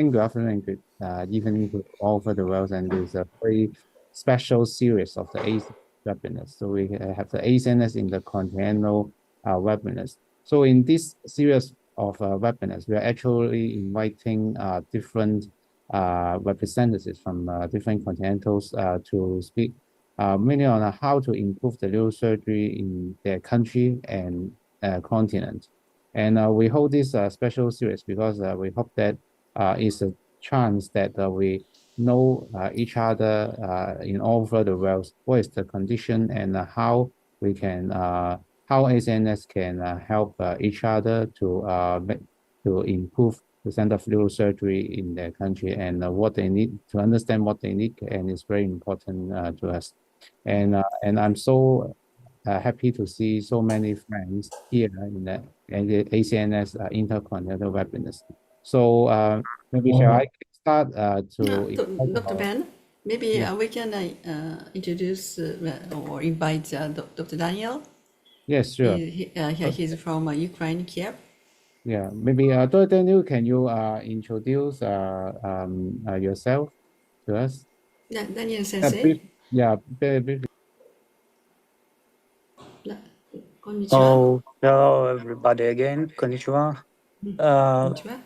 Good afternoon, good evening to all over the world, and this is a very special series of the ACNS webinars. So we have the ACNS Intercontinental webinars. So in this series of webinars, we are actually inviting different representatives from different continentals to speak mainly on how to improve the neurosurgery in their country and continent. And we hold this special series because we hope that is a chance that we know each other in all over the world, what is the condition and how we can, how ACNS can help each other to improve the center of neurosurgery in their country and what they need, to understand what they need, and it's very important to us. And I'm so happy to see so many friends here in the ACNS Intercontinental webinars. So maybe shall I start Dr. Phan, maybe we can introduce or invite Dr. Daniel. Yes, sure. He's from Ukraine, Kiev. Yeah, maybe Dr. Daniel, can you introduce yourself to us? Daniel Sensei. Very briefly. Oh, hello everybody again. Konnichiwa. Konnichiwa.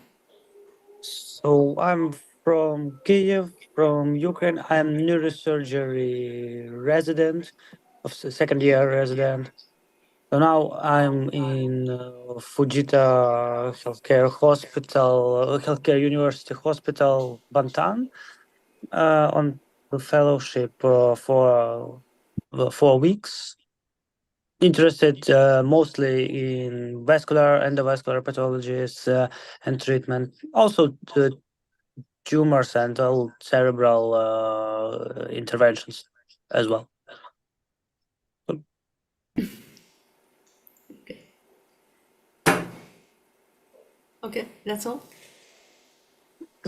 So I'm from Kiev, from Ukraine. I'm neurosurgery resident, second year resident. So now I'm in Fujita Healthcare Hospital, Healthcare University Hospital, Bantan, on the fellowship for 4 weeks. Interested mostly in vascular, endovascular pathologies and treatment, also the tumors and all cerebral interventions as well. Okay, that's all.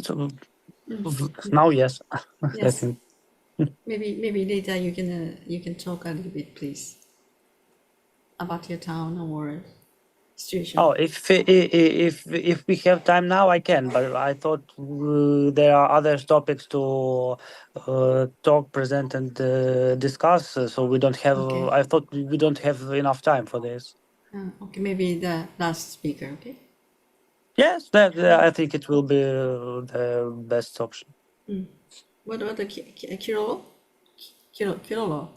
So, now, yes. Yes. maybe later you can talk a little bit, please, about your town or situation. Oh, if we have time now, I can. But I thought there are other topics to talk, present, and discuss. So we don't have. Okay. I thought we don't have enough time for this. Okay, maybe the last speaker. Okay. Yes, I think it will be the best option. What about the Kirilo? Kirilo?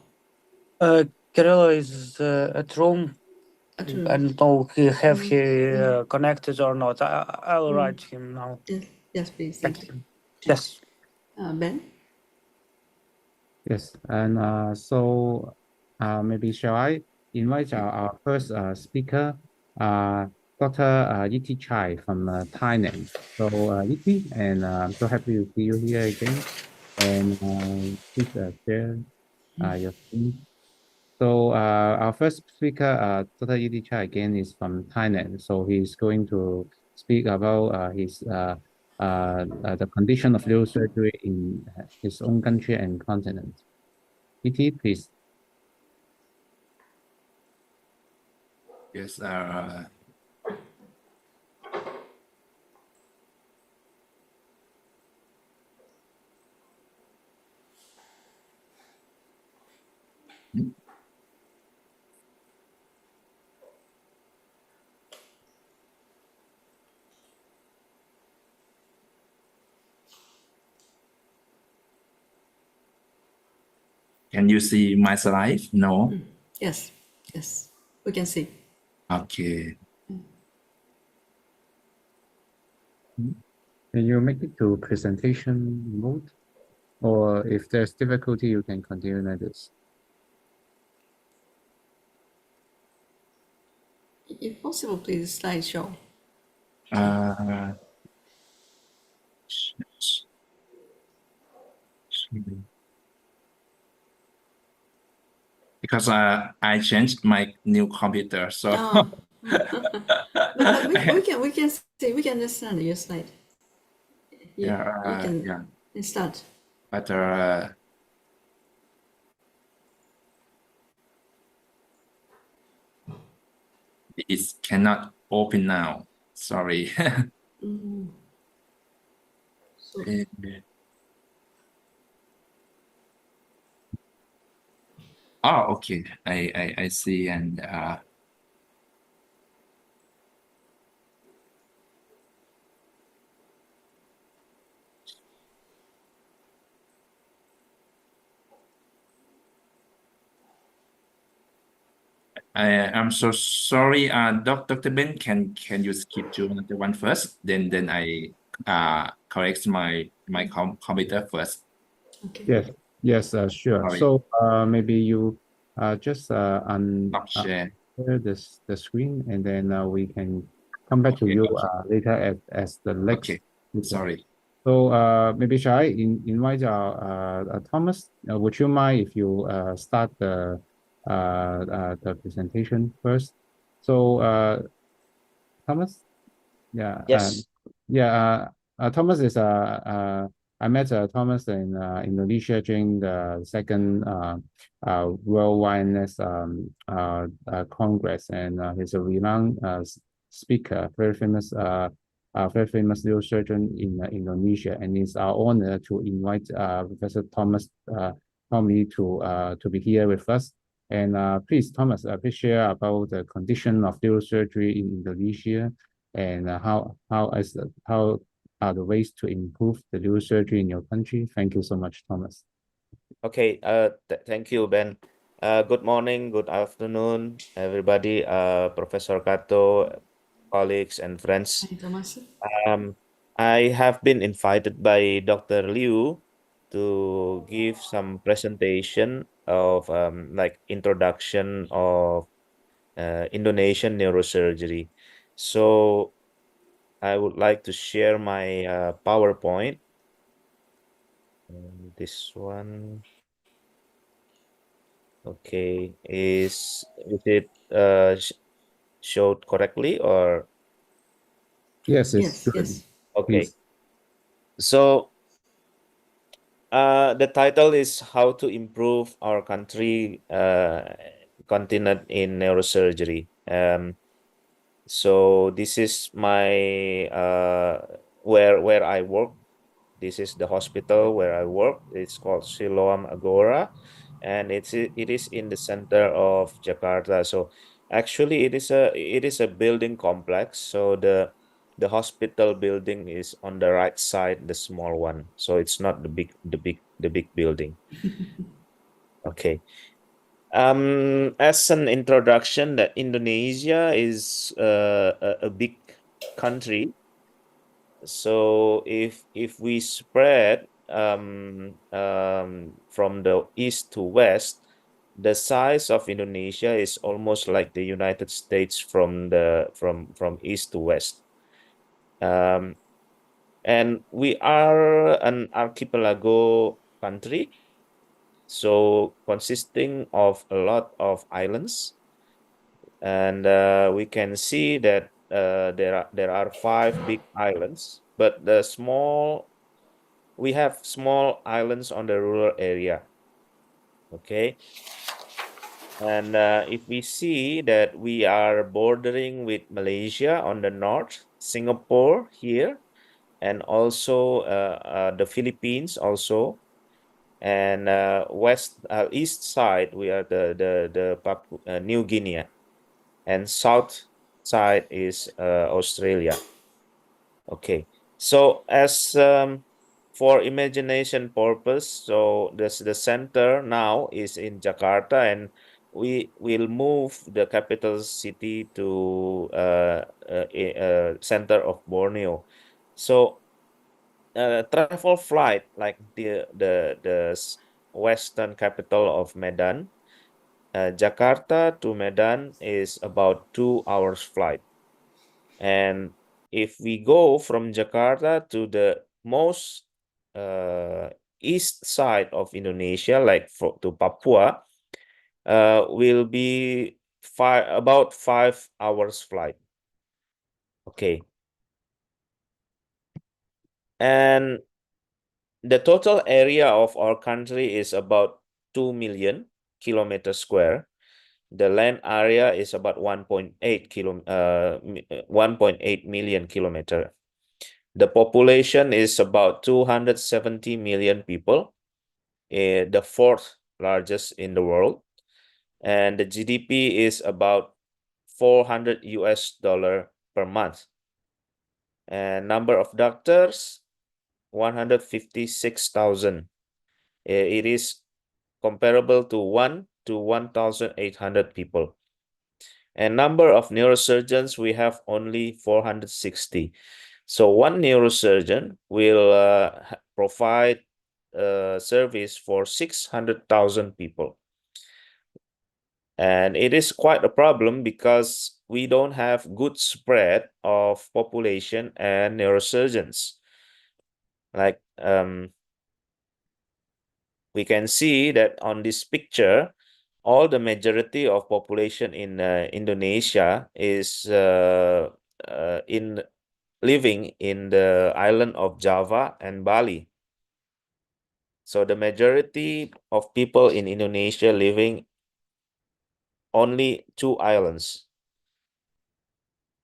Kirilo is at Rome. I don't know if he connected or not. I'll write him now. Yes, please. Thank you. Yes. Ben? Yes, and so maybe shall I invite our first speaker, Dr. Itichai from Thailand. So Iti, and I'm so happy to see you here again. And please share your screen. So our first speaker, Dr. Itichai again, is from Thailand. So he's going to speak about the condition of neurosurgery in his own country and continent. Iti, please. Yes. Can you see my slide? No? Yes, we can see. Okay. Can you make it to presentation mode? Or if there's difficulty, you can continue like this. If possible, please slideshow. Because I changed my new computer, so but we can see, we can understand your slide. You can start. But it cannot open now. Sorry. So, Oh, okay. I see. And I'm so sorry. Dr. Ben, can you skip to another one first? Then I correct my computer first. okay. Yes, yes, sure. Sorry. So maybe you just Stop share. share this the screen, and then we can come back to Okay, you okay, later as the next okay. speaker. Sorry. So maybe shall I invite Thomas? Would you mind if you start the presentation first? So Thomas? Yeah, Yes. yeah. Thomas is I met Thomas in Indonesia during the second World Wilderness Congress, and he's a renowned speaker, very famous neurosurgeon in Indonesia, and it's our honor to invite Professor Thomas Tommy to be here with us. And please, Thomas, please share about the condition of neurosurgery in Indonesia, and how are the ways to improve the neurosurgery in your country? Thank you so much, Thomas. Okay. Thank you, Ben. Good morning, good afternoon, everybody. Professor Kato, colleagues and friends. Hi, Thomas. I have been invited by Dr. Liu to give some presentation of like introduction of Indonesian neurosurgery. So I would like to share my PowerPoint. This one. Okay, is it showed correctly or Yes, it's Yes, good. yes. okay? Please. So the title is How to Improve Our Country Continent in Neurosurgery. So this is my where I work. This is the hospital where I work. It's called Siloam Agora, and it is in the center of Jakarta. So actually, it is a building complex. So the hospital building is on the right side, the small one. So it's not the big building. Okay. As an introduction, that Indonesia is a big country. So if we spread from the east to west, the size of Indonesia is almost like the United States from east to west. And we are an archipelago country, so consisting of a lot of islands. And we can see that there are 5 big islands, but we have small islands on the rural area. Okay. And if we see that we are bordering with Malaysia on the north, Singapore here, and also the Philippines also, and east side we are the New Guinea, and south side is Australia. Okay, so as for imagination purpose, so the center now is in Jakarta, and we will move the capital city to center of Borneo. So travel flight like the western capital of Medan, Jakarta to Medan is about 2 hours flight. And if we go from Jakarta to the most east side of Indonesia, like to Papua, will be about 5 hours flight. Okay. And the total area of our country is about 2 million kilometers square. The land area is about 1.8 million kilometer. The population is about 270 million people, the fourth largest in the world. And the GDP is about $400 per month. And number of doctors, 156,000. It is comparable to 1 to 1,800 people. And number of neurosurgeons, we have only 460. So one neurosurgeon will provide service for 600,000 people. And it is quite a problem because we don't have good spread of population and neurosurgeons. Like we can see that on this picture, all the majority of population in Indonesia is living in the island of Java and Bali. So the majority of people in Indonesia living only 2 islands.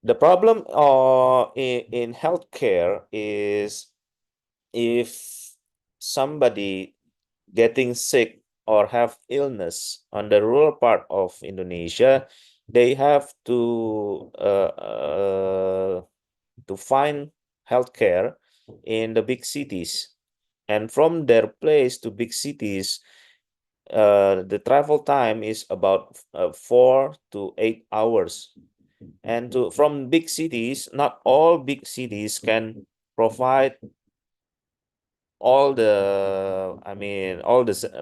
The problem in healthcare is if somebody getting sick or have illness on the rural part of Indonesia, they have to find healthcare in the big cities. And from their place to big cities, the travel time is about 4 to 8 hours. And from big cities, not all big cities can provide all the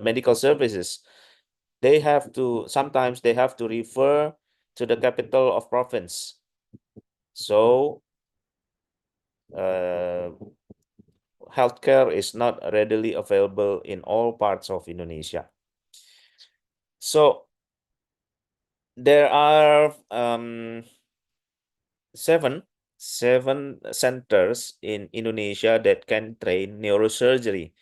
medical services. Sometimes they have to refer to the capital of province. So healthcare is not readily available in all parts of Indonesia. So there are seven centers in Indonesia that can train neurosurgery.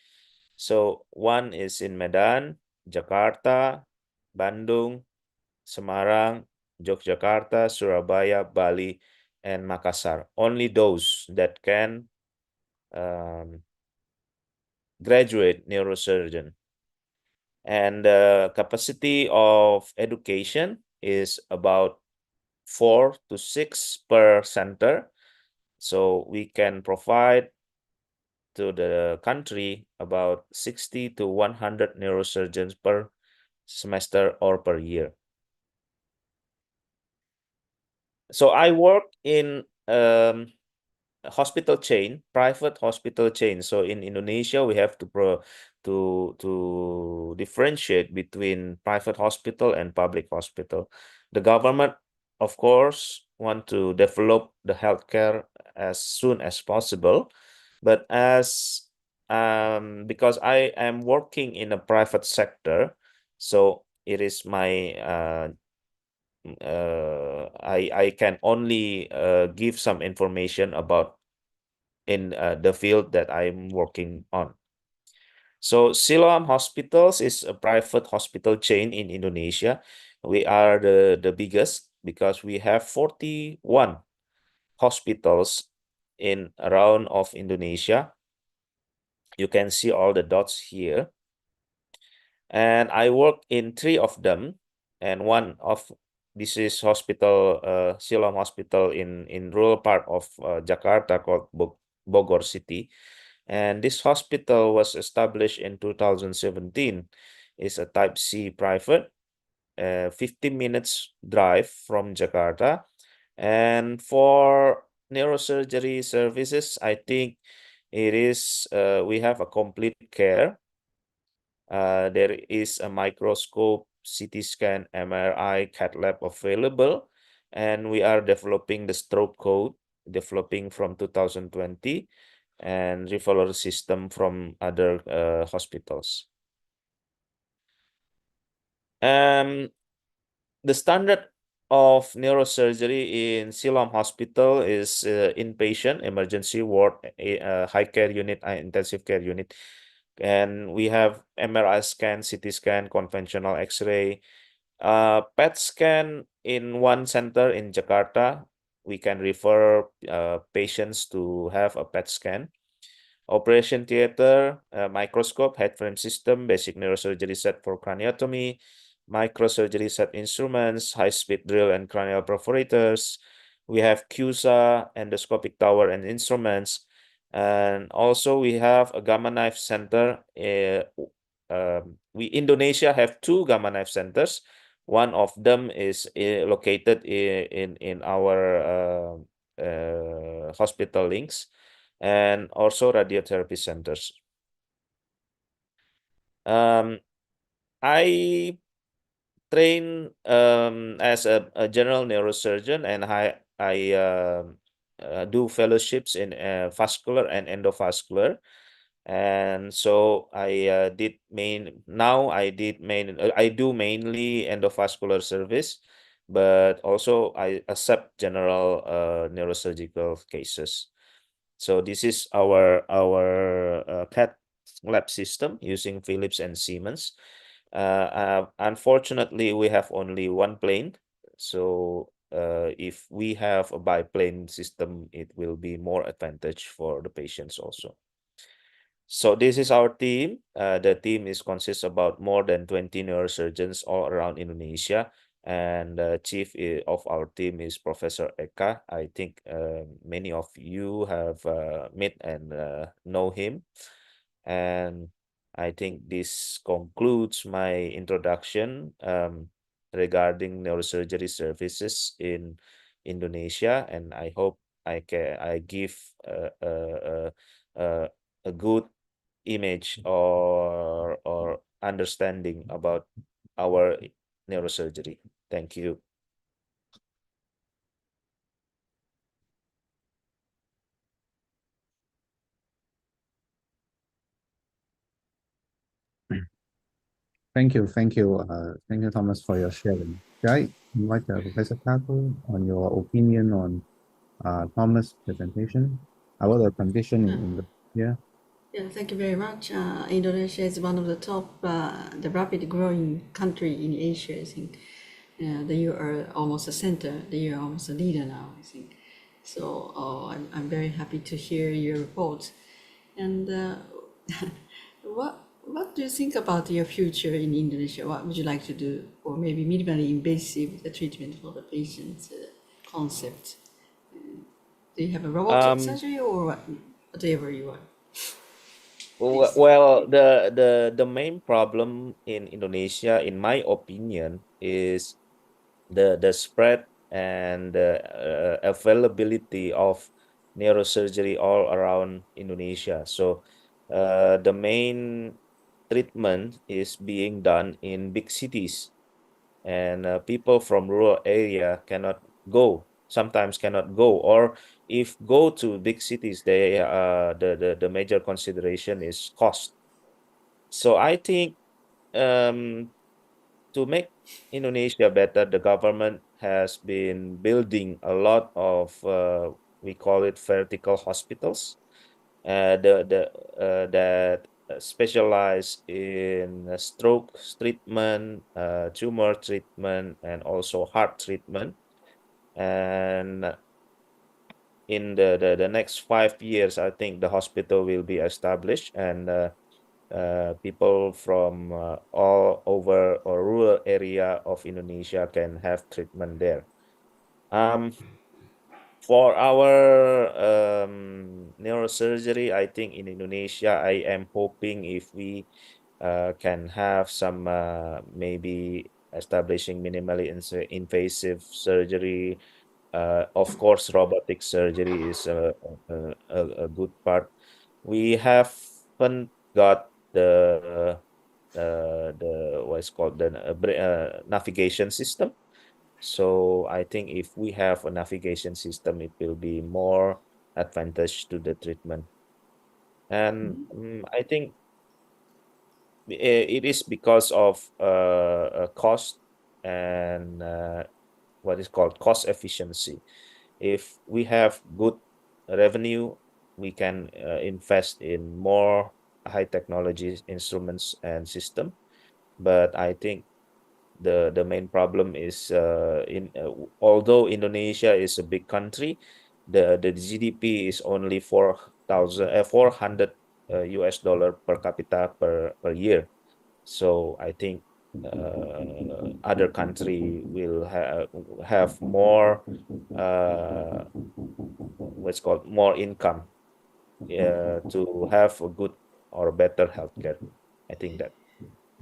So one is in Medan, Jakarta, Bandung, Semarang, Yogyakarta, Surabaya, Bali, and Makassar. Only those that can graduate neurosurgeon. And the capacity of education is about 4 to 6 per center. So we can provide to the country about 60 to 100 neurosurgeons per semester or per year. So I work in a hospital chain, private hospital chain. So in Indonesia, we have to differentiate between private hospital and public hospital. The government, of course, want to develop the healthcare as soon as possible, but because I am working in a private sector, so it is my I can only give some information about in the field that I'm working on. So Siloam Hospitals is a private hospital chain in Indonesia. We are the biggest because we have 41 hospitals in around of Indonesia. You can see all the dots here. And I work in 3 of them, and one of this is hospital Siloam Hospital in rural part of Jakarta called Bogor City. And this hospital was established in 2017. It's a type C private, 15 minutes drive from Jakarta. And for neurosurgery services, I think it is we have a complete care. There is a microscope, CT scan, MRI, cath lab available, and we are developing the stroke code, developing from 2020, and referral system from other hospitals. The standard of neurosurgery in Siloam Hospital is inpatient, emergency ward, high care unit, intensive care unit. And we have MRI scan, CT scan, conventional X-ray, PET scan in one center in Jakarta. we can refer patients to have a PET scan. Operation theater, microscope, head frame system, basic neurosurgery set for craniotomy, microsurgery set instruments, high-speed drill and cranial perforators. We have CUSA, endoscopic tower and instruments. And also we have a gamma knife center. Indonesia have 2 gamma knife centers. One of them is located in our hospital links, and also radiotherapy centers. I train as a general neurosurgeon, and I do fellowships in vascular and endovascular. And so I do mainly endovascular service, but also I accept general neurosurgical cases. So this is our CAT lab system using Philips and Siemens. Unfortunately, we have only one plane. So if we have a biplane system, it will be more advantage for the patients also. So this is our team. The team consists about more than 20 neurosurgeons all around Indonesia. And the chief of our team is Professor Eka. I think many of you have met and know him. And I think this concludes my introduction regarding neurosurgery services in Indonesia. And I hope I give a good image or understanding about our neurosurgery. Thank you. Thank you, Thomas, for your sharing. Should I invite Professor Kato on your opinion on Thomas' presentation about the condition in Indonesia? Yeah, thank you very much. Indonesia is one of the top, the rapid growing country in Asia, I think. That you are almost a center, that you are almost a leader now, I think. So I'm very happy to hear your report. And what do you think about your future in Indonesia? What would you like to do? Or maybe minimally invasive treatment for the patient's concept? Do you have a robotic surgery or whatever you want? Well, the main problem in Indonesia, in my opinion, is the spread and the availability of neurosurgery all around Indonesia. So the main treatment is being done in big cities, and people from rural area sometimes cannot go, or if go to big cities, they the major consideration is cost. So I think to make Indonesia better, the government has been building a lot of we call it vertical hospitals, that specialize in stroke treatment, tumor treatment, and also heart treatment. And in the next 5 years, I think the hospital will be established, and people from all over or rural area of Indonesia can have treatment there. For our neurosurgery, I think in Indonesia, I am hoping if we can have some maybe establishing minimally invasive surgery. Of course, robotic surgery is a good part. We haven't got the what's called the navigation system. So I think if we have a navigation system, it will be more advantage to the treatment. And I think it is because of cost and what is called cost efficiency. If we have good revenue, we can invest in more high technology instruments and system. But I think the main problem is although Indonesia is a big country, the GDP is only 400 US dollar per capita per year. So I think other country will have more what's called more income to have a good or better healthcare. I think that.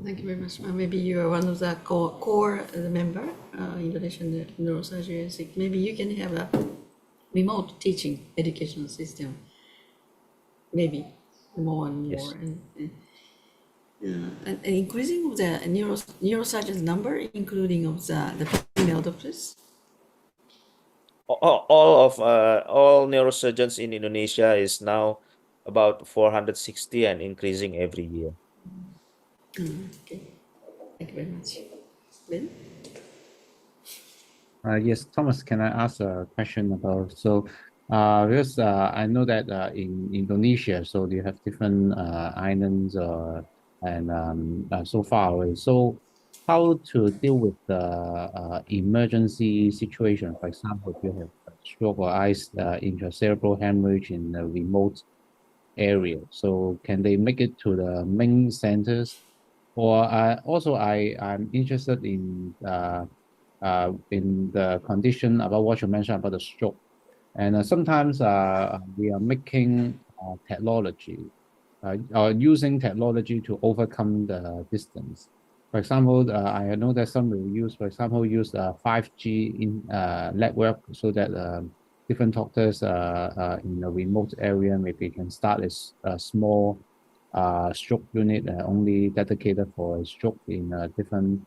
Thank you very much. Maybe you are one of the core member, Indonesian neurosurgery. I think maybe you can have a remote teaching educational system. Maybe more and more, Yes. and increasing of the neurosurgeons number, including of the female doctors. All neurosurgeons in Indonesia is now about 460 and increasing every year. Okay, thank you very much. Ben? Yes, Thomas, can I ask a question about, because I know that in Indonesia, so you have different islands and so far away. So how to deal with the emergency situation? For example, if you have a stroke or intracerebral hemorrhage in a remote area, so can they make it to the main centers? Or also I'm interested in the condition about what you mentioned about the stroke. And sometimes we are making technology or using technology to overcome the distance. For example, I know that some will use, for example, use 5G network so that different doctors in a remote area maybe can start a small stroke unit only dedicated for a stroke in different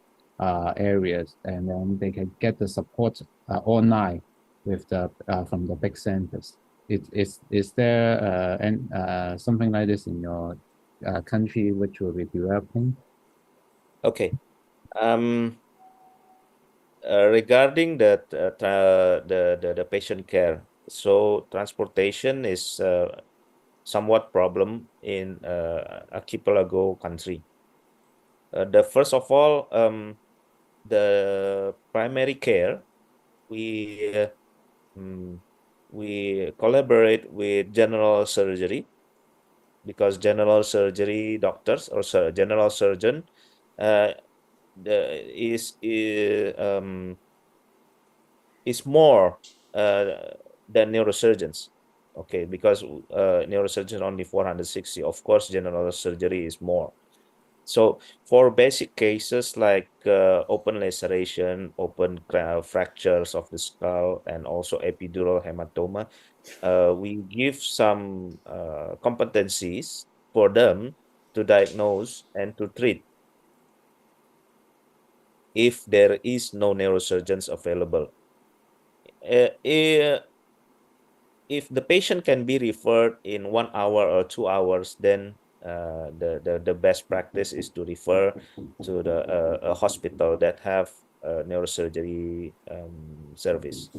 areas, and then they can get the support online with the from the big centers. Is there something like this in your country which will be developing? Okay. Regarding the patient care, so transportation is somewhat problem in archipelago country. The first of all, the primary care, we collaborate with general surgery, because general surgery doctors or general surgeon is more than neurosurgeons. Okay, because neurosurgeons only 460. Of course, general surgery is more. So for basic cases like open laceration, open fractures of the skull, and also epidural hematoma, we give some competencies for them to diagnose and to treat if there is no neurosurgeons available. If the patient can be referred in 1 hour or 2 hours, then the best practice is to refer to the a hospital that have neurosurgery service.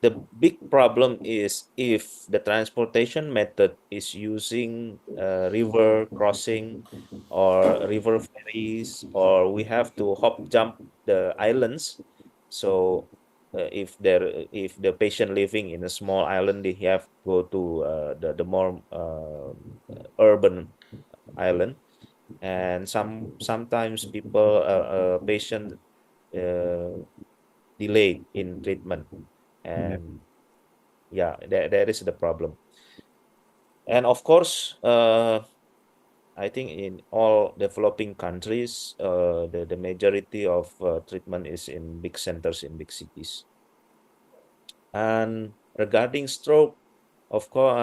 The big problem is if the transportation method is using river crossing or river ferries, or we have to hop jump the islands. So if the patient living in a small island, they have to go to the more urban island, and sometimes patient delayed in treatment, and yeah, that is the problem. And of course, I think in all developing countries, the majority of treatment is in big centers in big cities. And regarding stroke, of course,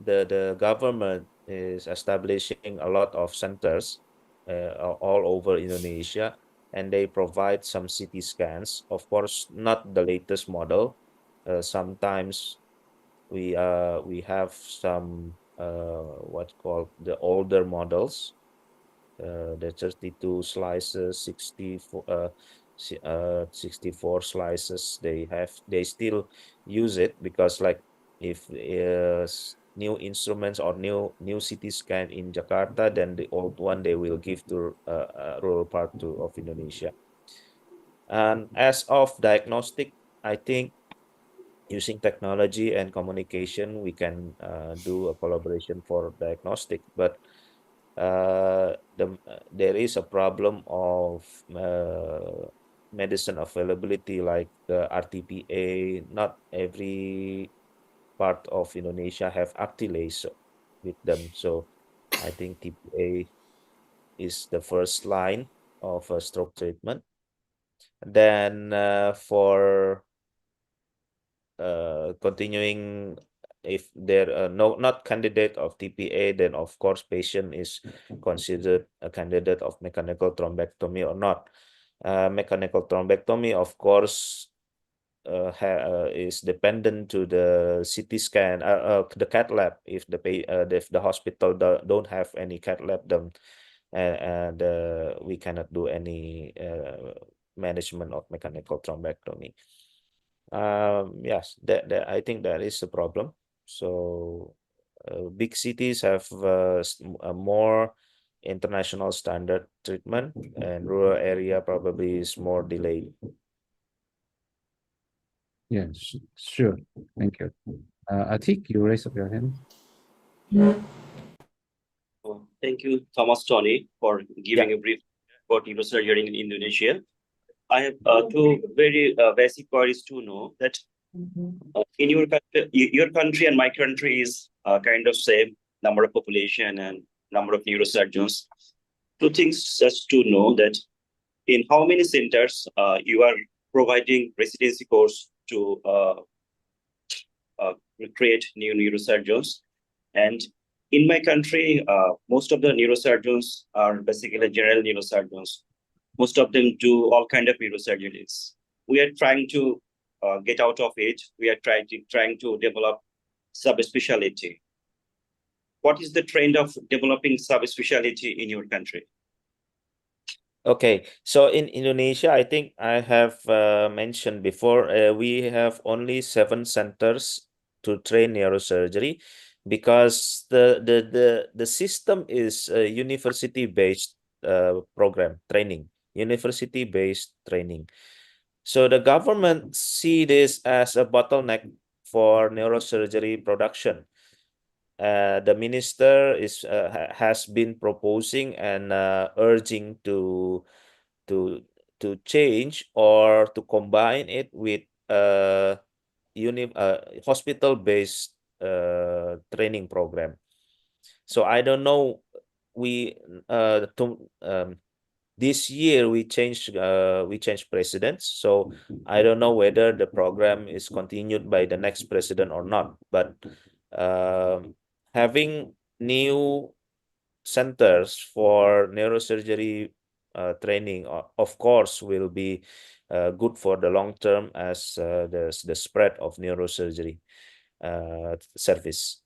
the government is establishing a lot of centers all over Indonesia, and they provide some CT scans. Of course, not the latest model. Sometimes we have some what's called the older models, the 32 slices, 64 slices. They still use it because, like, if new instruments or new CT scan in Jakarta, then the old one they will give to rural part of Indonesia. And as of diagnostic, I think using technology and communication, we can do a collaboration for diagnostic. But there is a problem of medicine availability, like the RTPA. Not every part of Indonesia have Actilase with them. So I think TPA is the first line of a stroke treatment. Then for continuing, if there are not candidate of TPA, then of course patient is considered a candidate of mechanical thrombectomy or not. Mechanical thrombectomy, of course, is dependent to the CT scan, the cath lab. If the hospital don't have any cath lab, then and we cannot do any management of mechanical thrombectomy. Yes, that I think that is a problem. So big cities have a more international standard treatment, and rural area probably is more delayed. Yeah, sure. Thank you. Atik, you raise up your hand. Thank you, Thomas Tony, for giving a brief about neurosurgery in Indonesia. I have two very basic queries to know that in your country and my country is kind of same number of population and number of neurosurgeons. Two things just to know that in how many centers you are providing residency course to create new neurosurgeons. And in my country, most of the neurosurgeons are basically general neurosurgeons. Most of them do all kind of neurosurgeries. We are trying to get out of it. We are trying to develop subspecialty. What is the trend of developing subspecialty in your country? Okay, so in Indonesia, I think I have mentioned before, we have only 7 centers to train neurosurgery, because the system is a university-based program training, university-based training. So the government see this as a bottleneck for neurosurgery production. The minister has been proposing and urging to change or to combine it with hospital-based training program. So I don't know. This year we changed presidents, so I don't know whether the program is continued by the next president or not. But having new centers for neurosurgery training, of course, will be good for the long term as the spread of neurosurgery service.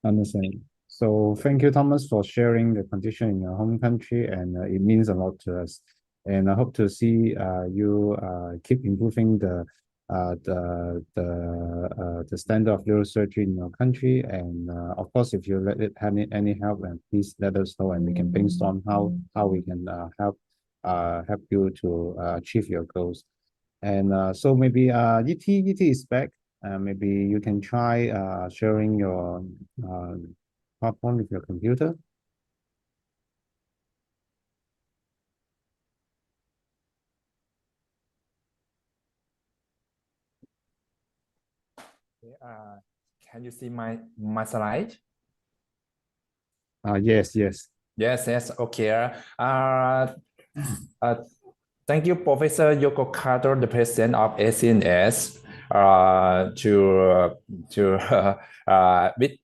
Understand. So thank you, Thomas, for sharing the condition in your home country, and it means a lot to us. And I hope to see you keep improving the standard of neurosurgery in your country. And of course, if you have any help, and please let us know, and we can brainstorm how we can help you to achieve your goals. And so maybe ET is back. Maybe you can try sharing your PowerPoint with your computer. Can you see my slide? Yes. Yes. Okay. Thank you, Professor Yoko Kato, the president of ACNS,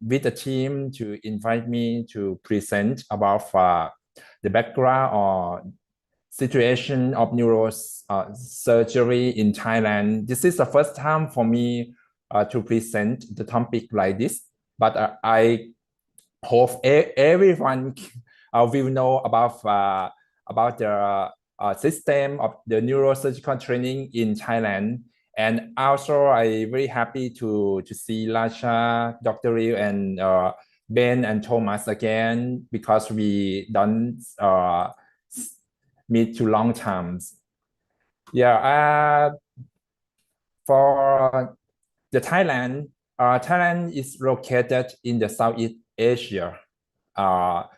with the team to invite me to present about the background or situation of neurosurgery in Thailand. This is the first time for me to present the topic like this, but I hope everyone will know about the system of the neurosurgical training in Thailand. And also, I'm very happy to see Lasha, Dr. Ryu, and Ben and Thomas again, because we don't meet too long times. Yeah, for the Thailand, Thailand is located in the Southeast Asia,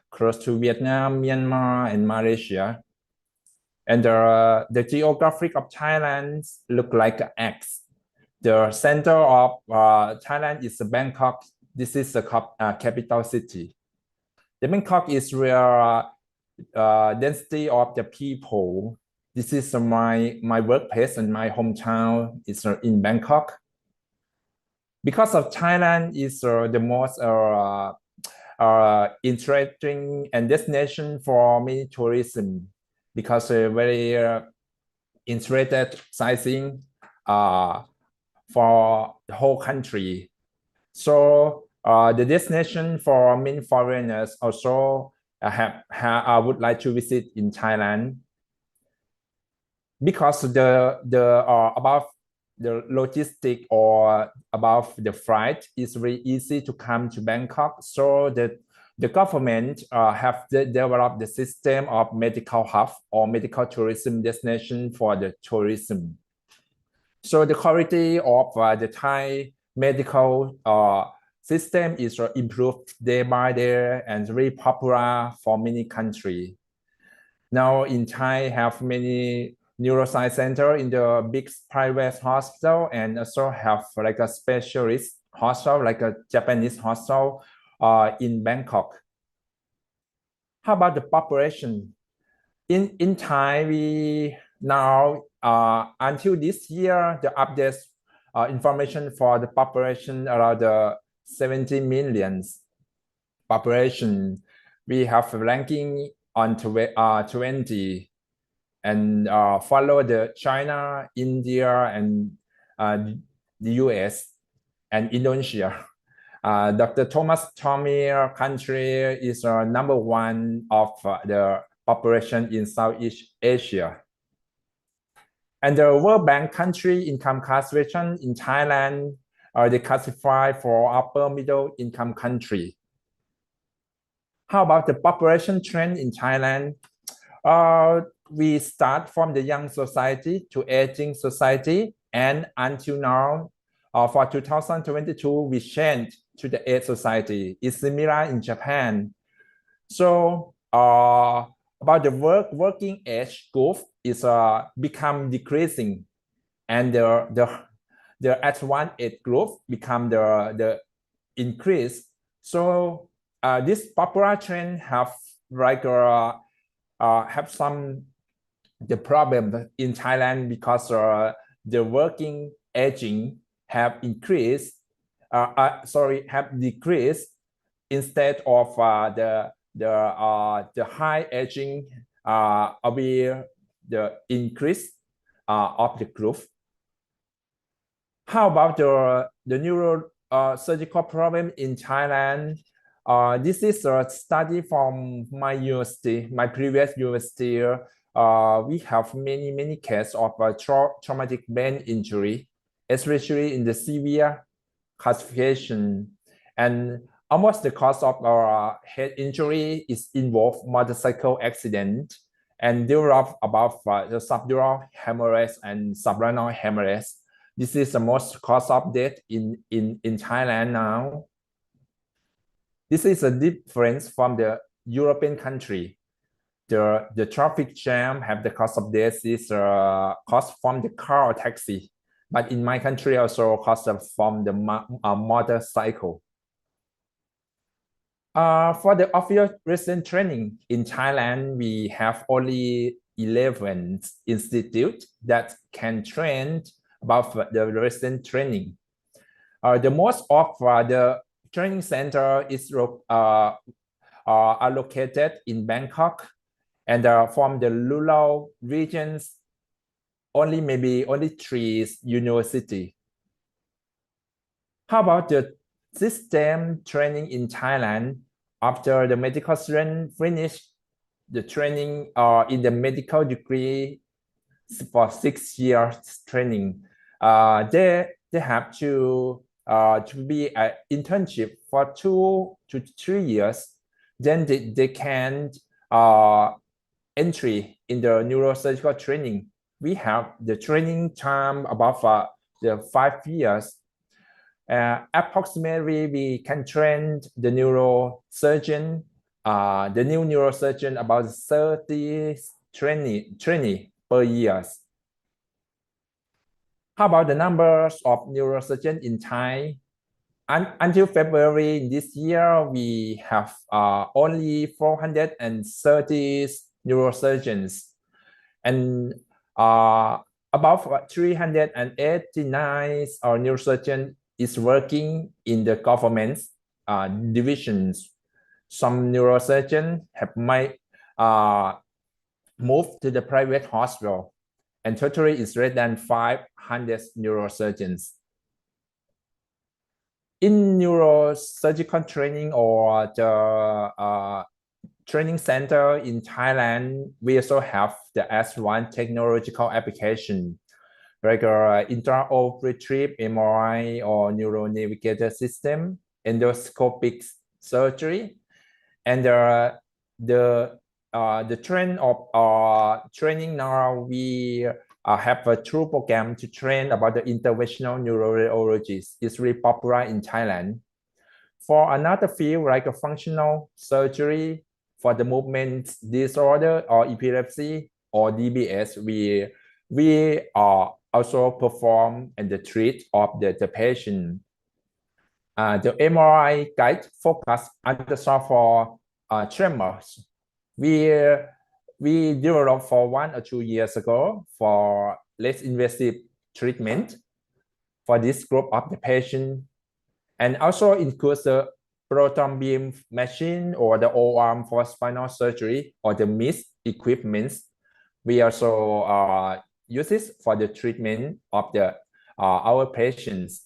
close to Vietnam, Myanmar, and Malaysia. And the geographic of Thailand look like an X. The center of Thailand is Bangkok. This is the capital city. The Bangkok is where density of the people. This is my workplace and my hometown is in Bangkok. Because of Thailand is the most interesting and destination for many tourism, because very interested sightseeing for the whole country. So the destination for many foreigners also would like to visit in Thailand, because the about the logistic or about the flight is very easy to come to Bangkok. So the government have developed the system of medical hub or medical tourism destination for the tourism. So the quality of the Thai medical system is improved day by day and very popular for many countries. Now in Thai have many neuroscience center in the big private hospital, and also have like a specialist hospital, like a Japanese hospital in Bangkok. How about the population? In Thai, we now until this year, the updates information for the population around 70 million population. We have ranking on 20, and follow the China, India, and the US and Indonesia. Dr.Thomas Tommy country is number one of the population in Southeast Asia. And the World Bank country income classification in Thailand they classify for upper middle income country. How about the population trend in Thailand? We start from the young society to aging society, and until now, for 2022, we changed to the age society. It's similar in Japan. So about the working age group is become decreasing, and the at one age group become the increase. So this popular trend have like have some the problem in Thailand, because the working aging have increased, have decreased instead of the high aging aware the increase of the group. How about the neuro surgical problem in Thailand? This is a study from my university, my previous university. We have many cases of traumatic brain injury, especially in the severe classification. And almost the cause of our head injury is involved motorcycle accident and develop about the subdural hemorrhage and subrenal hemorrhage. This is the most cause of death in Thailand now. This is a difference from the European country. The traffic jam have the cause of death is caused from the car or taxi, but in my country also caused from the motorcycle. For the officer resident training in Thailand, we have only 11 institutes that can train about the resident training. The most of the training center is are located in Bangkok, and from the rural regions, only 3 universities. How about the system training in Thailand? After the medical student finish the training in the medical degree for 6 years training, they have to be an internship for 2 to 3 years. Then they can entry in the neurosurgical training. We have the training time about the 5 years. Approximately, we can train the neurosurgeon, the new neurosurgeon about 30 trainee per year. How about the numbers of neurosurgeons in Thai? Until February this year, we have only 430 neurosurgeons, and about 389 neurosurgeons is working in the government divisions. Some neurosurgeons have might moved to the private hospital, and totally is less than 500 neurosurgeons. In neurosurgical training or the training center in Thailand, we also have the S1 technological application, like intraoperative MRI or neuronavigator system, endoscopic surgery, and the trend of training now, we have a true program to train about the interventional neurologists. It's really popular in Thailand. For another field like a functional surgery for the movement disorder or epilepsy or DBS, we also perform and the treat of the patient. The MRI guide focus ultrasound for tremors. We developed for 1 or 2 years ago for less invasive treatment for this group of the patient, and also includes the proton beam machine or the O-arm for spinal surgery or the MIS equipments. We also use this for the treatment of the our patients.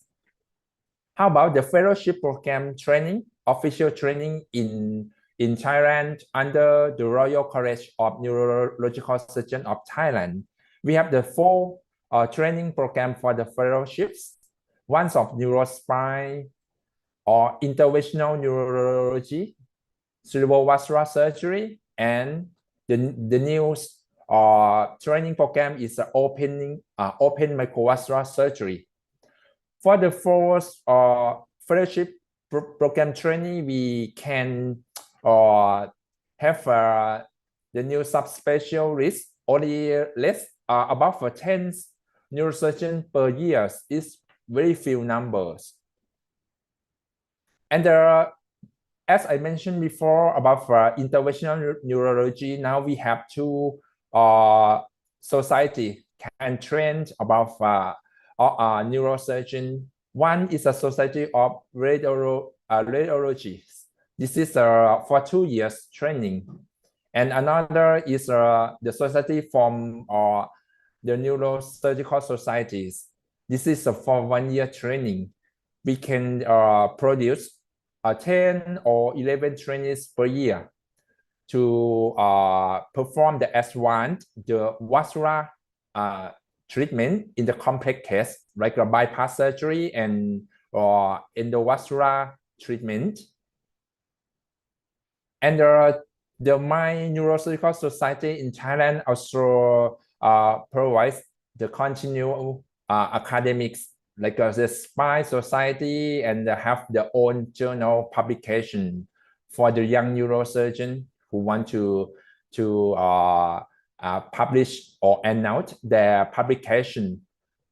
How about the fellowship program training, official training in Thailand under the Royal College of Neurological Surgeons of Thailand? We have the 4 training program for the fellowships. One's of neurospine or interventional neurology, cerebrovascular surgery, and the new training program is open microvascular surgery. For the 4th fellowship program training, we can have the new subspecialist only less about 10 neurosurgeons per year. Is very few numbers. And as I mentioned before about interventional neurology, now we have 2 society can train about neurosurgeon. One is a society of radiology. This is for 2 years training, and another is the society from the neurosurgical societies. This is for 1 year training. We can produce 10 or 11 trainees per year to perform the S1, the vascular treatment in the complex case, like a bypass surgery and endovascular treatment. And my neurosurgical society in Thailand also provides the continual academics, like the Spine Society, and have their own journal publication for the young neurosurgeon who want to publish or announce their publication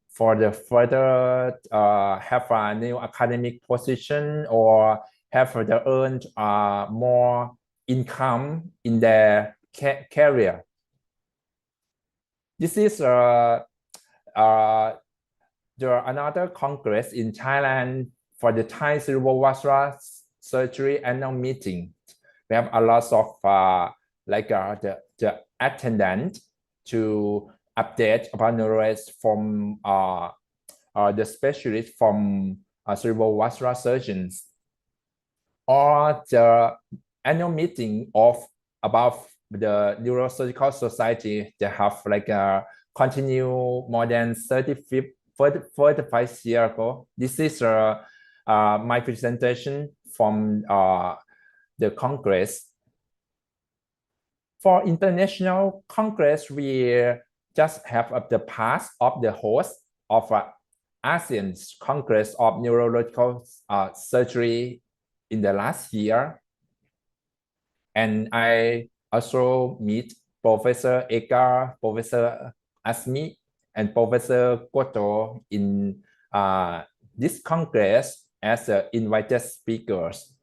for the further have a new academic position or have the earned more income in their career. This is another congress in Thailand for the Thai cerebrovascular surgery annual meeting. We have a lot of the attendant to update about neurologists from the specialists from cerebrovascular surgeons, or the annual meeting of about the neurosurgical society. They have like continue more than 5 years ago. This is my presentation from the Congress. For international Congress, we just have the past of the host of ASEAN's Congress of Neurological Surgery in the last year. And I also meet Professor Eka, Professor Asmi, and Professor Koto in this Congress as invited speakers.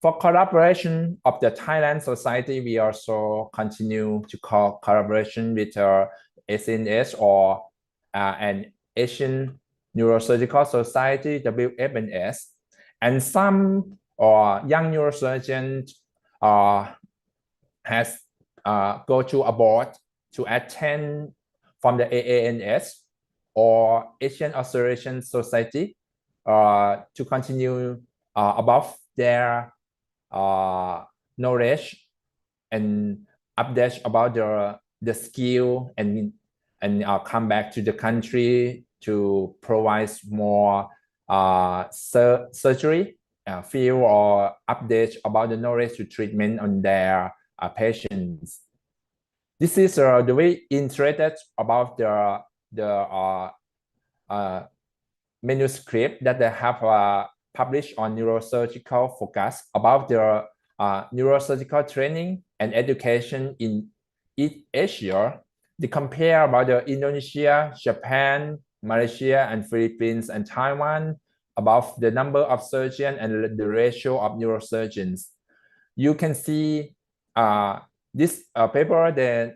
For collaboration of the Thailand Society, we also continue to collaboration with ACNS or an Asian Neurosurgical Society, WFNS, and some young neurosurgeons has go to abroad to attend from the AANS or Asian Association Society to continue above their knowledge and update about the skill and come back to the country to provide more surgery field or update about the knowledge to treatment on their patients. This is the way interested about the manuscript that they have published on neurosurgical focus about the neurosurgical training and education in East Asia. They compare about the Indonesia, Japan, Malaysia, and Philippines and Taiwan about the number of surgeons and the ratio of neurosurgeons. You can see this paper that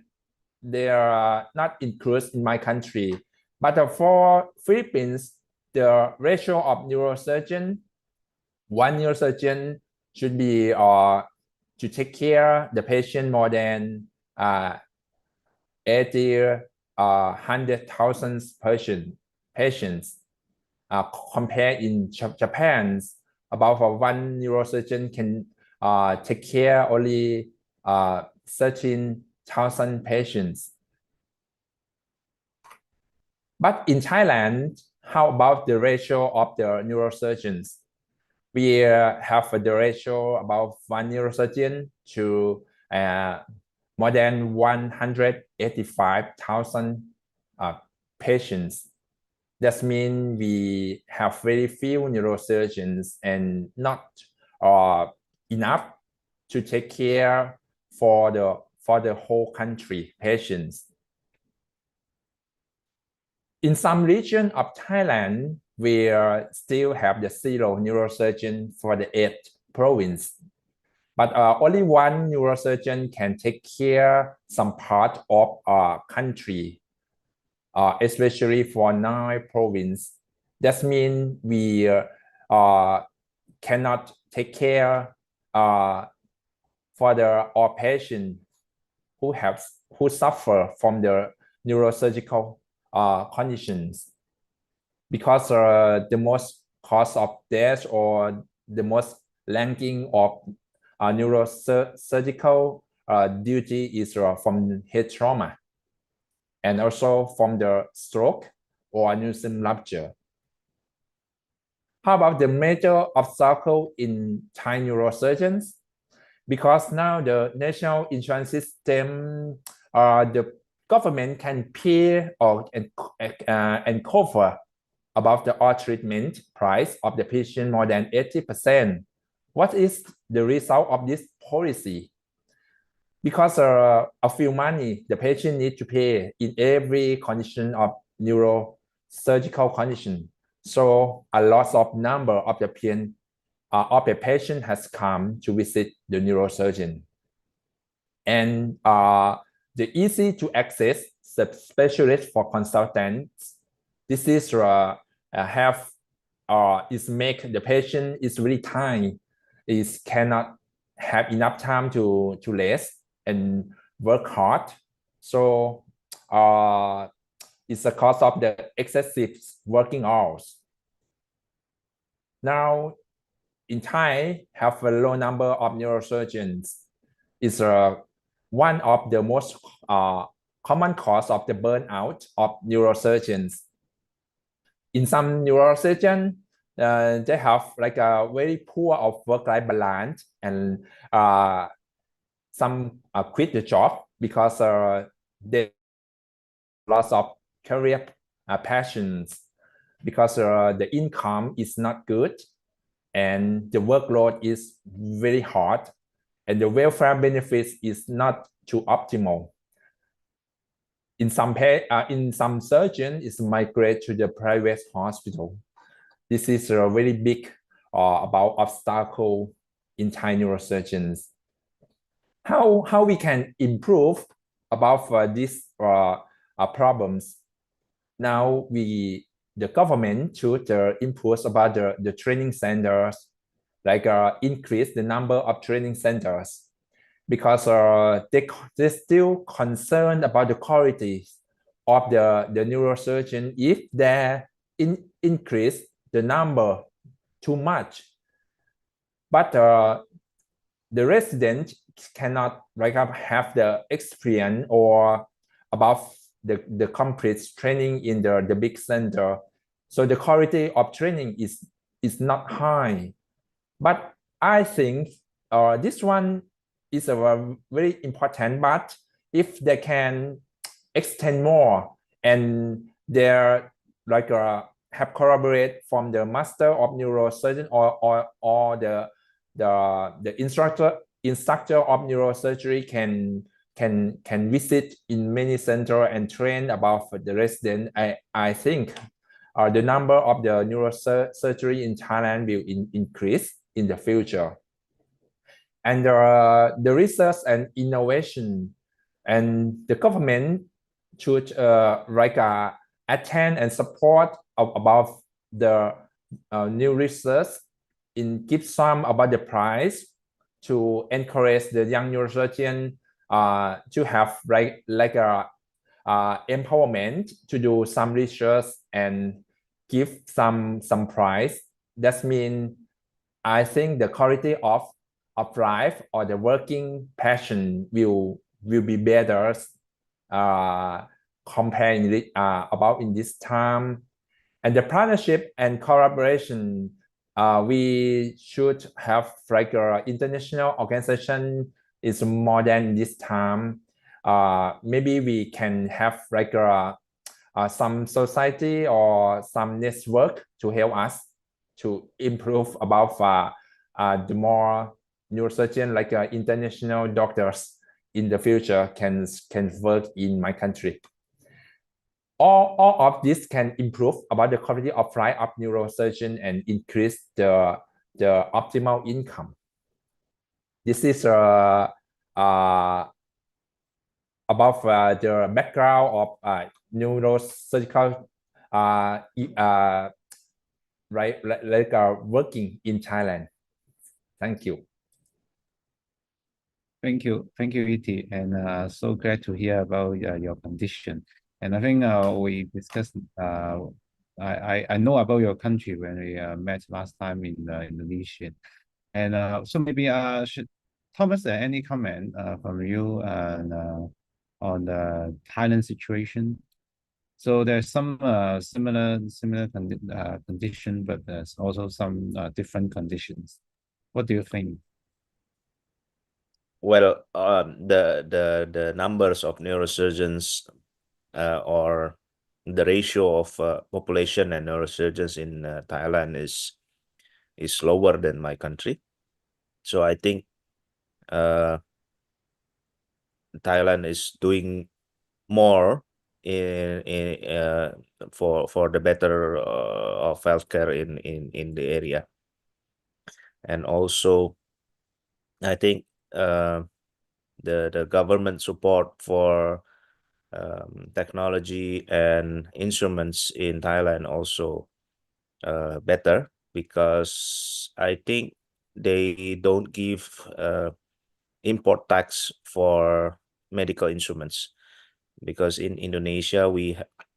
they are not included in my country, but for Philippines, the ratio of neurosurgeon, one neurosurgeon should be to take care the patient more than 100,000 patients. Compared in Japan, about one neurosurgeon can take care only 13,000 patients. But in Thailand, how about the ratio of the neurosurgeons? We have the ratio about one neurosurgeon to more than 185,000 patients. That means we have very few neurosurgeons and not enough to take care for the whole country patients. In some region of Thailand, we still have the 0 neurosurgeon for the 8th province. But only one neurosurgeon can take care some part of our country, especially for 9 provinces. That means we cannot take care for all patients who suffer from the neurosurgical conditions, because the most cause of death or the most ranking of neurosurgical duty is from head trauma and also from the stroke or aneurysm rupture. How about the major obstacle in Thai neurosurgeons? Because now the national insurance system, the government can pay or and cover about the all treatment price of the patient more than 80%. What is the result of this policy? Because a few money the patient need to pay in every condition of neurosurgical condition. So a lot of number of the patient has come to visit the neurosurgeon. And the easy to access specialist for consultants, this is is make the patient is really tired, is cannot have enough time to rest and work hard. So it's a cause of the excessive working hours. Now in Thai have a low number of neurosurgeons. It's one of the most common cause of the burnout of neurosurgeons. In some neurosurgeons, they have like a very poor of work-life balance, and some quit the job because they loss of career passions, because the income is not good and the workload is very hard and the welfare benefits is not too optimal. In some surgeons is migrate to the private hospital. This is a very big about obstacle in Thai neurosurgeons. How we can improve about these problems? Now the government should improve about the training centers, like increase the number of training centers, because they're still concerned about the quality of the neurosurgeon. If they increase the number too much, but the resident cannot have the experience or about the complete training in the big center. So the quality of training is not high. But I think this one is a very important, but if they can extend more and they're have collaborate from the master of neurosurgeon or the instructor of neurosurgery can visit in many centers and train about the resident. I think the number of the neurosurgery in Thailand will increase in the future. And the research and innovation, and the government should attend and support about the new research, give some about the price to encourage the young neurosurgeon to have empowerment to do some research and give some price. That means I think the quality of life or the working passion will be better comparing about in this time. And the partnership and collaboration, we should have international organization is more than this time. Maybe we can have some society or some network to help us to improve about the more neurosurgeon, international doctors in the future can work in my country. All of this can improve about the quality of life of neurosurgeon and increase the optimal income. This is about the background of neurosurgical working in Thailand. Thank you. Thank you, Iti, and so glad to hear about your condition. And I think we discussed. I know about your country when we met last time in Indonesia, and so maybe should Thomas, any comment from you on the Thailand situation? So there's some similar condition, but there's also some different conditions. What do you think? Well, the numbers of neurosurgeons or the ratio of population and neurosurgeons in Thailand is lower than my country. So I think Thailand is doing more for the better of healthcare in the area. And also I think the government support for technology and instruments in Thailand also better, because I think they don't give import tax for medical instruments, because in Indonesia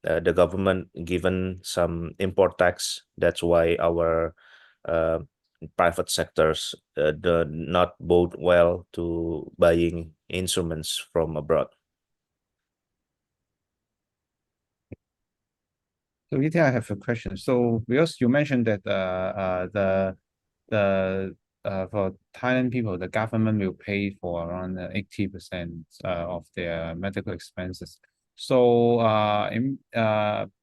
the government given some import tax. That's why our private sectors do not bode well to buying instruments from abroad. So Itichai, I have a question. So because you mentioned that the for Thailand people, the government will pay for around 80% of their medical expenses. So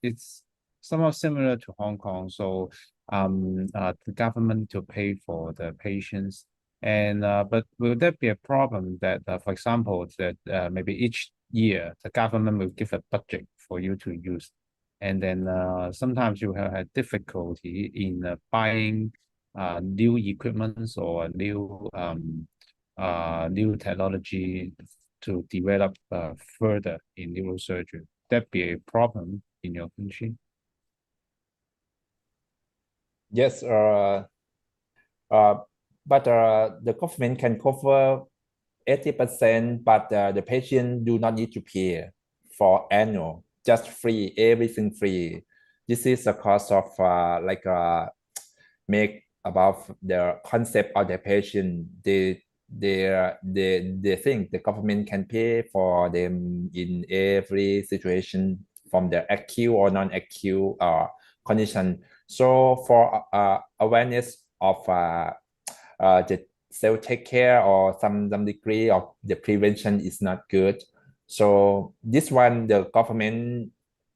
it's somewhat similar to Hong Kong. So the government to pay for the patients. And but will there be a problem that, for example, that maybe each year the government will give a budget for you to use, and then sometimes you have had difficulty in buying new equipments or new technology to develop further in neurosurgery? That be a problem in your country? Yes, but the government can cover 80%, but the patient do not need to pay for annual, just free, everything free. This is the cost of make about the concept of the patient. They think the government can pay for them in every situation from the acute or non-acute condition. So for awareness of the self take care or some degree of the prevention is not good. So this one, the government,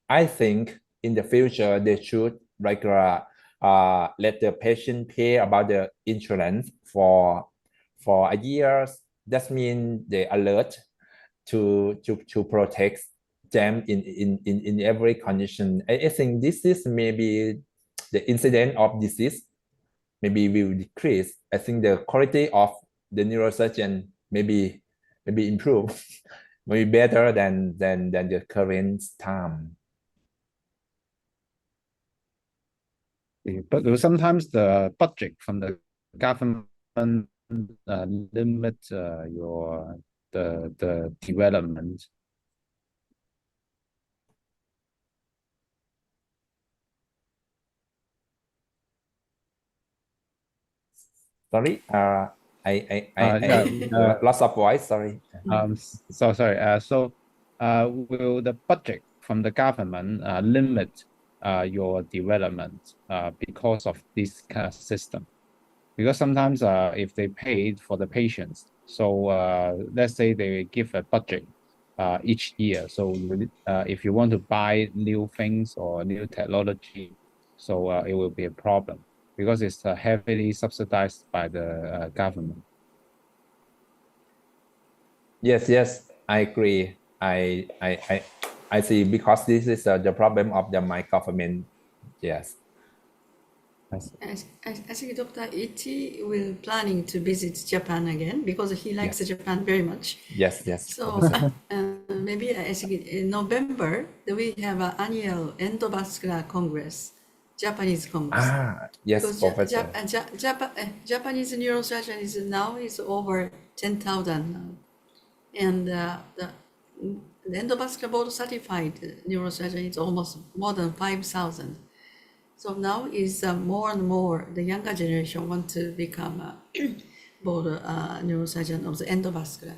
I think in the future they should let the patient pay about the insurance for a year. That means they alert to protect them in every condition. I think this is maybe the incident of disease maybe will decrease. I think the quality of the neurosurgeon maybe improve, maybe better than the current time. But sometimes the budget from the government limit your the development. Sorry, Yeah, lots of voice. Sorry. so sorry. So, will the budget from the government limit your development because of this kind of system? Because sometimes if they paid for the patients, so let's say they give a budget each year. So if you want to buy new things or new technology, so it will be a problem because it's heavily subsidized by the government. Yes, I agree. I see, because this is the problem of my government. Yes. I think Dr. Iti will planning to visit Japan again because he likes Japan very much. Yes. So maybe I think in November we have an annual endovascular congress, Japanese congress. Yes, because Professor. Japanese neurosurgeon is now is over 10,000 now, and the endovascular board certified neurosurgeon is almost more than 5,000. So now is more and more the younger generation want to become a board neurosurgeon of the endovascular.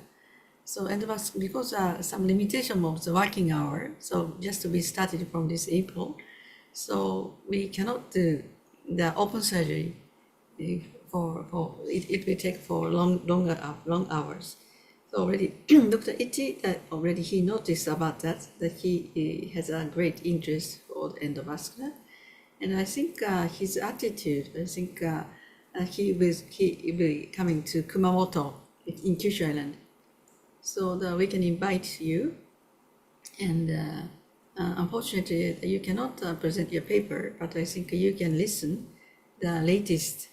So endovascular, because some limitation of the working hour, so just we started from this April, so we cannot do the open surgery for it will take for long hours. So already Dr. Iti already he noticed about that he has a great interest for the endovascular. And I think his attitude, I think he will be coming to Kumamoto in Kyushu Island. So that we can invite you. And unfortunately, you cannot present your paper, but I think you can listen the latest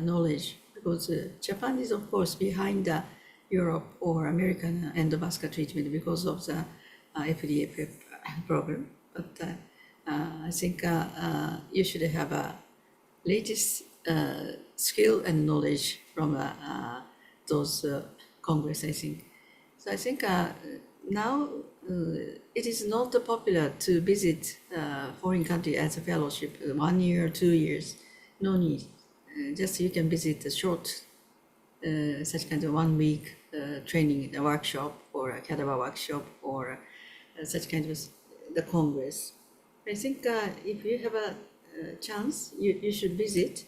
knowledge, because Japan is, of course, behind Europe or American endovascular treatment because of the FDA program. But I think you should have a latest skill and knowledge from those Congress, I think. So I think now it is not popular to visit foreign country as a fellowship, 1 year, 2 years, no need. Just you can visit a short, such kind of 1 week training, a workshop or a cadaver workshop or such kind of the Congress. I think if you have a chance, you should visit.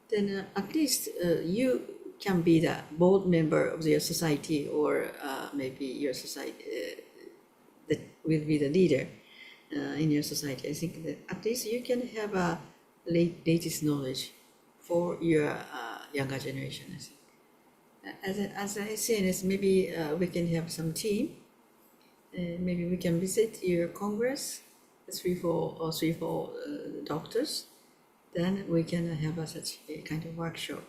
Then at least you can be the board member of your society, or maybe your society that will be the leader in your society. I think that at least you can have a latest knowledge for your younger generation. I think. As a ACNS, maybe we can have some team. Maybe we can visit your congress, three, four doctors. Then we can have such a kind of workshop,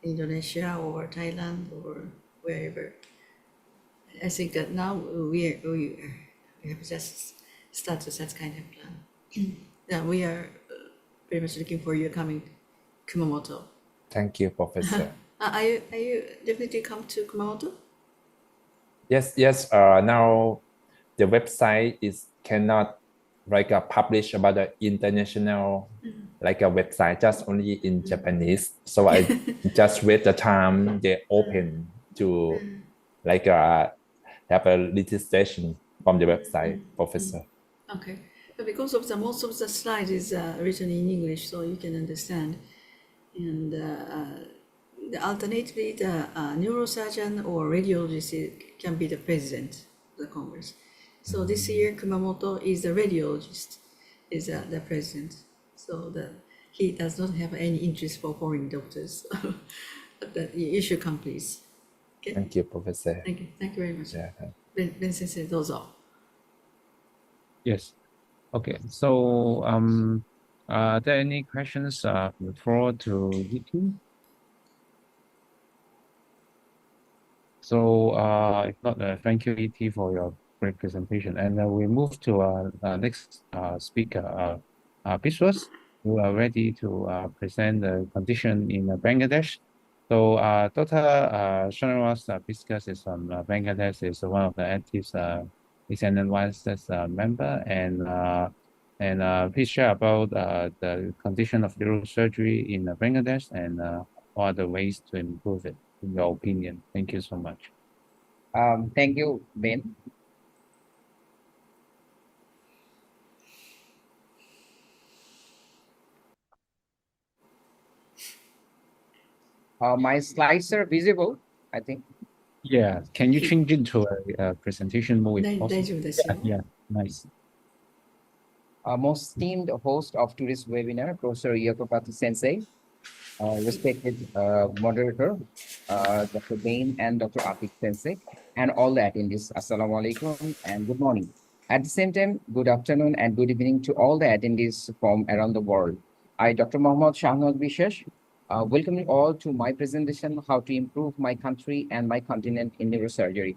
Indonesia or Thailand or wherever. I think that now we have just started such kind of plan. Yeah, we are very much looking for you coming Kumamoto. Thank you, Professor. Are you definitely come to Kumamoto? Yes. Now the website is cannot publish about the international like a website, just only in Japanese. So I just wait the time they open to have a registration from the website, Professor. Okay, but because of the most of the slide is written in English, so you can understand. And alternatively, the neurosurgeon or radiologist can be the president of the Congress. So this year, Kumamoto is the radiologist, is the president. So he does not have any interest for foreign doctors. But you should come, please. Okay? Thank you, Professor. Thank you very much. Yeah. Ben Sensei, どうぞ. Yes. Okay. So, are there any questions from the floor to Iti? So, if not, thank you, Iti, for your great presentation. And we move to our next speaker, Biswas, who are ready to present the condition in Bangladesh. So, Dr. Shanawaz Biswas is from Bangladesh, is one of the active ACNS member, and please share about the condition of neurosurgery in Bangladesh and what are the ways to improve it, in your opinion. Thank you so much. Thank you, Ben. My slides are visible, I think. Yeah, can you change it to a presentation mode if possible? 大丈夫ですよ。 Yeah, nice. Most esteemed host of today's webinar, Professor Yakopati Sensei, respected moderator, Dr. Bain and Dr. Atik Sensei, and all the attendees. Assalamu alaikum and good morning. At the same time, good afternoon and good evening to all the attendees from around the world. I, Dr. Mohammad Shahnawaz Bishesh, welcome you all to my presentation, How to Improve My Country and My Continent in Neurosurgery.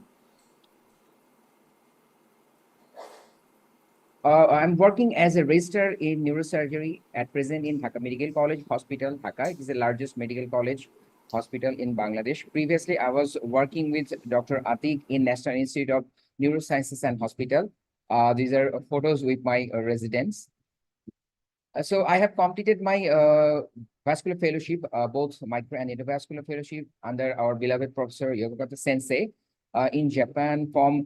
I'm working as a registrar in neurosurgery at present in Dhaka Medical College Hospital, Dhaka. It is the largest medical college hospital in Bangladesh. Previously, I was working with Dr. Atik in National Institute of Neurosciences and Hospital. These are photos with my residents. So I have completed my vascular fellowship, both micro and endovascular fellowship under our beloved Professor Yakopati Sensei in Japan from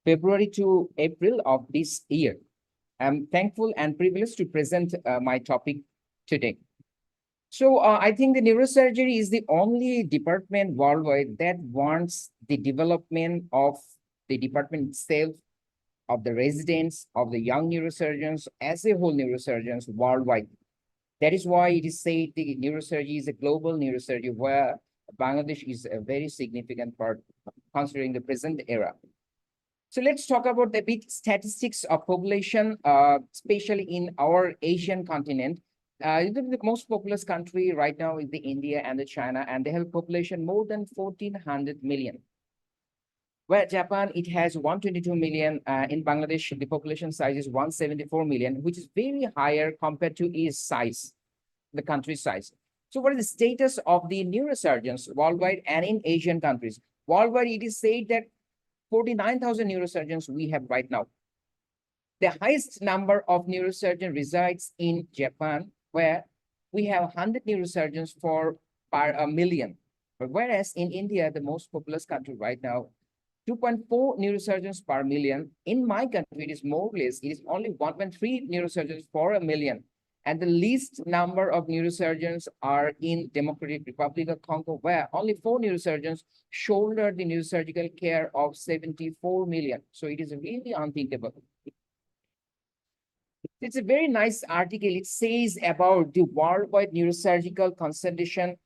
February to April of this year. I'm thankful and privileged to present my topic today. So I think the neurosurgery is the only department worldwide that wants the development of the department itself, of the residents, of the young neurosurgeons, as a whole neurosurgeons worldwide. That is why it is said the neurosurgery is a global neurosurgery where Bangladesh is a very significant part considering the present era. So let's talk about the big statistics of population, especially in our Asian continent. The most populous country right now is the India and the China, and they have a population more than 1,400 million. Where Japan, it has 122 million. In Bangladesh, the population size is 174 million, which is very higher compared to its size, the country size. So what is the status of the neurosurgeons worldwide and in Asian countries? Worldwide, it is said that 49,000 neurosurgeons we have right now. The highest number of neurosurgeons resides in Japan, where we have 100 neurosurgeons per million. But whereas in India, the most populous country right now, 2.4 neurosurgeons per million. In my country, it is more or less, it is only 1.3 neurosurgeons per a million. And the least number of neurosurgeons are in Democratic Republic of Congo, where only 4 neurosurgeons shoulder the neurosurgical care of 74 million. So it is really unthinkable. It's a very nice article. It says about the worldwide neurosurgical concentration,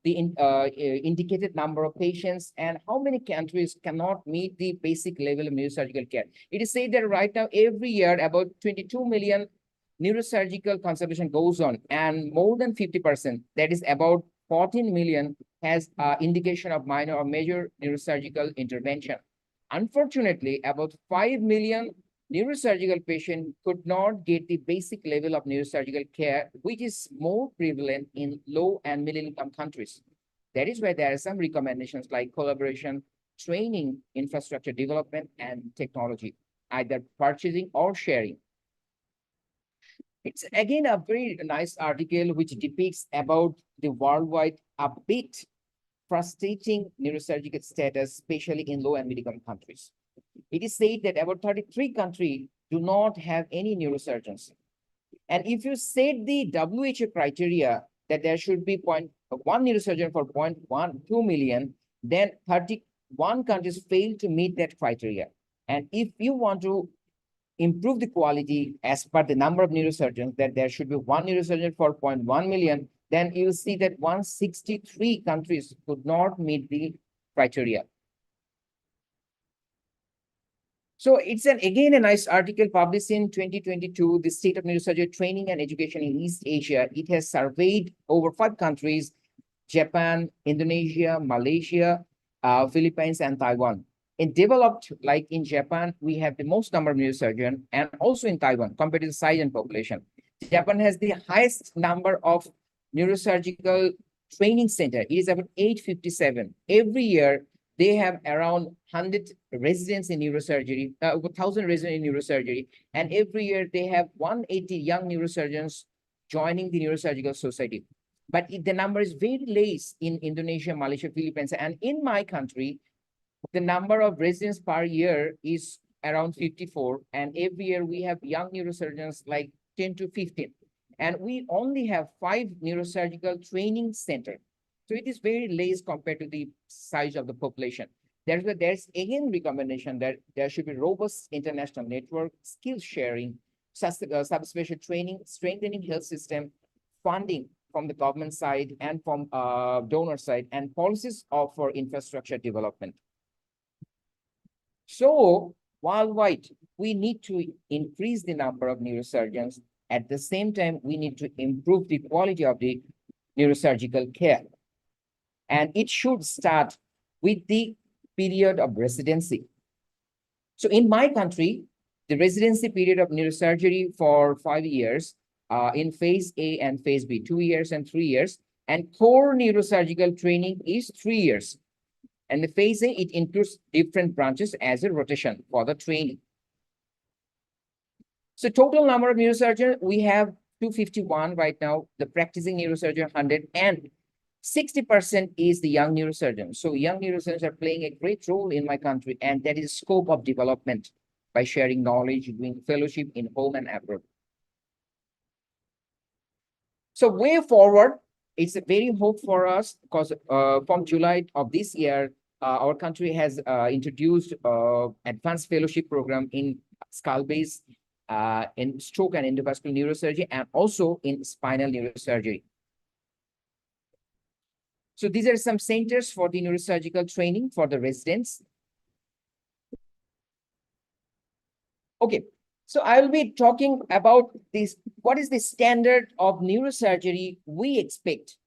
indicated number of patients, and how many countries cannot meet the basic level of neurosurgical care. It is said that right now, every year, about 22 million neurosurgical consultation goes on, and more than 50%, that is about 14 million, has indication of minor or major neurosurgical intervention. Unfortunately, about 5 million neurosurgical patients could not get the basic level of neurosurgical care, which is more prevalent in low and middle income countries. That is why there are some recommendations like collaboration, training, infrastructure development, and technology, either purchasing or sharing. It's again a very nice article which depicts about the worldwide a bit frustrating neurosurgical status, especially in low and middle income countries. It is said that about 33 countries do not have any neurosurgeons. And if you set the WHO criteria that there should be 1 neurosurgeon for 0.12 million, then 31 countries fail to meet that criteria. And if you want to improve the quality as per the number of neurosurgeons, that there should be 1 neurosurgeon for 0.1 million, then you see that 163 countries could not meet the criteria. So it's again a nice article published in 2022, the state of neurosurgery training and education in East Asia. It has surveyed over 5 countries, Japan, Indonesia, Malaysia, Philippines, and Taiwan. In developed, like in Japan, we have the most number of neurosurgeons, and also in Taiwan, compared to the size and population. Japan has the highest number of neurosurgical training center. It is about 857. Every year, they have around 100 residents in neurosurgery, 1,000 residents in neurosurgery. And every year they have 180 young neurosurgeons joining the neurosurgical society. But the number is very less in Indonesia, Malaysia, Philippines. And in my country, the number of residents per year is around 54. And every year we have young neurosurgeons like 10 to 15. And we only have 5 neurosurgical training centers. So it is very less compared to the size of the population. There's again recommendation that there should be robust international network, skill sharing, subspecial training, strengthening health system, funding from the government side and from donor side, and policies for infrastructure development. So worldwide, we need to increase the number of neurosurgeons. At the same time, we need to improve the quality of the neurosurgical care. And it should start with the period of residency. So in my country, the residency period of neurosurgery for 5 years in phase A and phase B, 2 years and 3 years, and core neurosurgical training is 3 years. And the phase A, it includes different branches as a rotation for the training. So total number of neurosurgeons, we have 251 right now, the practicing neurosurgeon 100, and 60% is the young neurosurgeons. So young neurosurgeons are playing a great role in my country, and that is scope of development by sharing knowledge, doing fellowship in home and abroad. So way forward, it's a very hope for us because from July of this year, our country has introduced advanced fellowship program in skull base, in stroke and endovascular neurosurgery, and also in spinal neurosurgery. So these are some centers for the neurosurgical training for the residents. Okay, so I will be talking about this. What is the standard of neurosurgery we expect?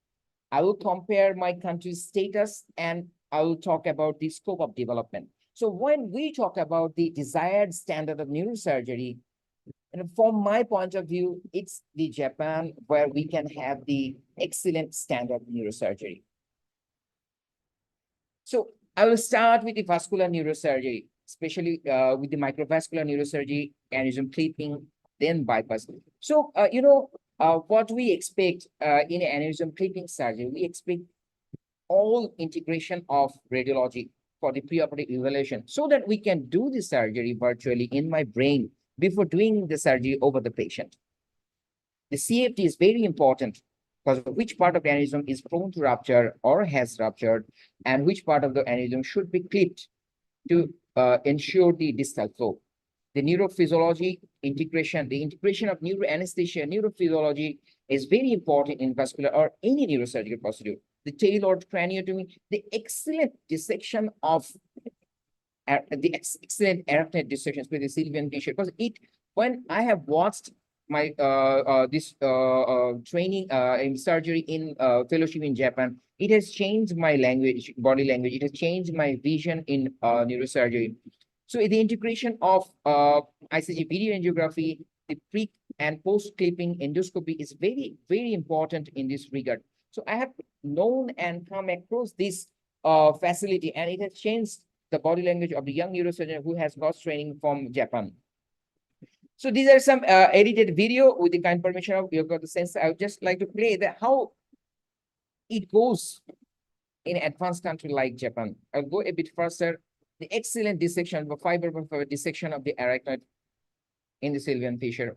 I will compare my country's status and I will talk about the scope of development. So when we talk about the desired standard of neurosurgery, and from my point of view, it's the Japan where we can have the excellent standard of neurosurgery. So I will start with the vascular neurosurgery, especially with the microvascular neurosurgery, aneurysm clipping, then bypass. So, what we expect in aneurysm clipping surgery, we expect all integration of radiology, for the preoperative evaluation so that we can do the surgery virtually in my brain before doing the surgery over the patient. The CFT is very important because which part of the aneurysm is prone to rupture or has ruptured, and which part of the aneurysm should be clipped to ensure the distal flow. The neurophysiology integration, the integration of neuroanesthesia, neurophysiology is very important in vascular or any neurosurgical procedure. The tailored craniotomy, the excellent dissection of the excellent arachnoid dissections with the Sylvian tissue, because when I have watched my this training in surgery in fellowship in Japan, it has changed my language, body language. It has changed my vision in neurosurgery. So the integration of ICG video angiography, the pre and post clipping endoscopy is very, very important in this regard. So I have known and come across this facility, and it has changed the body language of the young neurosurgeon who has got training from Japan. So these are some edited video with the kind permission of you got the sense. I would just like to play that how it goes in an advanced country like Japan. I'll go a bit faster. The excellent dissection, the fiber by fiber dissection of the arachnoid in the Sylvian fissure.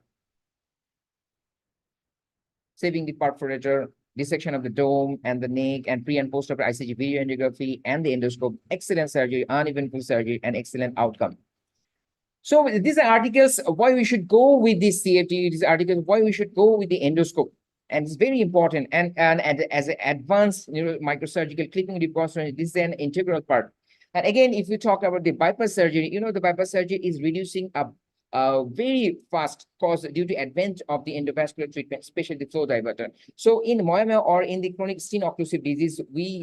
Saving the perforator, dissection of the dome and the neck, and pre and post operative ICG video angiography and the endoscope. Excellent surgery, uneventful surgery, and excellent outcome. So these are articles why we should go with this CFT. These articles why we should go with the endoscope, and it's very important. And as an advanced microsurgical clipping reconstruction, this is an integral part. And again, if you talk about the bypass surgery, the bypass surgery is reducing very fast cause due to advent of the endovascular treatment, especially the flow diverter. So in myoma or in the chronic stent occlusive disease,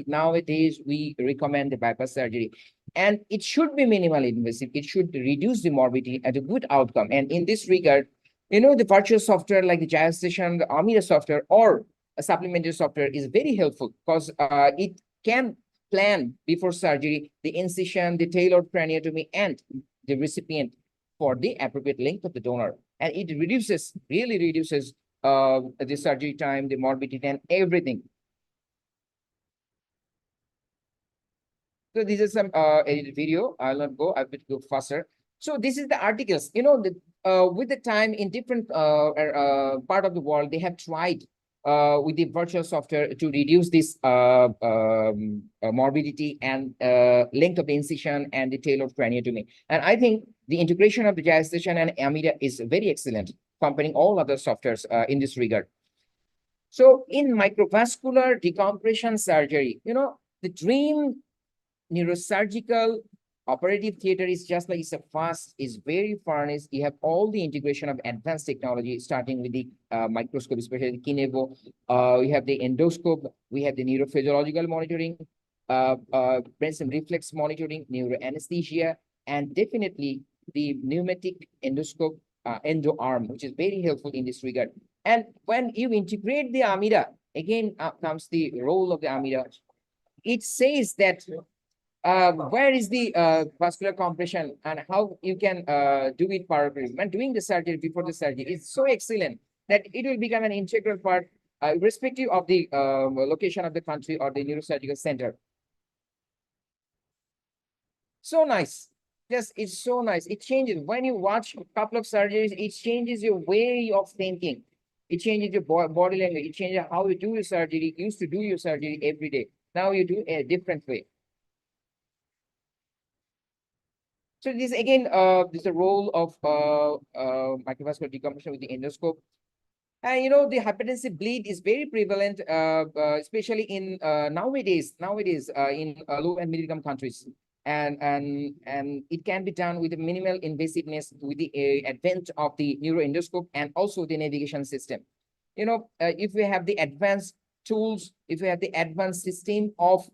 nowadays we recommend the bypass surgery. And it should be minimally invasive. It should reduce the morbidity at a good outcome. And in this regard, the virtual software like the Gyro Station, the Amira software, or a supplementary software is very helpful because it can plan before surgery the incision, the tailored craniotomy, and the recipient for the appropriate length of the donor. And it really reduces the surgery time, the morbidity, and everything. So this is some edited video. I'll not go, I will go faster. So this is the articles, with the time in different part of the world, they have tried with the virtual software to reduce this morbidity and length of the incision and the tailored craniotomy. And I think the integration of the Gyro Station and Amida is very excellent, comparing all other softwares in this regard. So in microvascular decompression surgery, the dream neurosurgical operative theater is just like it's a fast, is very furnished. You have all the integration of advanced technology, starting with the microscope, especially the Kinevo. We have the endoscope. We have the neurophysiological monitoring, brain reflex monitoring, neuroanesthesia, and definitely the pneumatic endoscope endo arm, which is very helpful in this regard. And when you integrate the Amida, again comes the role of the Amida. It says that where is the vascular compression and how you can do it properly. When doing the surgery, before the surgery, it's so excellent that it will become an integral part, irrespective of the location of the country or the neurosurgical center. So nice. Yes, it's so nice. It changes. When you watch a couple of surgeries, it changes your way of thinking. It changes your body language. It changes how you do your surgery. You used to do your surgery every day. Now you do a different way. So this again, this is the role of microvascular decompression with the endoscope. And the hypertensive bleed is very prevalent, especially in nowadays in low and middle income countries. And it can be done with a minimal invasiveness with the advent of the neuroendoscope and also the navigation system. If we have the advanced tools, if we have the advanced system of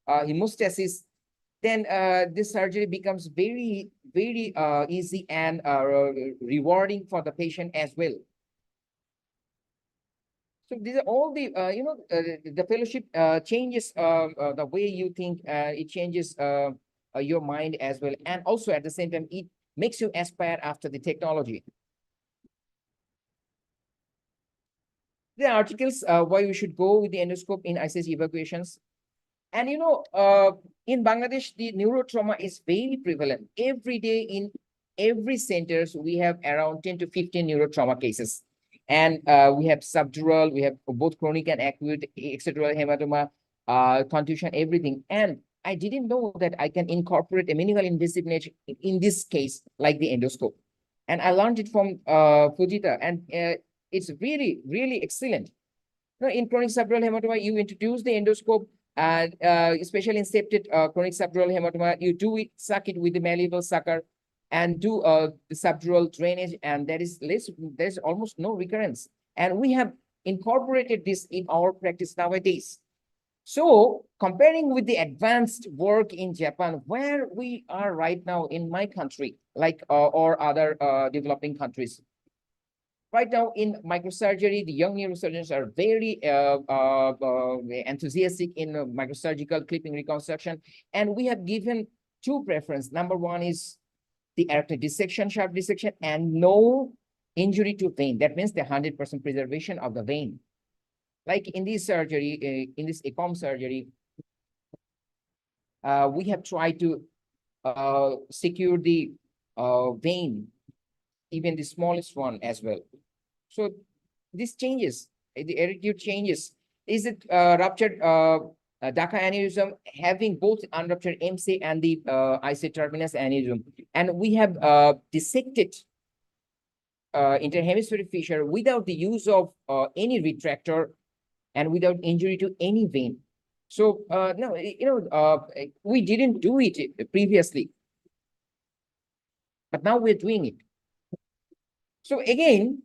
hemostasis, then this surgery becomes very, very easy and rewarding for the patient as well. So these are all the, the fellowship changes the way you think. It changes your mind as well. And also at the same time, it makes you aspire after the technology. The articles why we should go with the endoscope in ICG evacuations. And in Bangladesh, the neurotrauma is very prevalent. Every day in every centers, we have around 10 to 15 neurotrauma cases. And we have subdural, we have both chronic and acute extradural hematoma, contusion, everything. And I didn't know that I can incorporate a minimal invasive nature in this case, like the endoscope. And I learned it from Fujita, and it's really, really excellent. In chronic subdural hematoma, you introduce the endoscope, and especially in septic chronic subdural hematoma, you do it, suck it with the malleable sucker, and do the subdural drainage, and there's almost no recurrence. And we have incorporated this in our practice nowadays. So comparing with the advanced work in Japan, where we are right now in my country, like or other developing countries, right now in microsurgery, the young neurosurgeons are very enthusiastic in microsurgical clipping reconstruction. And we have given two preference. Number one is the aortic dissection, sharp dissection, and no injury to vein. That means the 100% preservation of the vein. Like in this surgery, in this ECOM surgery, we have tried to secure the vein, even the smallest one as well. So this changes, the attitude changes. Is it ruptured DACA aneurysm, having both unruptured MC and the IC terminus aneurysm? And we have dissected interhemispheric fissure without the use of any retractor and without injury to any vein. So no, we didn't do it previously, but now we're doing it. So again,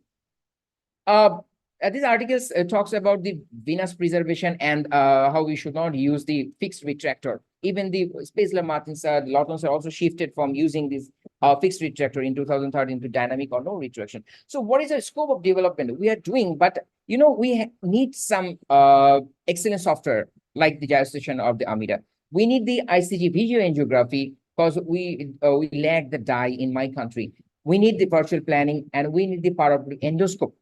this article talks about the venous preservation and how we should not use the fixed retractor. Even the Spacler Martins, Lawtons are also shifted from using this fixed retractor in 2013 to dynamic or no retraction. So what is the scope of development we are doing? But we need some excellent software like the gyrostation of the Amida. We need the ICG video angiography because we lack the dye in my country. We need the virtual planning, and we need the power of the endoscope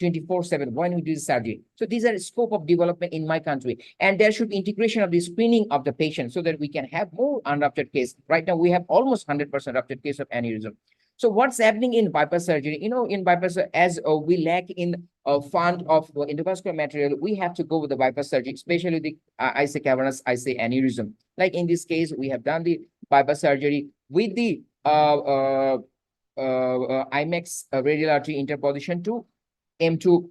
24/7 when we do the surgery. So these are the scope of development in my country. And there should be integration of the screening of the patient so that we can have more unruptured case. Right now, we have almost 100% ruptured case of aneurysm. So what's happening in bypass surgery? In bypass, as we lack in a fund of endovascular material, we have to go with the bypass surgery, especially the IC cavernous IC aneurysm. Like in this case, we have done the bypass surgery with the IMAX radial artery interposition to M2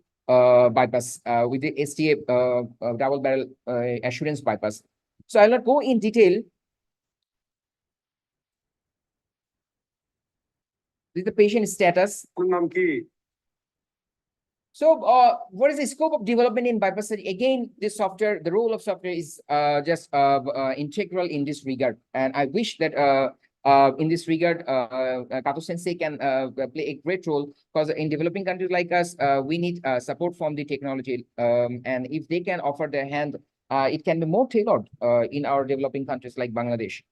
bypass with the STA double barrel assurance bypass. So I'll not go in detail. This is the patient status. So what is the scope of development in bypass surgery? Again, this software, the role of software is just integral in this regard. And I wish that in this regard, Kato Sensei can play a great role, because in developing countries like us, we need support from the technology. And if they can offer their hand, it can be more tailored in our developing countries like Bangladesh.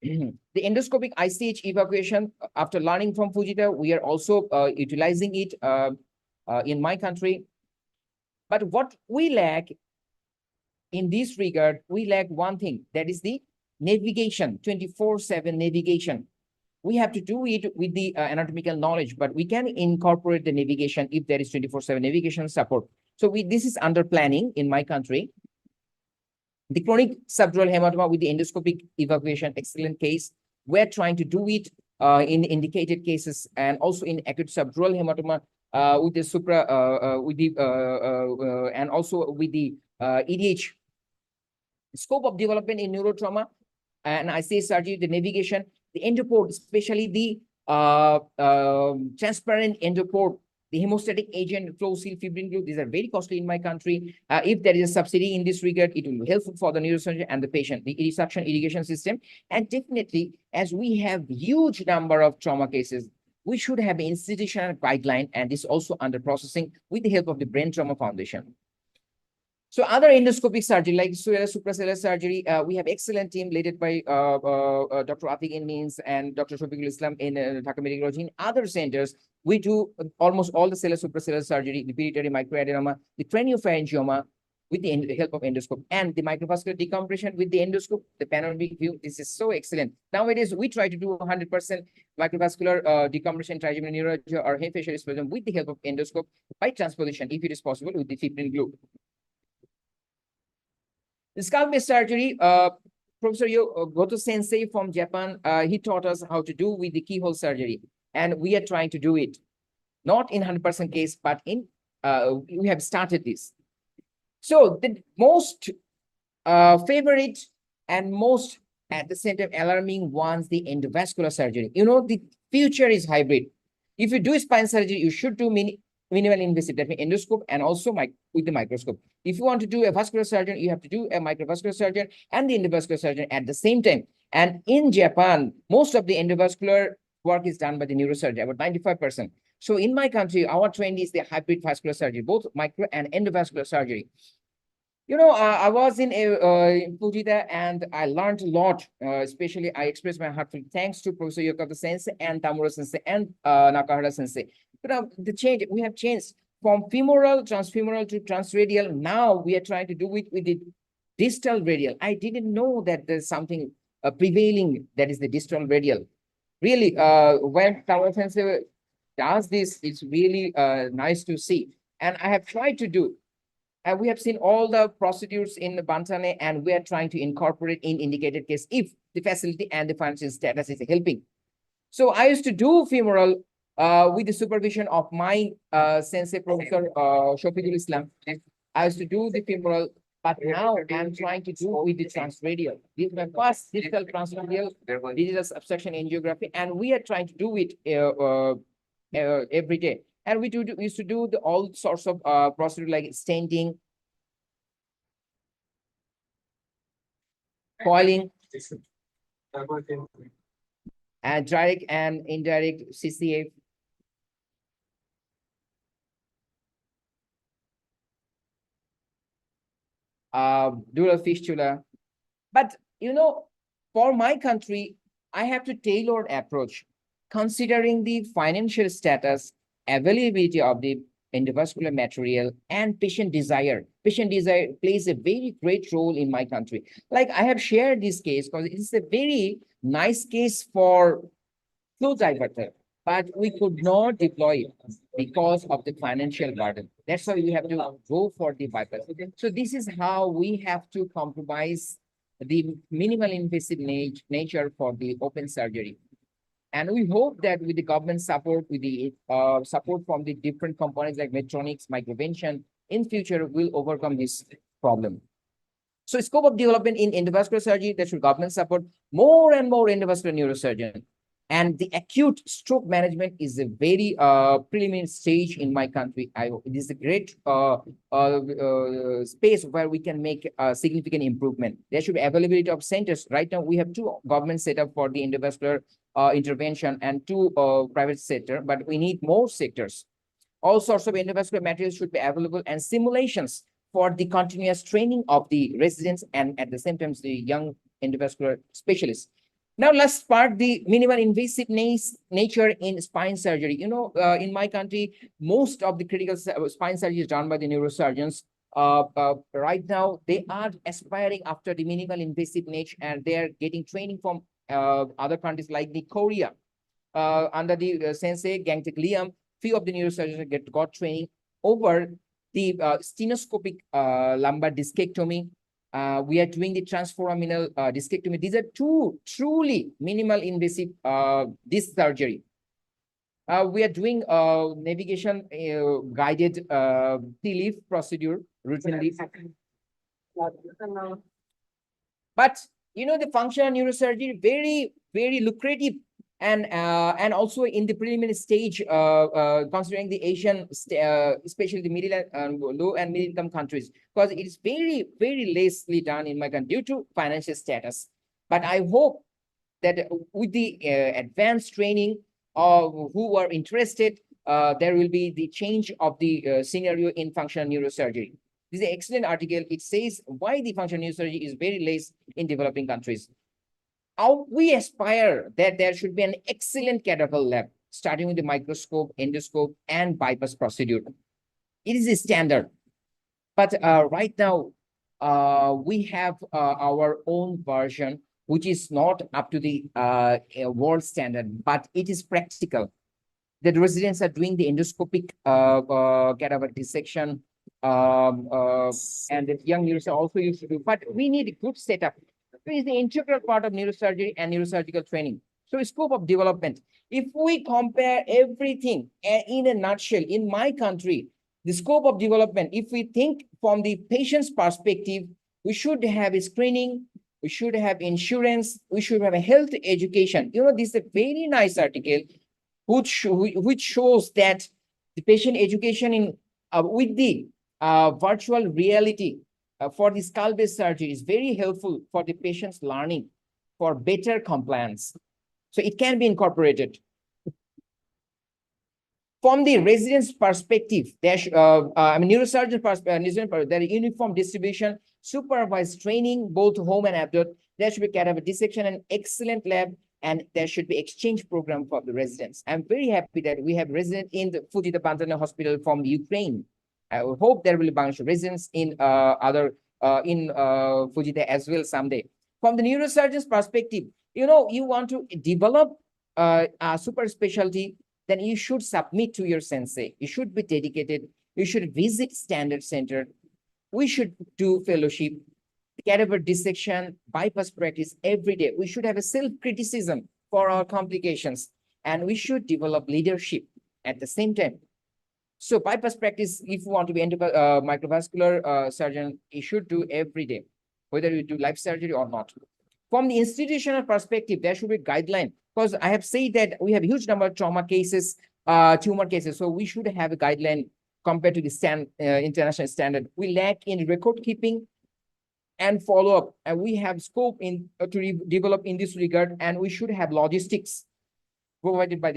The endoscopic ICH evacuation, after learning from Fujita, we are also utilizing it in my country. But what we lack in this regard, we lack one thing, that is the navigation, 24/7 navigation. We have to do it with the anatomical knowledge, but we can incorporate the navigation if there is 24/7 navigation support. So this is under planning in my country. The chronic subdural hematoma with the endoscopic evacuation, excellent case. We're trying to do it in indicated cases, and also in acute subdural hematoma with the and also with the EDH. Scope of development in neurotrauma and ICH surgery, the navigation, the endoport, especially the transparent endoport, the hemostatic agent, flow seal, fibrin glue, these are very costly in my country. If there is a subsidy in this regard, it will be helpful for the neurosurgeon and the patient, the suction irrigation system. And definitely, as we have huge number of trauma cases, we should have an institutional guideline, and this also under processing with the help of the Brain Trauma Foundation. So other endoscopic surgery like suprasellar surgery, we have excellent team led by Dr. Itichai and Dr. Shafiqul Islam in Dhaka Medical College. In other centers, we do almost all the suprasellar surgery, the pituitary microadenoma, the craniopharyngioma, with the help of endoscope, and the microvascular decompression with the endoscope, the panoramic view. This is so excellent. Nowadays, we try to do 100% microvascular decompression, trigeminal neurology, or head facial explosion with the help of endoscope by transposition, if it is possible, with the 15 glue. The scalp-based surgery, Professor Goto Sensei from Japan, he taught us how to do with the keyhole surgery, and we are trying to do it, not in 100% case, but in we have started this. So the most favorite and most at the same time alarming ones, the endovascular surgery. You know, the future is hybrid. If you do spine surgery, you should do minimal invasive, that means endoscope and also with the microscope. If you want to do a vascular surgery, you have to do a microvascular surgery and the endovascular surgery at the same time. And in Japan, most of the endovascular work is done by the neurosurgeon, about 95%. So in my country, our trend is the hybrid vascular surgery, both micro and endovascular surgery. You know, I was in Fujita and I learned a lot, especially I express my heartfelt thanks to Professor Yokoto Sensei and Tamura Sensei and Nakahara Sensei. But the change, we have changed from femoral, transfemoral to transradial. Now we are trying to do it with the distal radial. I didn't know that there's something prevailing that is the distal radial. Really, when Tamura Sensei does this, it's really nice to see. And I have tried to do. And we have seen all the procedures in the Bantane, and we are trying to incorporate in indicated case if the facility and the financial status is helping. So I used to do femoral with the supervision of my sensei, Professor Shafiqul Islam. I used to do the femoral, but now I'm trying to do with the transradial. This is my first digital transradial digital subsection angiography, and we are trying to do it every day. And we used to do all sorts of procedure like stenting, coiling, and direct and indirect CCA. Dural fistula. But, you know, for my country, I have to tailor approach, considering the financial status, availability of the endovascular material, and patient desire. Patient desire plays a very great role in my country. Like I have shared this case because it's a very nice case for flow diverter, but we could not deploy it because of the financial burden. That's why we have to go for the bypass. So this is how we have to compromise the minimal invasive nature for the open surgery. And we hope that with the government support, with the support from the different components like Medtronics, Microvention, in future, we'll overcome this problem. So scope of development in endovascular surgery, that should government support more and more endovascular neurosurgeon. And the acute stroke management is a very preliminary stage in my country. It is a great space where we can make a significant improvement. There should be availability of centers. Right now, we have 2 government set up for the endovascular intervention and 2 private sector, but we need more sectors. All sorts of endovascular materials should be available and simulations for the continuous training of the residents and at the same time the young endovascular specialists. Now let's part the minimal invasive nature in spine surgery. You know, in my country, most of the critical spine surgery is done by the neurosurgeons. Right now, they are aspiring after the minimal invasive nature, and they are getting training from other countries like the Korea. Under the sensei Gangtek Liam, few of the neurosurgeons got training over the stenoscopic lumbar discectomy. We are doing the transforaminal discectomy. These are 2 truly minimal invasive disc surgery. We are doing navigation guided T-leaf procedure routinely. But you know, the functional neurosurgery very, very lucrative and also in the preliminary stage, considering the Asian, especially the middle and low and middle income countries, because it is very, very lessly done in my country due to financial status. But I hope that with the advanced training of who are interested, there will be the change of the scenario in functional neurosurgery. This is an excellent article. It says why the functional neurosurgery is very less in developing countries. We aspire that there should be an excellent cadaver lab, starting with the microscope, endoscope, and bypass procedure. It is a standard. But right now, we have our own version, which is not up to the world standard, but it is practical. The residents are doing the endoscopic cadaver dissection, and the young neurosurgeons also used to do. But we need a good setup. It is the integral part of neurosurgery and neurosurgical training. So, scope of development. If we compare everything in a nutshell, in my country, the scope of development, if we think from the patient's perspective, we should have a screening, we should have insurance, we should have a health education. You know, this is a very nice article which shows that the patient education in with the virtual reality for the skull-based surgery is very helpful for the patient's learning for better compliance. So it can be incorporated. From the resident's perspective, neurosurgeon perspective, there is uniform distribution, supervised training, both home and abroad. There should be cadaver dissection and excellent lab, and there should be exchange program for the residents. I'm very happy that we have residents in the Fujita Pantana Hospital from Ukraine. I hope there will be Bangladesh residents in Fujita as well someday. From the neurosurgeon's perspective, you know, you want to develop a super specialty, then you should submit to your sensei. You should be dedicated. You should visit standard center. We should do fellowship, cadaver dissection, bypass practice every day. We should have a self-criticism for our complications, and we should develop leadership at the same time. So bypass practice, if you want to be microvascular surgeon, you should do every day, whether you do life surgery or not. From the institutional perspective, there should be a guideline, because I have said that we have a huge number of trauma cases, tumor cases. So we should have a guideline compared to the international standard. We lack in record keeping and follow-up, and we have scope in to develop in this regard, and we should have logistics provided by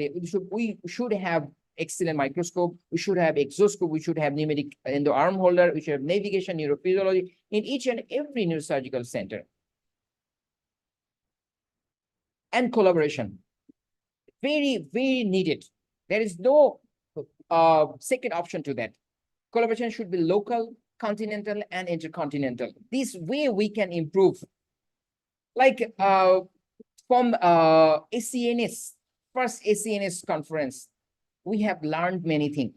we should have excellent microscope, we should have exoscope, we should have pneumatic endo arm holder, we should have navigation, neurophysiology in each and every neurosurgical center. And collaboration, very, very needed. There is no second option to that. Collaboration should be local, continental, and intercontinental. This way we can improve. Like from ACNS, first ACNS conference, we have learned many things.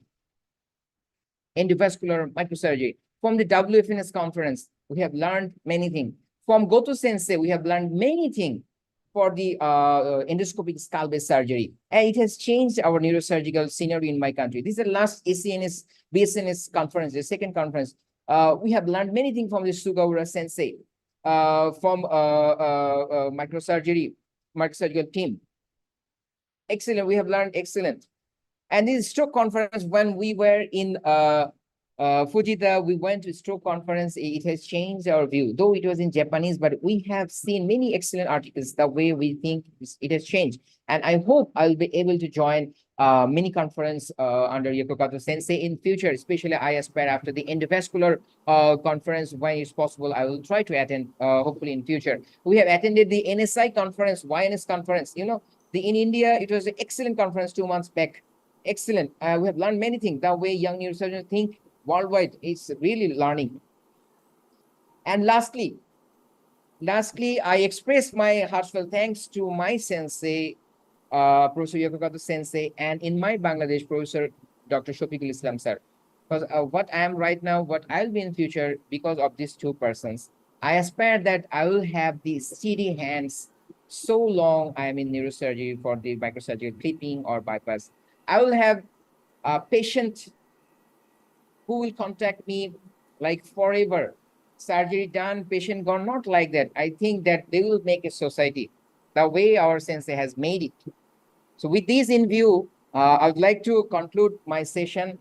Endovascular microsurgery. From the WFNS conference, we have learned many things. From Goto Sensei, we have learned many things for the endoscopic skull-based surgery. And it has changed our neurosurgical scenario in my country. This is the last ACNS, BSNS conference, the second conference. We have learned many things from the Sugawara Sensei, from microsurgical team. Excellent, we have learned excellent. And this stroke conference, when we were in Fujita, we went to stroke conference. It has changed our view, though it was in Japanese, but we have seen many excellent articles. The way we think it has changed. And I hope I'll be able to join mini conference under Yokokato Sensei in future, especially I aspire after the endovascular conference, when it's possible, I will try to attend hopefully in future. We have attended the NSI conference, YNS conference, you know, in India, it was an excellent conference 2 months back. Excellent. We have learned many things. The way young neurosurgeons think worldwide, it's really learning. And lastly, I express my heartfelt thanks to my sensei, Professor Yokokato Sensei, and in my Bangladesh, Professor Dr. Shafiqul Islam sir. Because what I am right now, what I'll be in future, because of these two persons, I aspire that I will have these steady hands so long I am in neurosurgery for the microsurgical clipping or bypass. I will have a patient who will contact me like forever. Surgery done, patient gone, not like that. I think that they will make a society the way our sensei has made it. So with this in view, I would like to conclude my session.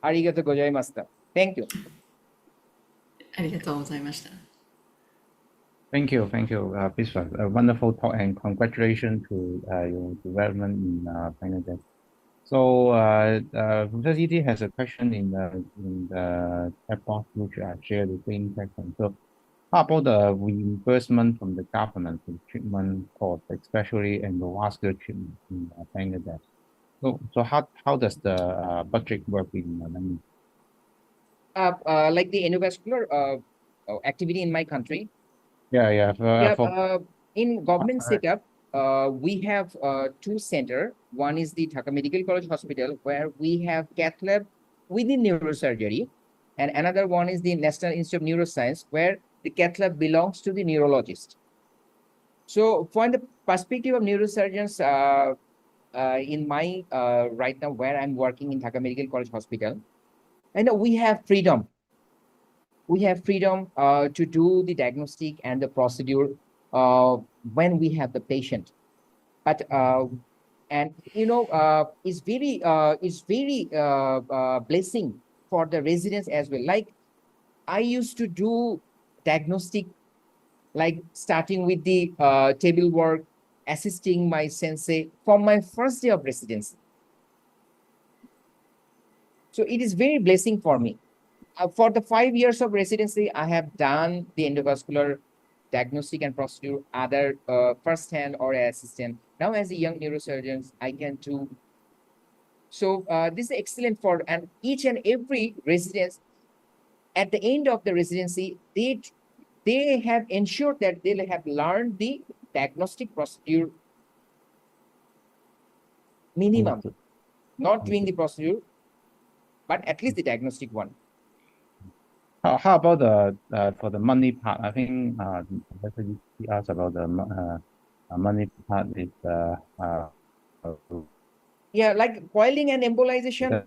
Arigato gozaimashita. Thank you. ありがとうございました。Thank you, Biswas. A wonderful talk, and congratulations to your development in Bangladesh. So, Professor Iti has a question in the chat box, which I share the same question. So, how about the reimbursement from the government for treatment costs, especially endovascular treatment in Bangladesh? So how does the budget work in Bangladesh? like the endovascular activity in my country. Yeah. In government setup, we have two centers. One is the Dhaka Medical College Hospital, where we have cath lab within neurosurgery, and another one is the National Institute of Neuroscience, where the cath lab belongs to the neurologist. So, from the perspective of neurosurgeons, in my right now where I'm working in Dhaka Medical College Hospital, I know we have freedom. We have freedom to do the diagnostic and the procedure when we have the patient. But and it's very blessing for the residents as well. Like I used to do diagnostic, like starting with the table work, assisting my sensei from my first day of residency. So it is very blessing for me. For the 5 years of residency, I have done the endovascular diagnostic and procedure, either first-hand or assistant. Now, as a young neurosurgeon, I can do. So this is excellent for, and each and every residence, at the end of the residency, they have ensured that they have learned the diagnostic procedure minimum, not doing the procedure, but at least the diagnostic one. How about the for the money part? I think he asked about the money part is Yeah, like coiling and embolization,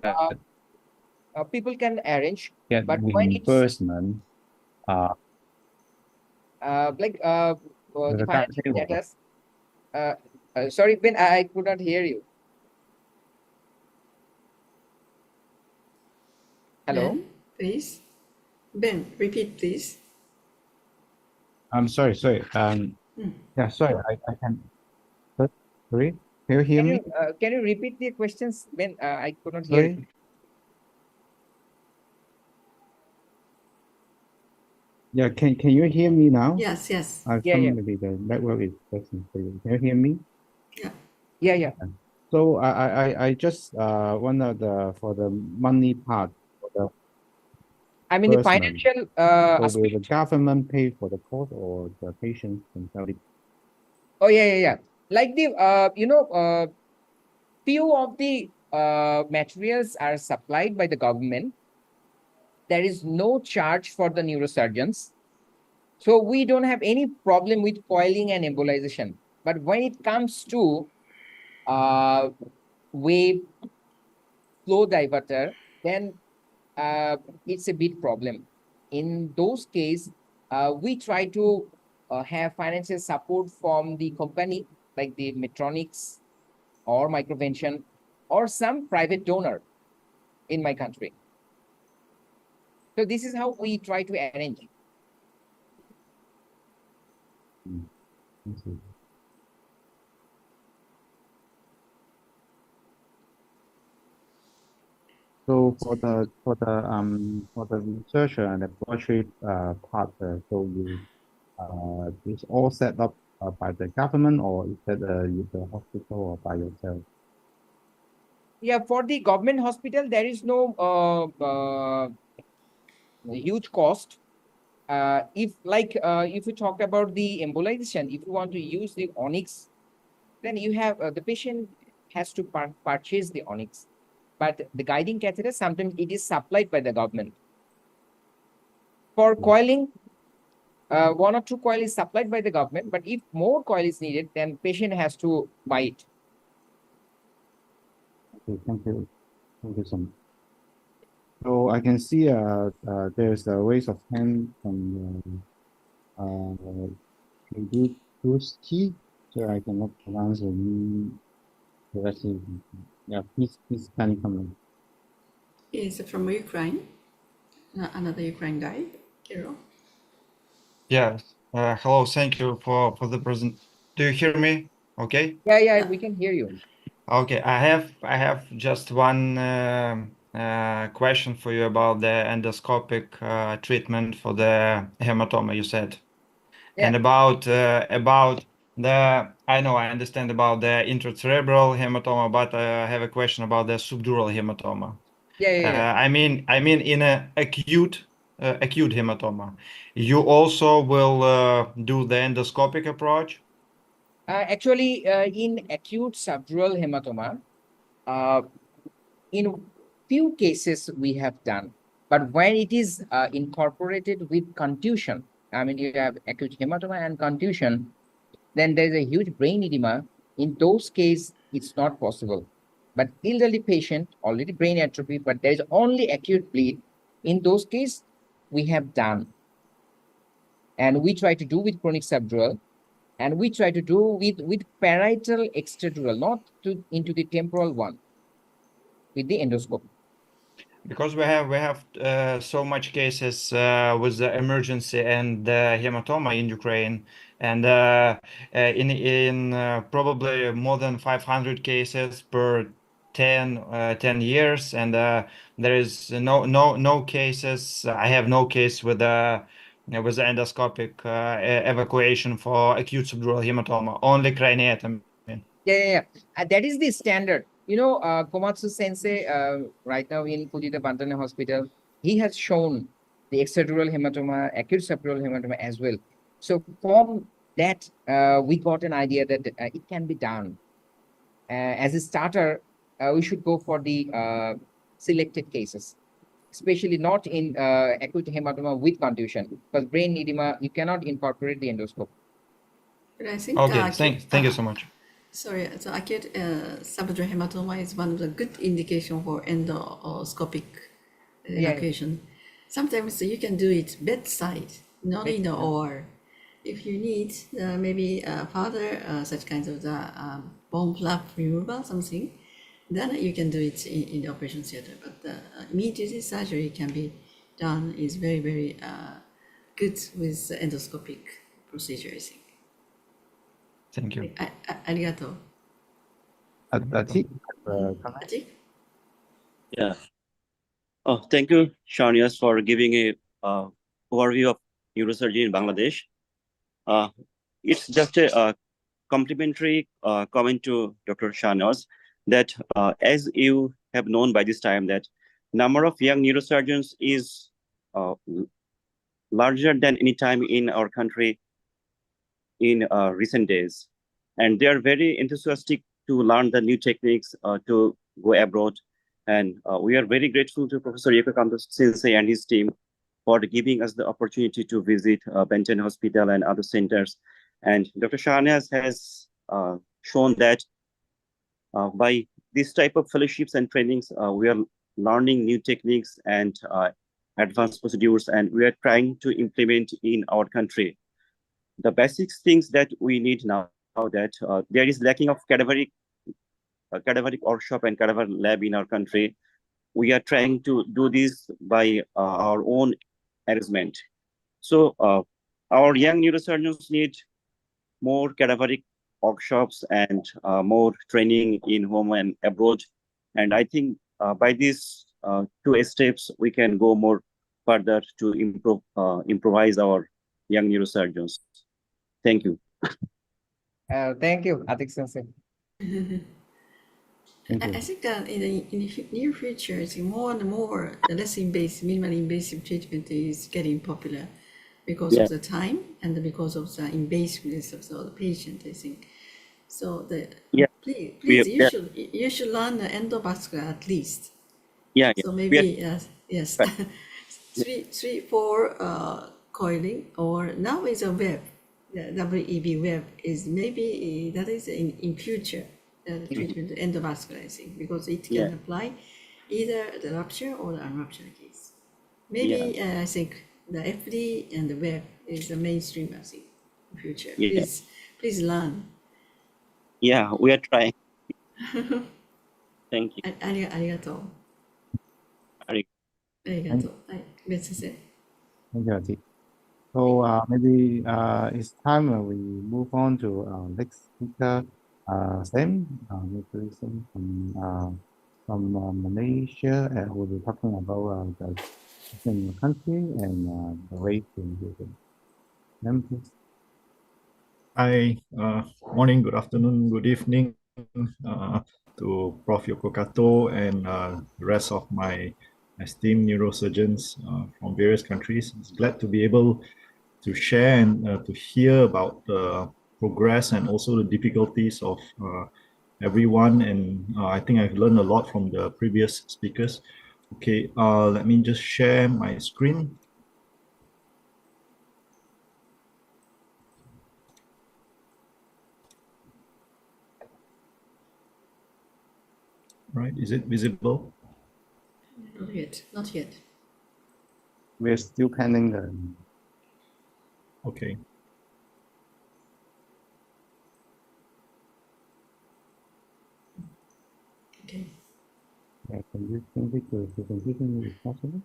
people can arrange, get but when it's reimbursement. like With the the financial timetable. status. Sorry, Ben, I could not hear you. Hello. Ben, please. Ben, repeat, please. I'm sorry. Yeah, sorry. I can. Sorry. Can you hear me? Can you repeat the questions, Ben? I could not hear you. Sorry. Yeah, can you hear me now? Yes. Yeah. Maybe the network is working for you. Can you hear me? Yeah. So I just wonder for the money part for the I mean the reimbursement. financial So will the government pay for the cost or the patient themselves? Oh yeah. Like the few of the materials are supplied by the government. There is no charge for the neurosurgeons. So we don't have any problem with coiling and embolization. But when it comes to wave flow diverter, then it's a big problem. In those cases, we try to have financial support from the company, like the Medtronics or Microvention, or some private donor in my country. So this is how we try to arrange. So for the researcher and the laboratory part, so you is all set up by the government, or is that the hospital or by yourself? Yeah, for the government hospital, there is no huge cost. If you talk about the embolization, if you want to use the onyx, then you have the patient has to purchase the onyx. But the guiding catheter, sometimes it is supplied by the government. For coiling, 1 or 2 coil is supplied by the government, but if more coil is needed, then patient has to buy it. Okay, thank you so much. So I can see there's a raise of hand from Uzbekistan, so I cannot pronounce the name correctly. Yeah, please kindly comment. Is from Ukraine. Another Ukraine guy, Kirill. Yes. Hello. Thank you for the present. Do you hear me? Okay. Yeah, we can hear you. Okay. I have just one question for you about the endoscopic treatment for the hematoma you said, and about the I understand about the intracerebral hematoma, but I have a question about the subdural hematoma. Yeah. I mean in a acute hematoma, you also will do the endoscopic approach. Actually, in acute subdural hematoma, in few cases we have done, but when it is incorporated with contusion, I mean, you have acute hematoma and contusion, then there's a huge brain edema. In those cases, it's not possible. But elderly patient, already brain atrophy, but there is only acute bleed. In those cases, we have done. And we try to do with chronic subdural, and we try to do with parietal extradural, not into the temporal one, with the endoscope. Because we have so much cases with the emergency and hematoma in Ukraine, and in probably more than 500 cases per 10 years, and there is no cases. I have no case with the endoscopic evacuation for acute subdural hematoma, only craniotomy. Yeah. That is the standard. You know, Komatsu Sensei, right now in Fujita Bantane Hospital, he has shown the extradural hematoma, acute subdural hematoma as well. So from that, we got an idea that it can be done. As a starter, we should go for the selected cases, especially not in acute hematoma with contusion, because brain edema, you cannot incorporate the endoscope. But I think Okay, thank you so much. Sorry, so acute subdural hematoma is one of the good indication for endoscopic evacuation. Sometimes you can do it bedside, not in the OR. If you need maybe further such kinds of the bone flap removal, something, then you can do it in the operation theater. But the immediate surgery can be done is very, very good with the endoscopic procedure, I think. Thank you. ありがとう。Ati, Ati? Yeah. Oh, thank you, Shanias, for giving a overview of neurosurgery in Bangladesh. It's just a complimentary comment to Dr. Shanias that as you have known by this time that number of young neurosurgeons is larger than any time in our country in recent days. And they are very enthusiastic to learn the new techniques to go abroad. And we are very grateful to Professor Yekakanta Sensei and his team for giving us the opportunity to visit Benton Hospital and other centers. And Dr. Shahniaz has shown that by this type of fellowships and trainings, we are learning new techniques and advanced procedures, and we are trying to implement in our country. The basic things that we need now that there is lacking of cadaveric workshop and cadaver lab in our country. We are trying to do this by our own arrangement. So our young neurosurgeons need more cadaveric workshops and more training in home and abroad. And I think by these two steps, we can go more further to improvise our young neurosurgeons. Thank you. Thank you, Atik Sensei. I think that in the near future, I think more and more the less invasive, minimally invasive treatment is getting popular because of the time and because of the invasiveness of the patient, I think. So please you should learn the endovascular at least. So maybe yes, 3-4 coiling, or now is a web. The WEB web is maybe that is in future treatment endovascular, I think, because it can apply either the rupture or the unruptured case. Maybe I think the FD and the web is the mainstream, I think, in future. Please learn. Yeah, we are trying. Thank you. ありがとう。ありがとう。はい、別先生。Thank you, Ati. So maybe it's time we move on to our next speaker, Sam, Sam from Malaysia, and we'll be talking about the country and the way to do it. Sam, please. Hi, morning, good afternoon, good evening to to Prof. Yoko Kato and the rest of my esteemed neurosurgeons from various countries. It's glad to be able to share and to hear about the progress and also the difficulties of everyone. And I think I've learned a lot from the previous speakers. Okay, let me just share my screen. Right, is it visible? Not yet, not yet. We're still pending the. Okay. Okay. Yeah, can you change it to presentation if possible?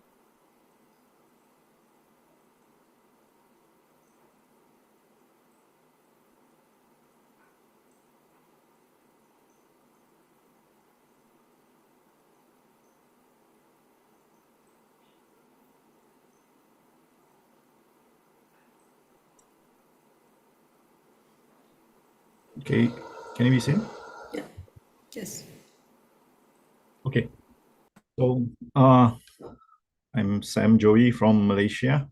Okay, can you be seen? Yeah. Yes. Okay. So I'm Sam Joey from Malaysia.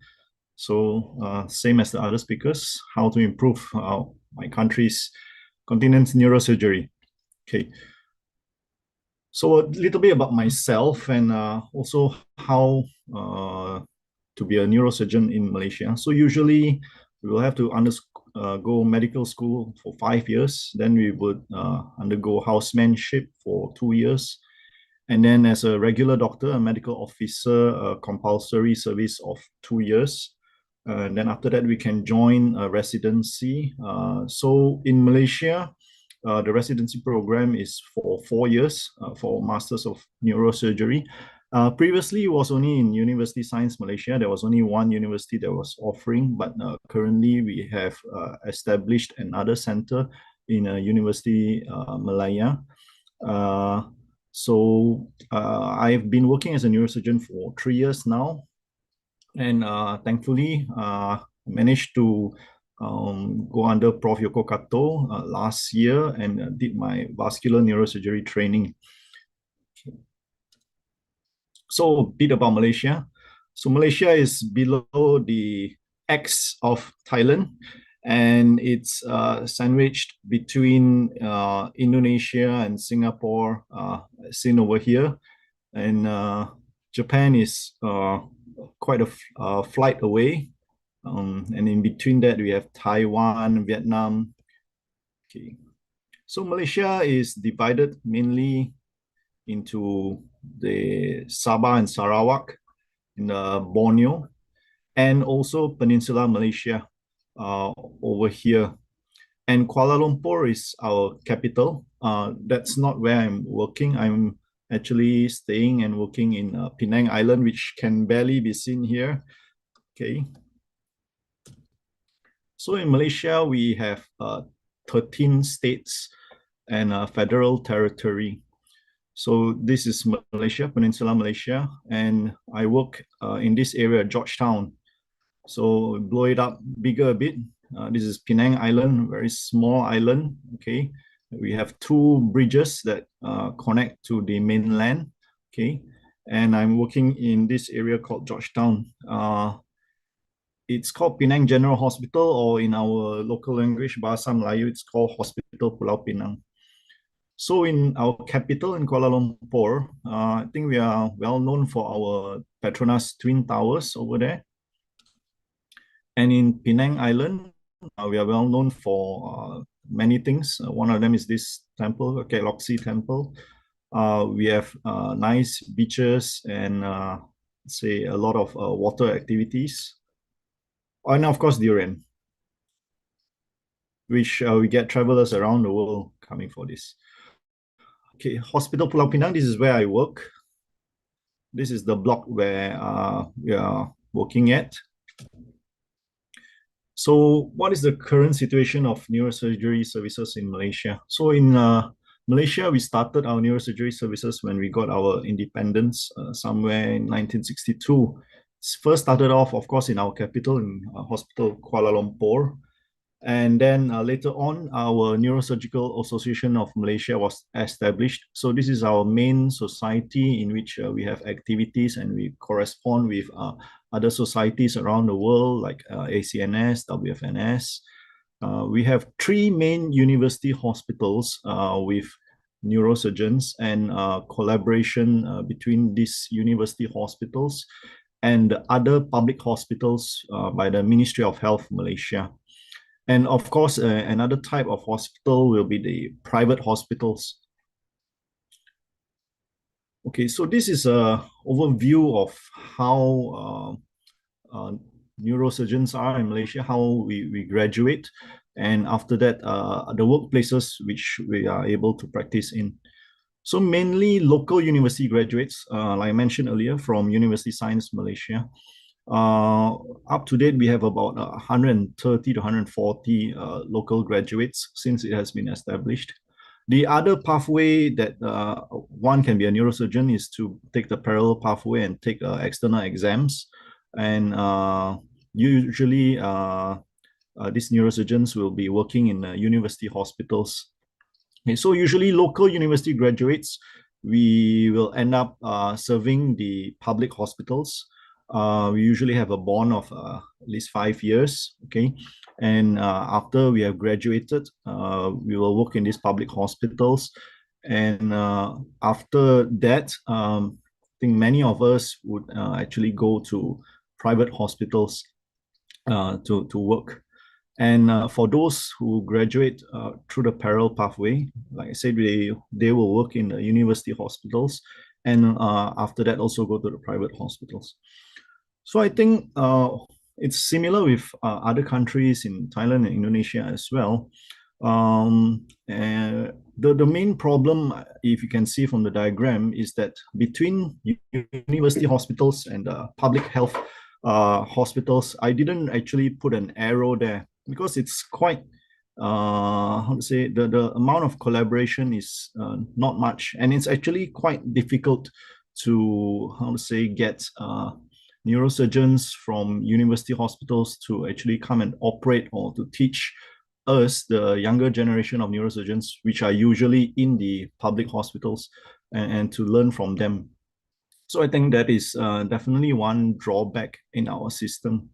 So same as the other speakers, how to improve my country's continent's neurosurgery. Okay. So a little bit about myself and also how to be a neurosurgeon in Malaysia. So usually we will have to go medical school for 5 years. Then we would undergo housemanship for 2 years. And then as a regular doctor, a medical officer, a compulsory service of 2 years. And then after that, we can join a residency. So in Malaysia, the residency program is for 4 years for Masters of Neurosurgery. Previously, it was only in University Science Malaysia. There was only one university that was offering, but currently we have established another center in University Malaya. So I've been working as a neurosurgeon for 3 years now, and thankfully managed to go under Prof. Yoko Kato last year and did my vascular neurosurgery training. So a bit about Malaysia. So Malaysia is below the X of Thailand, and it's sandwiched between Indonesia and Singapore, seen over here. And Japan is quite a flight away. And in between that, we have Taiwan, Vietnam. Okay. So Malaysia is divided mainly into the Sabah and Sarawak in Borneo, and also Peninsula Malaysia over here. And Kuala Lumpur is our capital. That's not where I'm working. I'm actually staying and working in Penang Island, which can barely be seen here. Okay. So in Malaysia, we have 13 states and a federal territory. So this is Malaysia, Peninsula Malaysia, and I work in this area, Georgetown. So blow it up bigger a bit. This is Penang Island, very small island. Okay, we have 2 bridges that connect to the mainland. Okay, and I'm working in this area called Georgetown. It's called Penang General Hospital, or in our local language, Bahasa Melayu, it's called Hospital Pulau Pinang. So in our capital in Kuala Lumpur, I think we are well known for our Petronas Twin Towers over there. And in Penang Island, we are well known for many things. One of them is this temple, Loxi Temple. We have nice beaches and say a lot of water activities. And of course, durian, which we get travelers around the world coming for this. Okay, Hospital Pulau Pinang, this is where I work. This is the block where we are working at. So what is the current situation of neurosurgery services in Malaysia? So in Malaysia, we started our neurosurgery services when we got our independence somewhere in 1962. First started off, of course, in our capital, in Hospital Kuala Lumpur. And then later on, our Neurosurgical Association of Malaysia was established. So this is our main society in which we have activities, and we correspond with other societies around the world like ACNS, WFNS. We have 3 main university hospitals with neurosurgeons, and collaboration between these university hospitals and other public hospitals by the Ministry of Health Malaysia. And of course, another type of hospital will be the private hospitals. Okay, so this is an overview of how neurosurgeons are in Malaysia, how we graduate, and after that, the workplaces which we are able to practice in. So mainly local university graduates, like I mentioned earlier, from University Science Malaysia. Up to date, we have about 130 to 140 local graduates since it has been established. The other pathway that one can be a neurosurgeon is to take the parallel pathway and take external exams. And usually, these neurosurgeons will be working in university hospitals. Okay, so usually local university graduates, we will end up serving the public hospitals. We usually have a bond of at least 5 years, okay? And after we have graduated, we will work in these public hospitals. And after that, I think many of us would actually go to private hospitals to work. And for those who graduate through the parallel pathway, like I said, they will work in the university hospitals, and after that also go to the private hospitals. So I think it's similar with other countries in Thailand and Indonesia as well. And the main problem, if you can see from the diagram, is that between university hospitals and public health hospitals, I didn't actually put an arrow there because it's quite, how to say, the amount of collaboration is not much. And it's actually quite difficult to, how to say, get neurosurgeons from university hospitals to actually come and operate or to teach us, the younger generation of neurosurgeons, which are usually in the public hospitals, and to learn from them. So I think that is definitely one drawback in our system.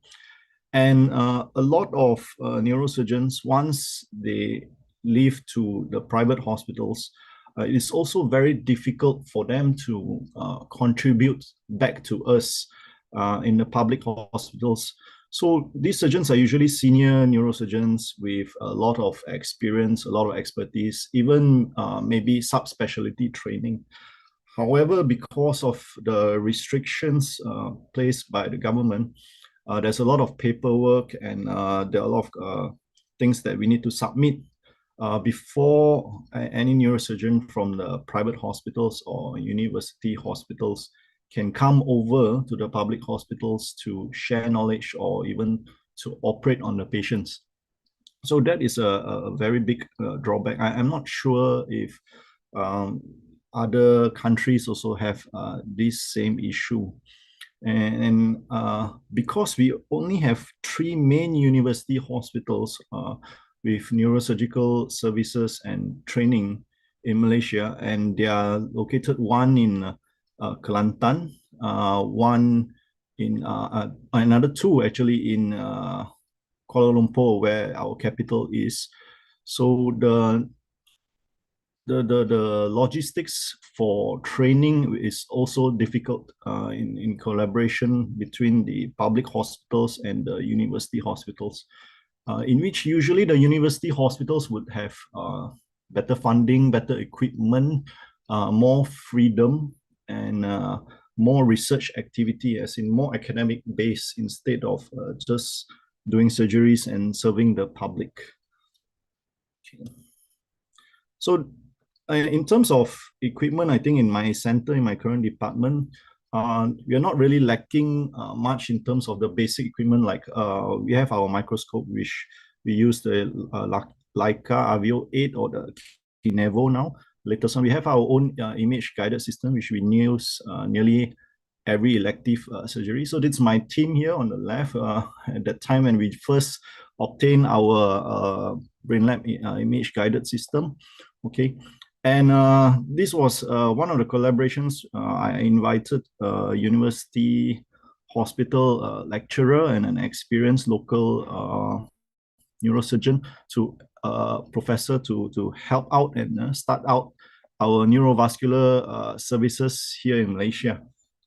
And a lot of neurosurgeons, once they leave to the private hospitals, it's also very difficult for them to contribute back to us in the public hospitals. So these surgeons are usually senior neurosurgeons with a lot of experience, a lot of expertise, even maybe subspecialty training. However, because of the restrictions placed by the government, there's a lot of paperwork, and there are a lot of things that we need to submit before any neurosurgeon from the private hospitals or university hospitals can come over to the public hospitals to share knowledge or even to operate on the patients. So that is a very big drawback. I'm not sure if other countries also have this same issue. And because we only have 3 main university hospitals with neurosurgical services and training in Malaysia, and they are located one in Kelantan, one in another 2 actually in Kuala Lumpur, where our capital is. So the logistics for training is also difficult in collaboration between the public hospitals and the university hospitals, in which usually the university hospitals would have better funding, better equipment, more freedom, and more research activity, as in more academic base, instead of just doing surgeries and serving the public. Okay. So in terms of equipment, I think in my center, in my current department, we are not really lacking much in terms of the basic equipment. Like we have our microscope, which we use the Leica Avio 8 or the Kinevo now. Latest one, we have our own image guided system, which we use nearly every elective surgery. So that's my team here on the left. At that time when we first obtained our BrainLab image guided system, okay. And this was one of the collaborations. I invited a university hospital lecturer and an experienced local neurosurgeon to professor to help out and start out our neurovascular services here in Malaysia.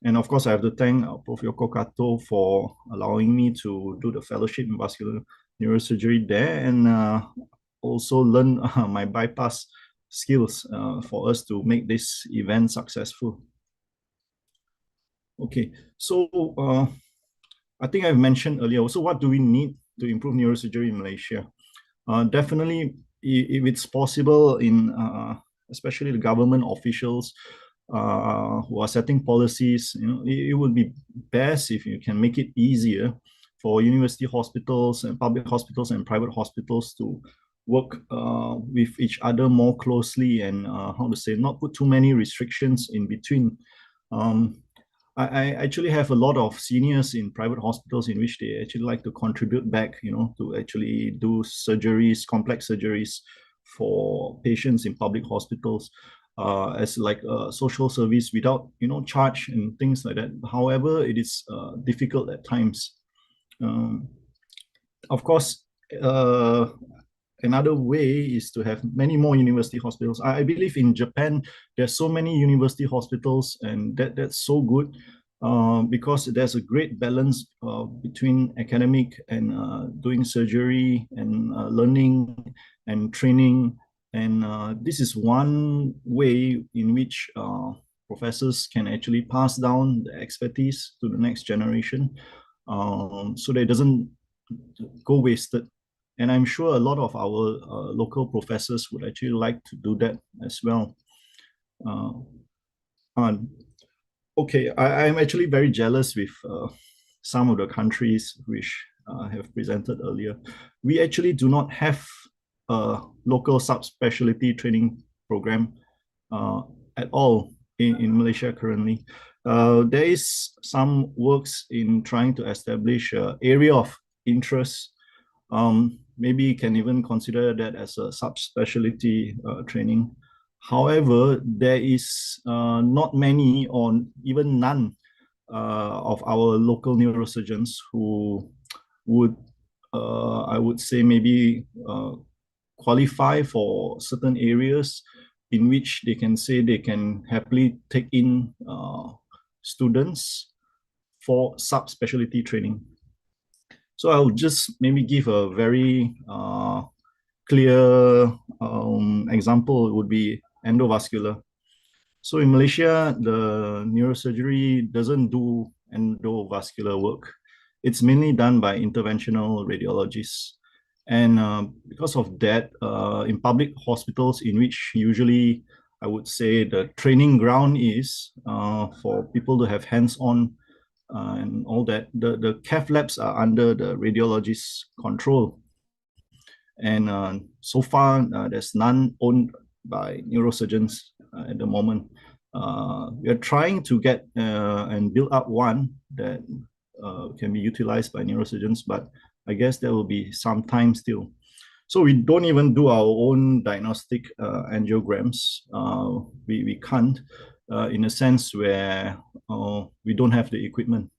And of course, I have to thank Prof. Yoko Kato for allowing me to do the fellowship in vascular neurosurgery there, and also learn my bypass skills for us to make this event successful. Okay, so I think I've mentioned earlier also, what do we need to improve neurosurgery in Malaysia? Definitely, if it's possible in especially the government officials who are setting policies, it would be best if you can make it easier for university hospitals and public hospitals and private hospitals to work with each other more closely, and how to say, not put too many restrictions in between. I actually have a lot of seniors in private hospitals in which they actually like to contribute back, to actually do surgeries, complex surgeries for patients in public hospitals as like a social service without, charge and things like that. However, it is difficult at times. Of course, another way is to have many more university hospitals. I believe in Japan, there's so many university hospitals, and that's so good because there's a great balance between academic and doing surgery and learning and training. And this is one way in which professors can actually pass down the expertise to the next generation, so that it doesn't go wasted. And I'm sure a lot of our local professors would actually like to do that as well. Okay, I'm actually very jealous with some of the countries which have presented earlier. We actually do not have a local subspecialty training program at all in Malaysia currently. There is some works in trying to establish an area of interest. Maybe you can even consider that as a subspecialty training. However, there is not many or even none of our local neurosurgeons who would, I would say, maybe qualify for certain areas in which they can say they can happily take in students for subspecialty training. So I'll just maybe give a very clear example. It would be endovascular. So in Malaysia, the neurosurgery doesn't do endovascular work. It's mainly done by interventional radiologists. And because of that, in public hospitals, in which usually I would say the training ground is for people to have hands-on and all that, the cath labs are under the radiologist's control. And so far, there's none owned by neurosurgeons at the moment. We are trying to get and build up one that can be utilized by neurosurgeons, but I guess there will be some time still. So we don't even do our own diagnostic angiograms. We can't, in a sense where we don't have the equipment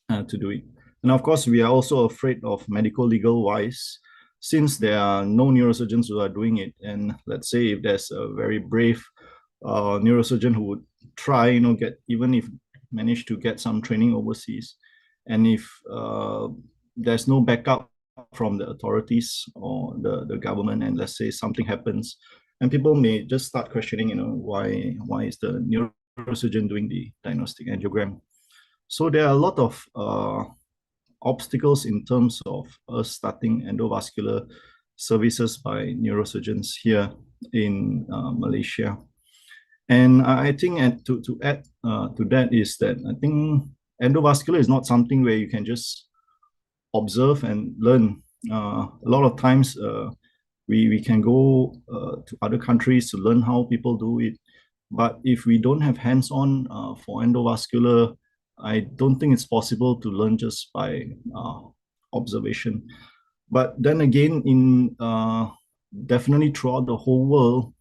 to do it. And of course, we are also afraid of medical legal wise, since there are no neurosurgeons who are doing it. And let's say if there's a very brave neurosurgeon who would try, get, even if manage to get some training overseas, and if there's no backup from the authorities or the government, and let's say something happens, and people may just start questioning, why is the neurosurgeon doing the diagnostic angiogram? So there are a lot of obstacles in terms of us starting endovascular services by neurosurgeons here in Malaysia. And I think to add to that is that I think endovascular is not something where you can just observe and learn. A lot of times we can go to other countries to learn how people do it. But if we don't have hands-on for endovascular I don't think it's possible to learn just by observation. But then again, in definitely throughout the whole world,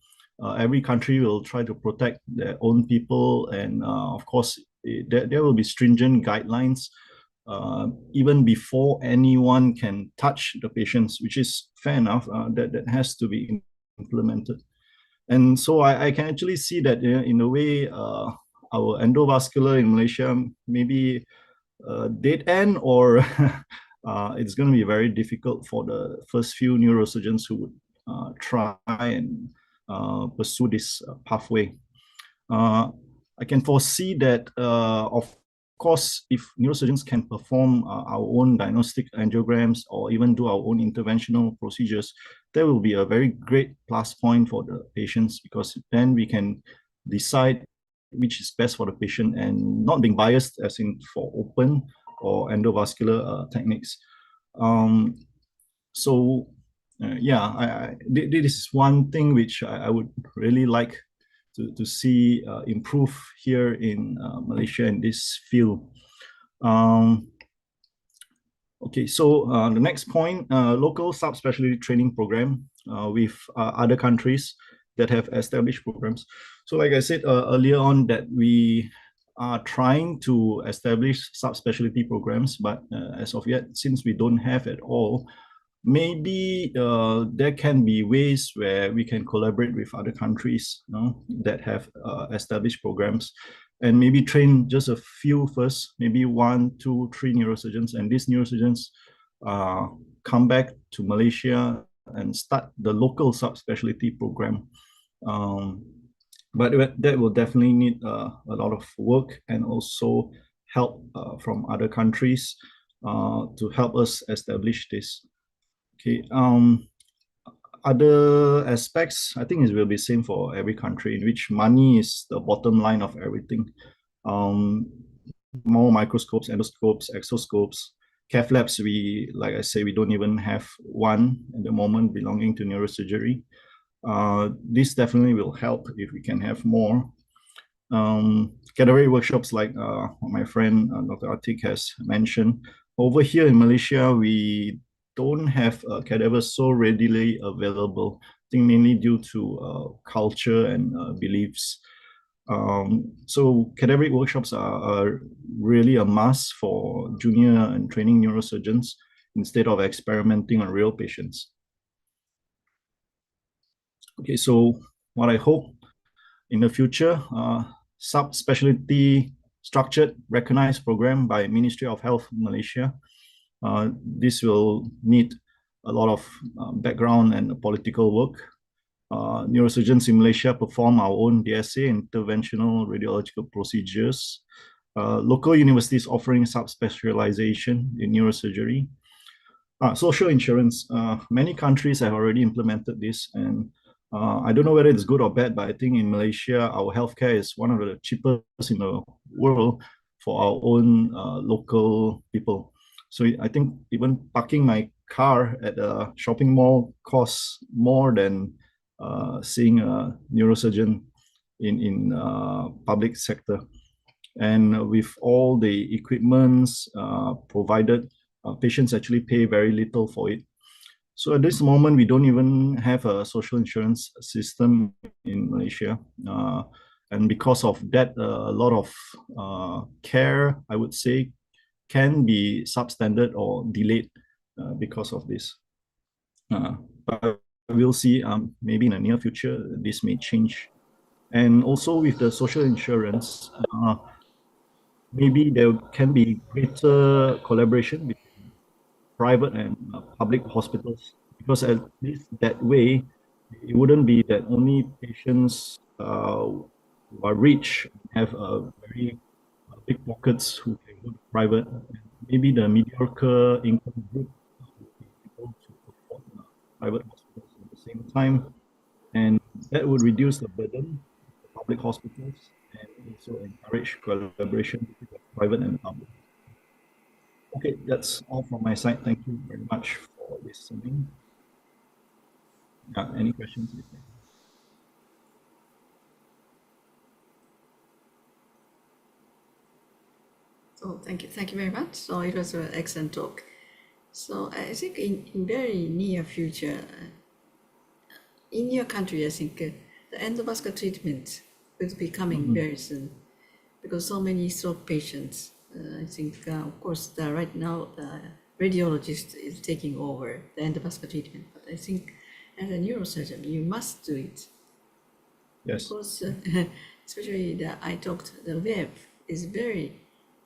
every country will try to protect their own people, and of course, there will be stringent guidelines even before anyone can touch the patients, which is fair enough. That has to be implemented. And so I can actually see that in a way, our endovascular in Malaysia maybe dead end, or it's going to be very difficult for the first few neurosurgeons who would try and pursue this pathway. I can foresee that, of course, if neurosurgeons can perform our own diagnostic angiograms or even do our own interventional procedures, that will be a very great plus point for the patients, because then we can decide which is best for the patient and not being biased as in for open or endovascular techniques. So yeah, this is one thing which I would really like to see improve here in Malaysia in this field. Okay, so the next point, local subspecialty training program with other countries that have established programs. So like I said earlier on, that we are trying to establish subspecialty programs, but as of yet, since we don't have at all, maybe there can be ways where we can collaborate with other countries, that have established programs, and maybe train just a few first, maybe 1, 2, 3 neurosurgeons, and these neurosurgeons come back to Malaysia and start the local subspecialty program. But that will definitely need a lot of work and also help from other countries to help us establish this. Okay. Other aspects, I think it will be same for every country, in which money is the bottom line of everything. More microscopes, endoscopes, exoscopes, cath labs. Like I say, we don't even have one at the moment belonging to neurosurgery. This definitely will help if we can have more. Cadaveric workshops, like my friend Dr. Itichai has mentioned. Over here in Malaysia, we don't have cadavers so readily available. I think mainly due to culture and beliefs. So cadaveric workshops are really a must for junior and training neurosurgeons instead of experimenting on real patients. Okay, so what I hope in the future, subspecialty structured recognized program by Ministry of Health Malaysia. This will need a lot of background and political work. Neurosurgeons in Malaysia perform our own DSA, interventional radiological procedures. Local universities offering subspecialization in neurosurgery. Social insurance. Many countries have already implemented this, and I don't know whether it's good or bad, but I think in Malaysia, our healthcare is one of the cheapest in the world for our own local people. So I think even parking my car at a shopping mall costs more than seeing a neurosurgeon in public sector. And with all the equipments provided, patients actually pay very little for it. So at this moment, we don't even have a social insurance system in Malaysia. And because of that, a lot of care, I would say, can be substandard or delayed because of this. But we'll see, maybe in the near future, this may change. And also with the social insurance, maybe there can be greater collaboration between private and public hospitals, because at least that way, it wouldn't be that only patients who are rich have very big pockets who can go to private. Maybe the mediocre income group will be able to afford private hospitals at the same time, and that would reduce the burden of public hospitals and also encourage collaboration between private and public. Okay, that's all from my side. Thank you very much for listening. Any questions? So thank you very much. So it was an excellent talk. So I think in very near future, in your country, I think the endovascular treatment will be coming very soon, because so many stroke patients. I think, of course, right now the radiologist is taking over the endovascular treatment. But I think as a neurosurgeon, you must do it. Yes. Because especially the web is very,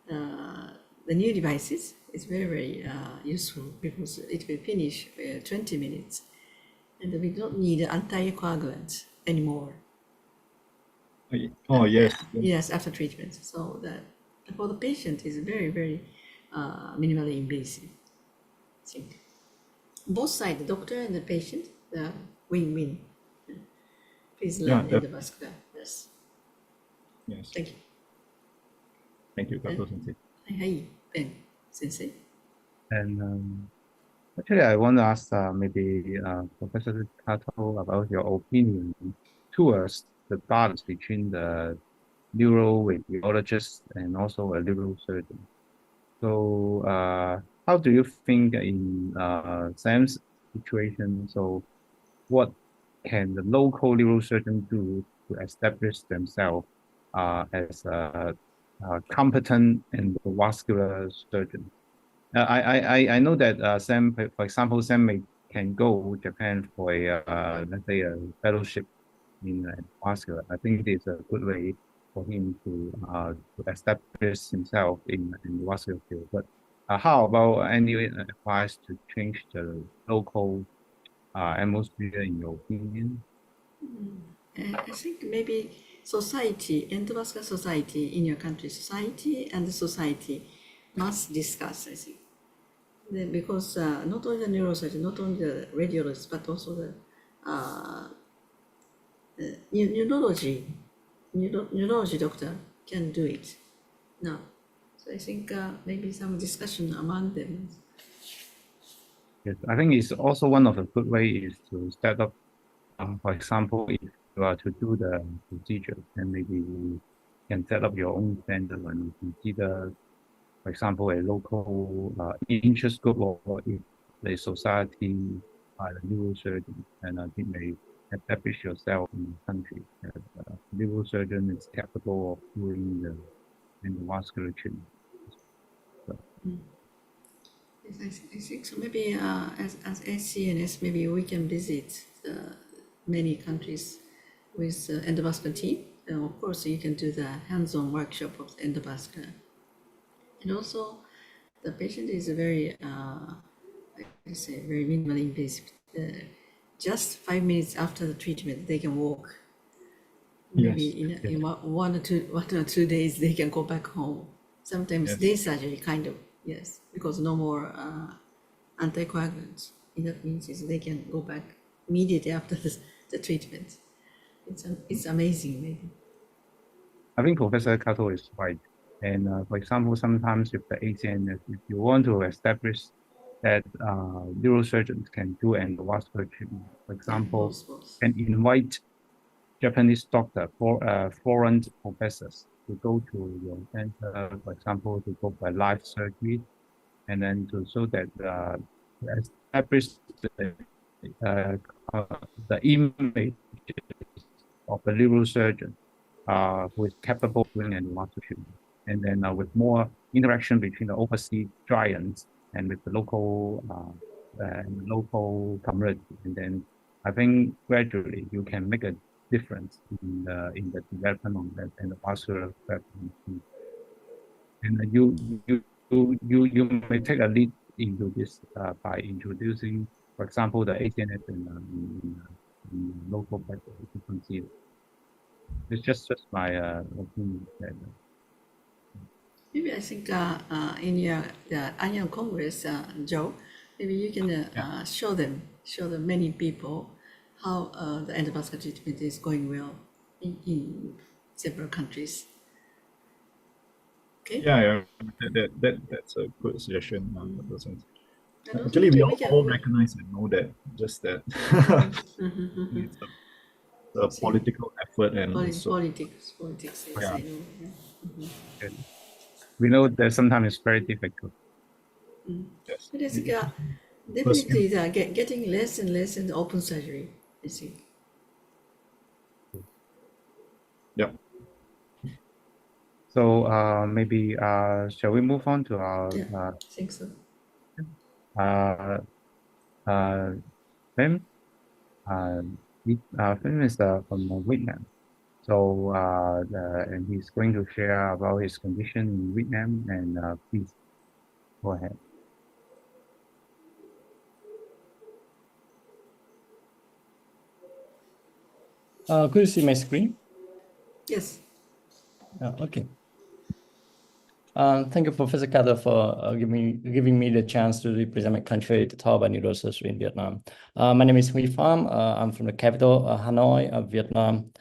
the new devices is very useful, because it will finish 20 minutes. And we don't need anticoagulants anymore. Oh, yes. Yes, after treatment. So that for the patient is very minimally invasive. I think both sides, the doctor and the patient, the win-win. Please learn endovascular. Yes. Yes. Thank you. Thank you, Dr. Sensei. Hi, Ben Sensei. And actually, I want to ask maybe Professor Kato about your opinion towards the balance between the neuroradiologist and also a neurosurgeon. So how do you think in Sam's situation? So what can the local neurosurgeon do to establish themselves as a competent endovascular surgeon? I know that Sam, for example, Sam can go to Japan for a let's say a fellowship in vascular. I think it is a good way for him to establish himself in the vascular field. But how about any advice to change the local atmosphere in your opinion? I think maybe society, endovascular society in your country, society and the society must discuss, I think. Because not only the neurosurgeon, not only the radiologist, but also the neurology doctor can do it now. So I think maybe some discussion among them. Yes, I think it's also one of the good ways to set up, for example, if you are to do the procedure, then maybe you can set up your own center and you consider, for example, a local interest group or if a society by the neurosurgeon, and I think they establish yourself in the country that neurosurgeon is capable of doing the endovascular treatment. So, Yes, I think so. Maybe as ACNS, maybe we can visit many countries with endovascular team. And of course, you can do the hands-on workshop of the endovascular. And also, the patient is very, very minimally invasive. Just 5 minutes after the treatment, they can walk. Maybe Yes. in 1 or 2 days, they can go back home. Sometimes day surgery, kind of, yes, because no more anticoagulants. And that means they can go back immediately after the treatment. It's amazing, maybe. I think Professor Kato is right. And for example, sometimes with the ACNS, if you want to establish that neurosurgeons can do endovascular treatment, for example, can invite Japanese doctor for foreign professors to go to your center, for example, to go for live surgery, and then to so that establish the image of the neurosurgeon who is capable of doing endovascular treatment, and then with more interaction between the overseas giants and with the local community, and then I think gradually you can make a difference in the development of that endovascular therapy. And you may take a lead into this by introducing, for example, the ACNS in local practice to consider. It's just my opinion. Maybe I think in your annual congress, Joe, maybe you can show them many people how the endovascular treatment is going well in several countries. Okay. Yeah, that's a good suggestion, Dr. Sensei. Actually, we all recognize and know that, just that it's a political effort and politics. Yes, yeah. I know. Yeah. we know that sometimes it's very difficult. Yes. It is difficulties are getting less and less in the open surgery, you see. Yeah. So maybe shall we move on to our Yeah, I think so. Phim? Phim is from Vietnam. So and he's going to share about his condition in Vietnam, and please go ahead. Could you see my screen? Yes. Okay. Thank you, Professor Kato, for giving me the chance to represent my country to talk about neurosurgery in Vietnam. My name is Phan. I'm from the capital, Hanoi, of Vietnam.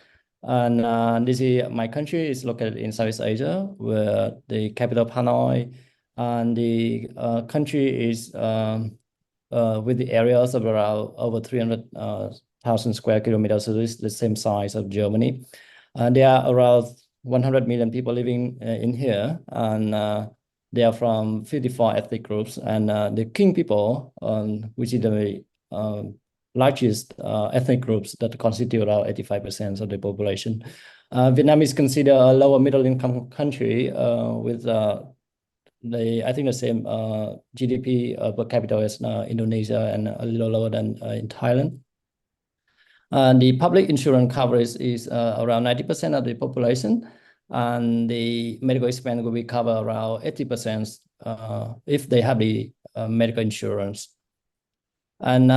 And this is my country is located in Southeast Asia, where the capital of Hanoi, and the country is with the areas of around over 300,000 square kilometers, so this is the same size of Germany. There are around 100 million people living in here, and they are from 54 ethnic groups. And the King people, which is the largest ethnic groups that constitute around 85% of the population. Vietnam is considered a lower middle income country with I think the same GDP per capita as Indonesia, and a little lower than in Thailand. The public insurance coverage is around 90% of the population, and the medical expense will be covered around 80% if they have the medical insurance. And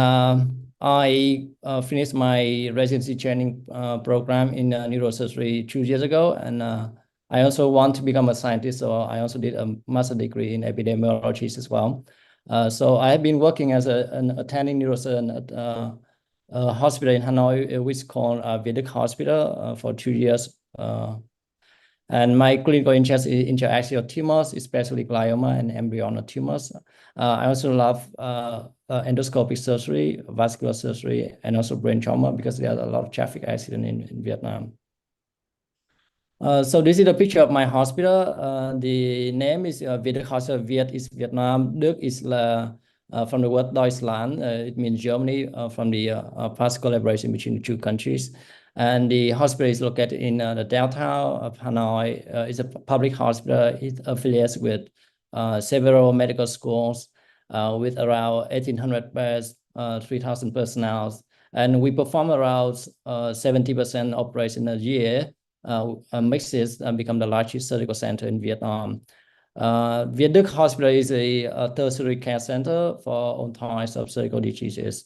I finished my residency training program in neurosurgery 2 years ago, and I also want to become a scientist, so I also did a master's degree in epidemiology as well. So I have been working as an attending neurosurgeon at a hospital in Hanoi, which is called Việt Đức Hospital, for 2 years. And my clinical interest is interaxial tumors, especially glioma and embryonal tumors. I also love endoscopic surgery, vascular surgery, and also brain trauma, because there are a lot of traffic accidents in Vietnam. So this is a picture of my hospital. The name is Việt Đức Hospital. Viet is Vietnam. Đức is from the word Deutschland. It means Germany, from the past collaboration between the two countries. And the hospital is located in the downtown of Hanoi. It's a public hospital. It affiliates with several medical schools with around 1,800 beds, 3,000 personnel. And we perform around 70% operation a year, makes this become the largest surgical center in Vietnam. Việt Đức Hospital is a tertiary care center for all types of surgical diseases.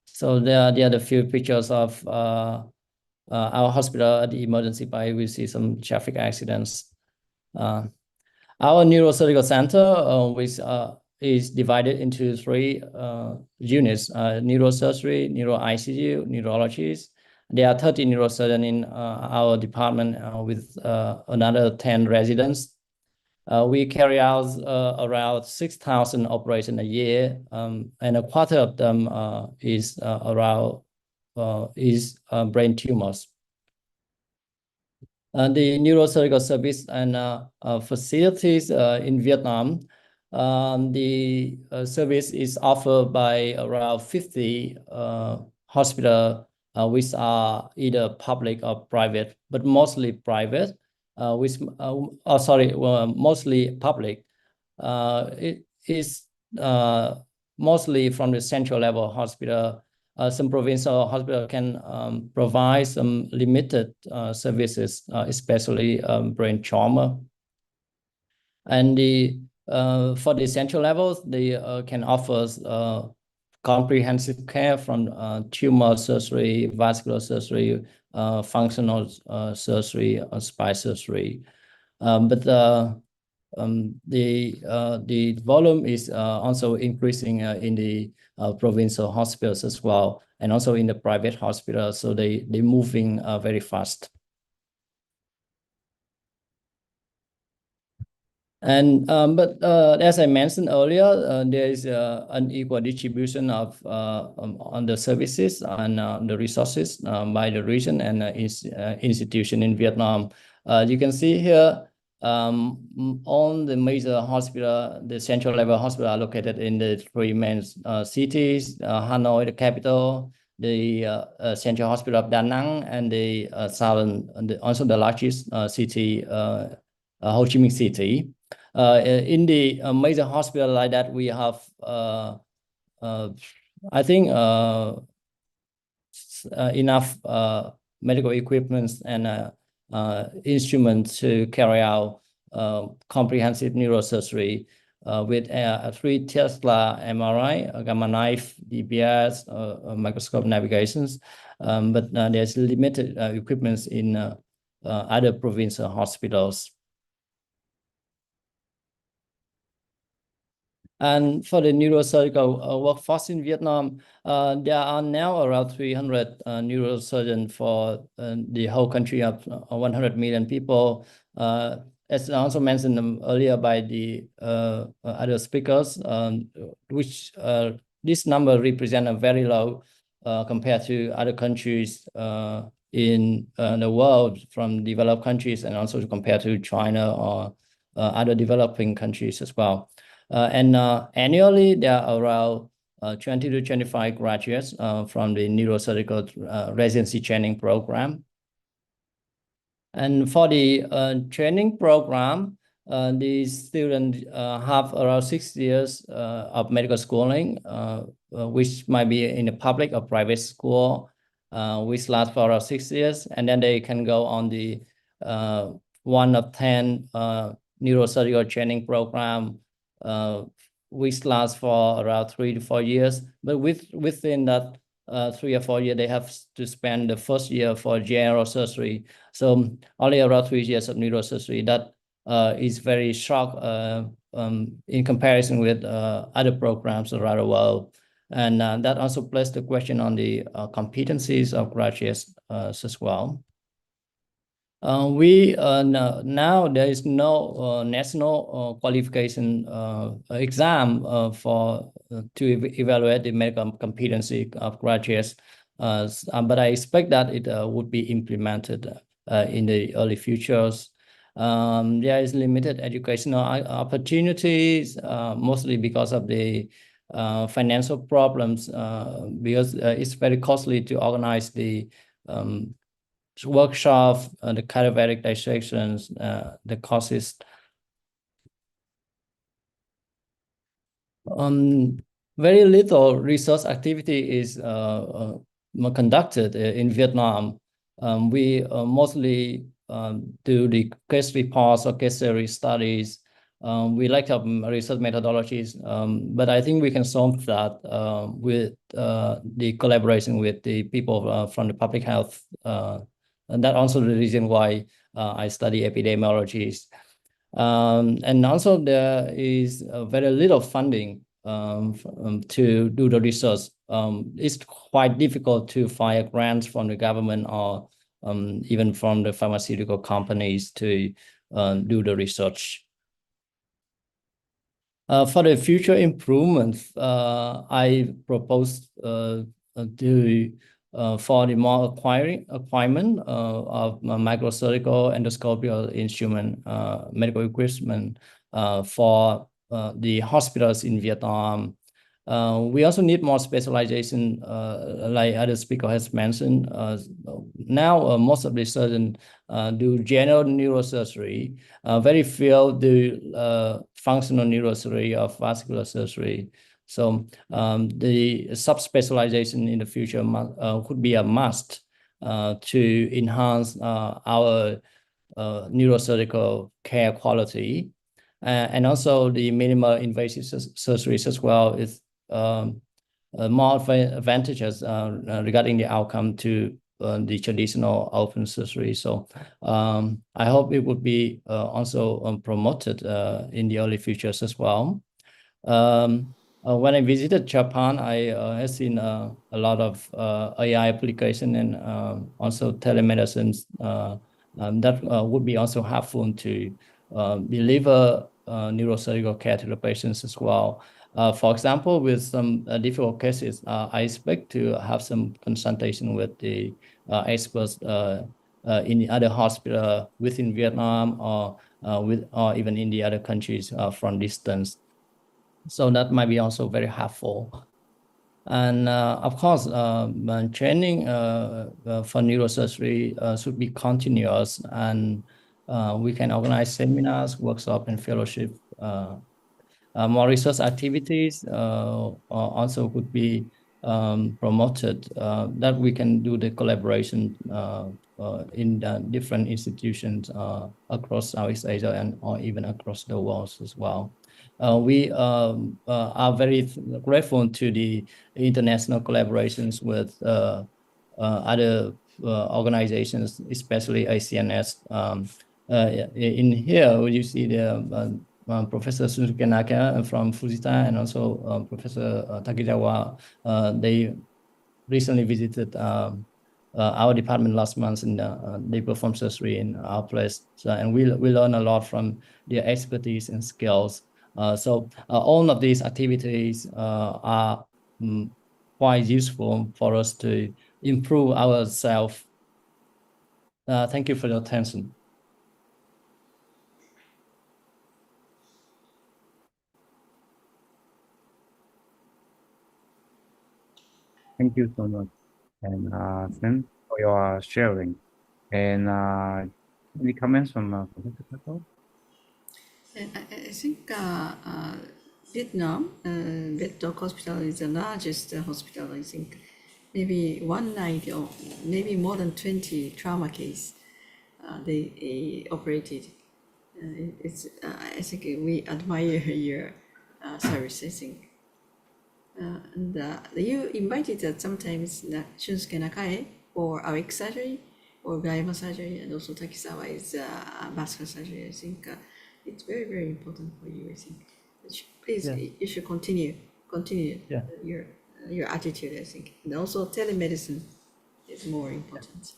So there are the few pictures of our hospital at the emergency bay. We see some traffic accidents. Our neurosurgical center, which is divided into 3 units: neurosurgery, neuro-ICU, neurologists. There are 30 neurosurgeons in our department with another 10 residents. We carry out around 6,000 operations a year, and a quarter of them is brain tumors. The neurosurgical service and facilities in Vietnam, the service is offered by around 50 hospitals, which are either public or private, but mostly private. Mostly public. It is mostly from the central level hospital. Some provincial hospital can provide some limited services, especially brain trauma. And for the central levels, they can offer comprehensive care from tumor surgery, vascular surgery, functional surgery, spine surgery. But the volume is also increasing in the provincial hospitals as well, and also in the private hospitals. So they're moving very fast. And but as I mentioned earlier, there is an equal distribution of on the services and the resources by the region and institution in Vietnam. You can see here all the major hospital, the central level hospital are located in the three main cities, Hanoi, the capital, the central hospital of Da Nang, and the southern, also the largest city, Ho Chi Minh City. In the major hospital like that, we have, I think, enough medical equipment and instruments to carry out comprehensive neurosurgery with 3 Tesla MRI, a gamma knife, DBS, microscope navigations, but there's limited equipment in other provincial hospitals. And for the neurosurgical workforce in Vietnam, there are now around 300 neurosurgeons for the whole country of 100 million people. As also mentioned earlier by the other speakers, which this number represents a very low compared to other countries in the world, from developed countries, and also compared to China or other developing countries as well. And annually, there are around 20 to 25 graduates from the neurosurgical residency training program. And for the training program, the students have around 6 years of medical schooling, which might be in a public or private school, which lasts for around 6 years. And then they can go on the 1 of 10 neurosurgical training program, which lasts for around 3 to 4 years. But within that 3 or 4 years, they have to spend the first year for general surgery. So only around 3 years of neurosurgery. That is very short in comparison with other programs around the world. And that also places the question on the competencies of graduates as well. Now there is no national qualification exam to evaluate the medical competency of graduates, but I expect that it would be implemented in the early futures. There is limited educational opportunities, mostly because of the financial problems, because it's very costly to organize the workshop, the cadaveric dissections, the courses. Very little research activity is conducted in Vietnam. We mostly do the case reports or case series studies. We like to have research methodologies, but I think we can solve that with the collaboration with the people from the public health. And that's also the reason why I study epidemiology. And also there is very little funding to do the research. It's quite difficult to find grants from the government or even from the pharmaceutical companies to do the research. For the future improvements, I propose for the more acquirement of microsurgical endoscopical instrument, medical equipment for the hospitals in Vietnam. We also need more specialization, like other speaker has mentioned. Now, most of the surgeons do general neurosurgery. Very few do functional neurosurgery or vascular surgery. So the subspecialization in the future could be a must to enhance our neurosurgical care quality. And also the minimal invasive surgeries as well is more advantages regarding the outcome to the traditional open surgery. So I hope it would be also promoted in the early futures as well. When I visited Japan, I have seen a lot of AI application and also telemedicine that would be also helpful to deliver neurosurgical care to the patients as well. For example, with some difficult cases, I expect to have some consultation with the experts in the other hospital within Vietnam or even in the other countries from distance. So that might be also very helpful. And of course, training for neurosurgery should be continuous, and we can organize seminars, workshops, and fellowship. More research activities also could be promoted, that we can do the collaboration in the different institutions across Southeast Asia and or even across the world as well. We are very grateful to the international collaborations with other organizations, especially ACNS. In here, you see the Professor Sunsuke Naka from Fujita and also Professor Takizawa. They recently visited our department last month, and they performed surgery in our place. And we learn a lot from their expertise and skills. So all of these activities are quite useful for us to improve ourselves. Thank you for your attention. Thank you so much, and Sam, for your sharing. And any comments from Professor Kato? I think Vietnam, Viet Doc Hospital is the largest hospital. I think maybe one night or maybe more than 20 trauma cases they operated. I think we admire your service, I think. And you invited sometimes Shunsuke Nakai for AWIC surgery or Gaima surgery, and also Takizawa is vascular surgery. I think it's very, very important for you, I think. Please, you should continue Yeah. your attitude, I think. And also telemedicine is more important.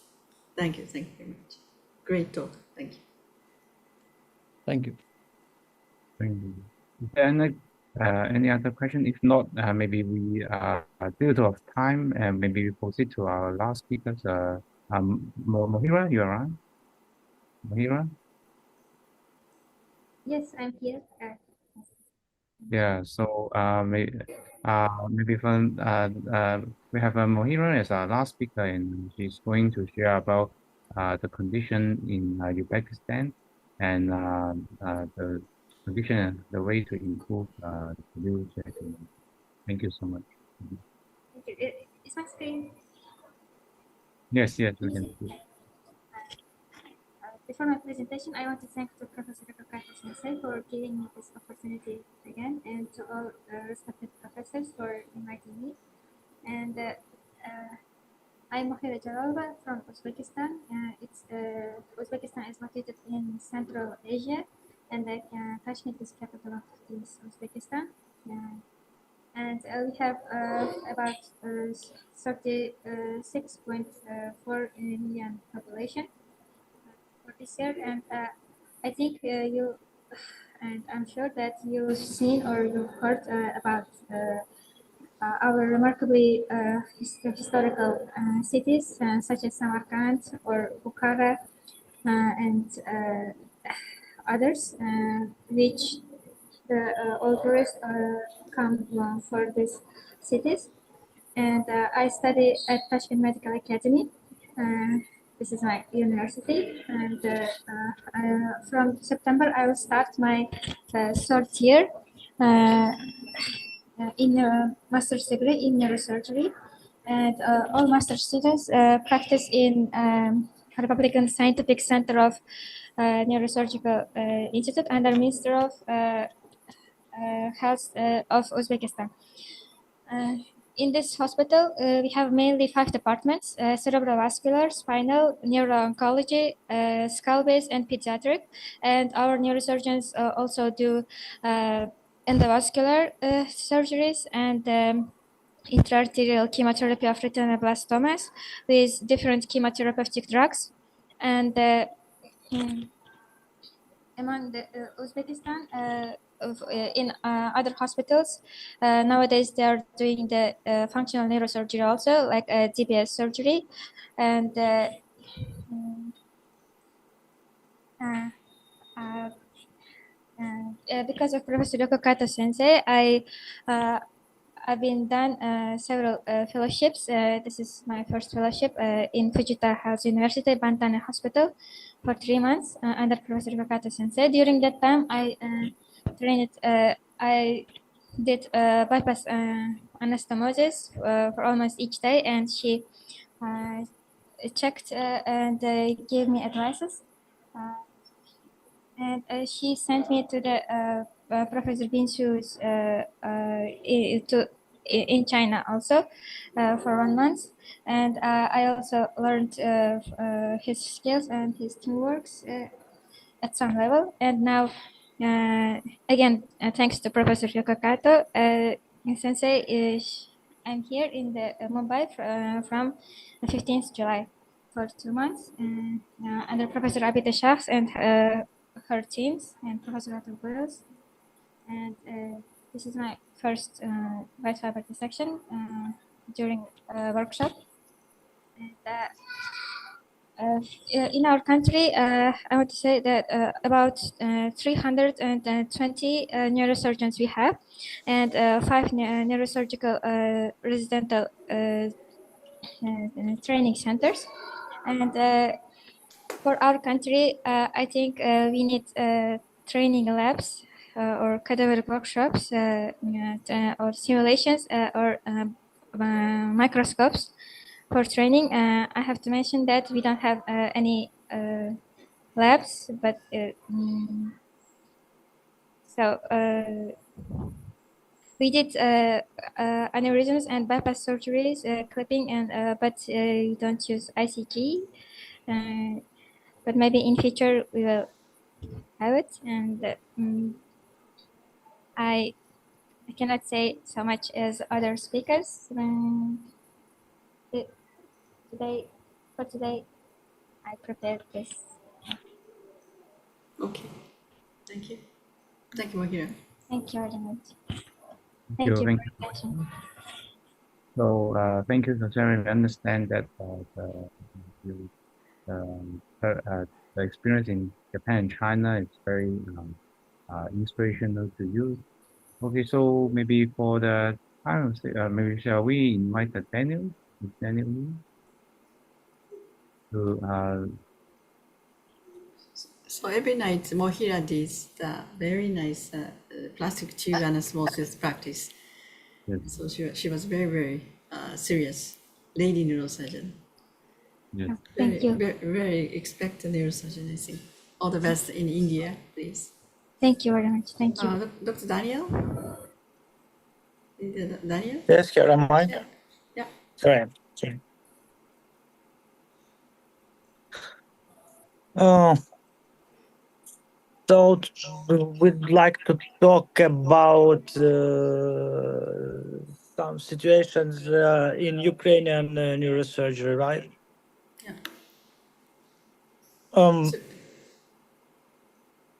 Thank you very much. Great talk, thank you. Thank you. Thank you. Is there any other question? If not, maybe we due to time, and maybe we proceed to our last speakers. Mohira, you are on. Mohira? Yes, I'm here. Yeah, so maybe from we have Mohira as our last speaker, and she's going to share about the condition in Uzbekistan and the condition and the way to improve the utilization. Thank you so much. Thank you. Is my screen? Yes, we can see. Before my presentation, I want to thank to Professor Sensei for giving me this opportunity again, and to all respected professors for inviting me. And I'm Mohira Jalalova from Uzbekistan. Uzbekistan is located in Central Asia, and Tashkent is capital of this Uzbekistan. And we have about 36.4 million population for this year. And I think you, and I'm sure that you've seen or you've heard about our remarkably historical cities such as Samarkand or Bukhara and others, which all tourists come for these cities. And I study at Tashkent Medical Academy. This is my university, and from September I will start my third year in a master's degree in neurosurgery. And all master's students practice in Republican Scientific Center of Neurosurgical Institute under Minister of Health of Uzbekistan. In this hospital, we have mainly 5 departments: cerebrovascular, spinal, neuro-oncology, skull-base, and pediatric. And our neurosurgeons also do endovascular surgeries and intraarterial chemotherapy of retinoblastomas with different chemotherapeutic drugs. And among the Uzbekistan, in other hospitals, nowadays they are doing the functional neurosurgery also, like DBS surgery. And Because of Professor Dr. Kato Sensei, I've been done several fellowships. This is my first fellowship in Fujita Health University, Bantan Hospital, for 3 months under Professor Dr. Kato Sensei. During that time, I trained. I did bypass anastomosis for almost each day, and she checked and gave me advices. And she sent me to the Professor Binshu's in China also for 1 month, and I also learned his skills and his teamworks at some level. And now, again, thanks to Professor Yokokato, Sensei, I'm here in the Mumbai from the 15th July for 2 months under Professor Itichai and her teams and Professor Atulburos. And this is my first white fiber dissection during a workshop. And in our country, I want to say that about 320 neurosurgeons we have, and 5 neurosurgical residential training centers. And for our country, I think we need training labs or cadaver workshops or simulations or microscopes for training. I have to mention that we don't have any labs, but we did aneurysms and bypass surgeries, clipping, and but we don't use ICG. But maybe in future we will have it, and I cannot say so much as other speakers. Today, I prepared this. Okay, thank you. Thank you, Mohira. Thank you very much. Thank you. For your attention. So thank you for sharing. We understand that the experience in Japan and China is very inspirational to you. Okay, so maybe for the final, maybe shall we invite the Daniel to So every night, Mohira did the very nice plastic tube anastomosis practice. Yes. So she was very, very serious lady neurosurgeon. Yes. Thank you. Very expectant neurosurgeon, I think. All the best in India, please. Thank you very much. Thank you. Dr. Daniel? Daniel? Yes, here am I. Yeah. Sorry. So we'd like to talk about some situations in Ukrainian neurosurgery, right? Yeah.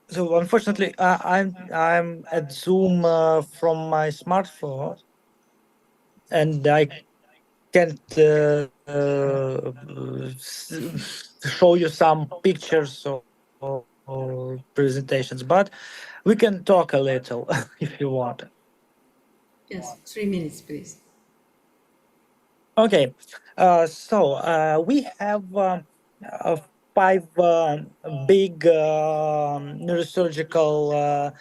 So unfortunately, I'm at Zoom from my smartphone, and I can't show you some pictures or presentations, but we can talk a little if you want. Yes, 3 minutes, please. Okay, so we have 5 big neurosurgical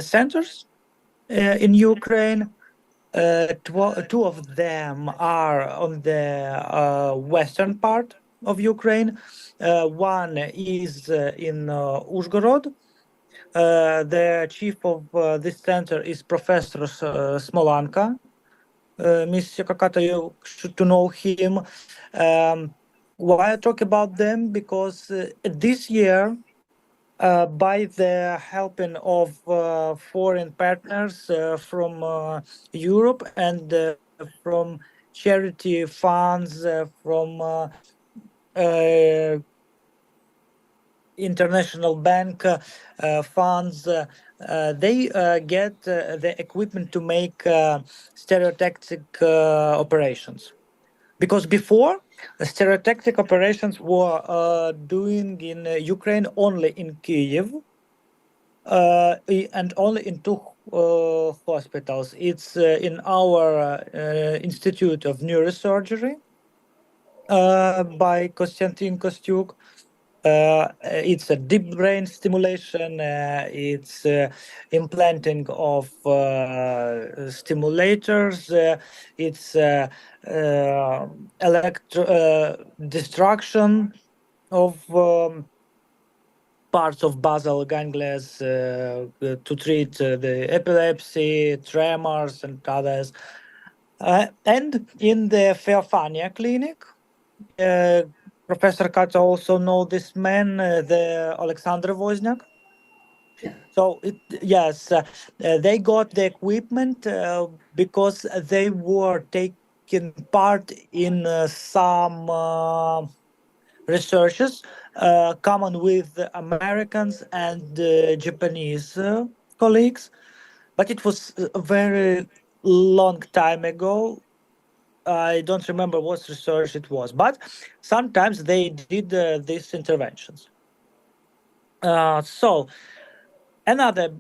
centers in Ukraine. 2 of them are on the western part of Ukraine. One is in Uzhgorod. The chief of this center is Professor Smolanka. Ms. Yokokata, you should to know him. Why I talk about them? Because this year, by the helping of foreign partners from Europe and from charity funds, from international bank funds, they get the equipment to make stereotactic operations. because before stereotactic operations were doing in Ukraine only in Kyiv, and only in two hospitals. It's in our Institute of Neurosurgery by Konstantin Kostyuk. It's a deep brain stimulation. It's implanting of stimulators. It's destruction of parts of basal ganglia to treat the epilepsy, tremors, and others. And in the Feofania clinic, Professor Katja also know this man, the Alexander Wozniak. So they got the equipment because they were taking part in some researches common with Americans and Japanese colleagues, but it was a very long time ago. I don't remember what research it was, but sometimes they did these interventions. So another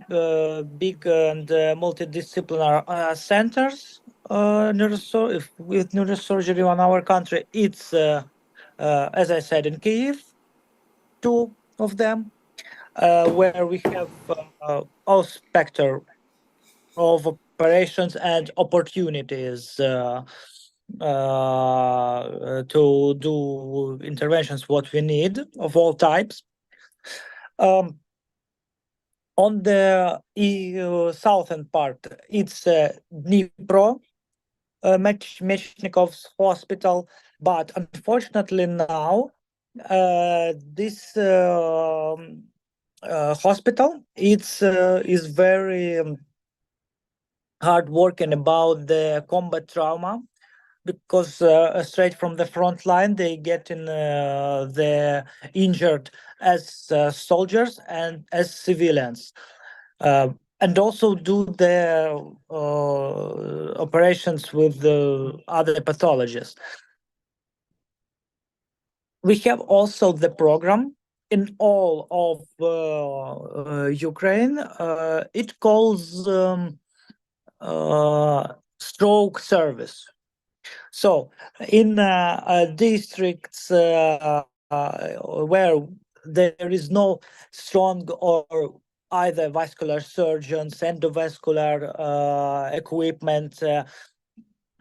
big and multidisciplinary centers with neurosurgery on our country, it's as I said, in Kyiv, two of them, where we have all spectrum of operations and opportunities to do interventions what we need of all types. On the southern part, it's Dnipro, Mechnikov's hospital, but unfortunately now this hospital is very hard working about the combat trauma, because straight from the front line they get in the injured as soldiers and as civilians, and also do the operations with the other pathologies. We have also the program in all of Ukraine. It calls stroke service. So in districts where there is no strong or either vascular surgeons, endovascular equipment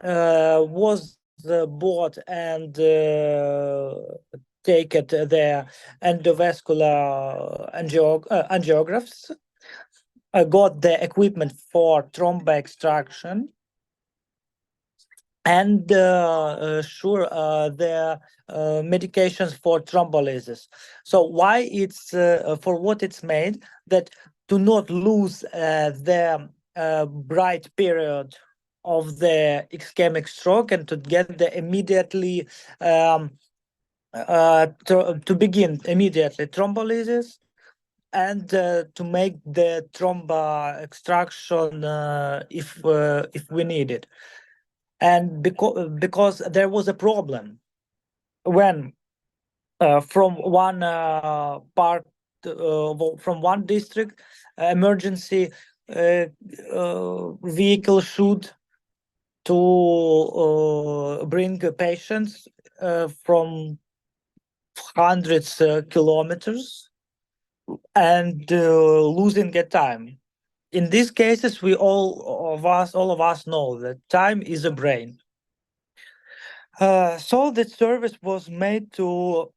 was bought and taken the endovascular angiographs, got the equipment for thrombus extraction, and the medications for thrombolysis. So why it's for what it's made, that to not lose the bright period of the ischemic stroke, and to get the immediately to begin immediately thrombolysis, and to make the thrombus extraction if we need it. And because there was a problem when from one part from one district emergency vehicle should to bring patients from hundreds kilometers, and losing the time. In these cases, all of us know that time is a brain. So the service was made to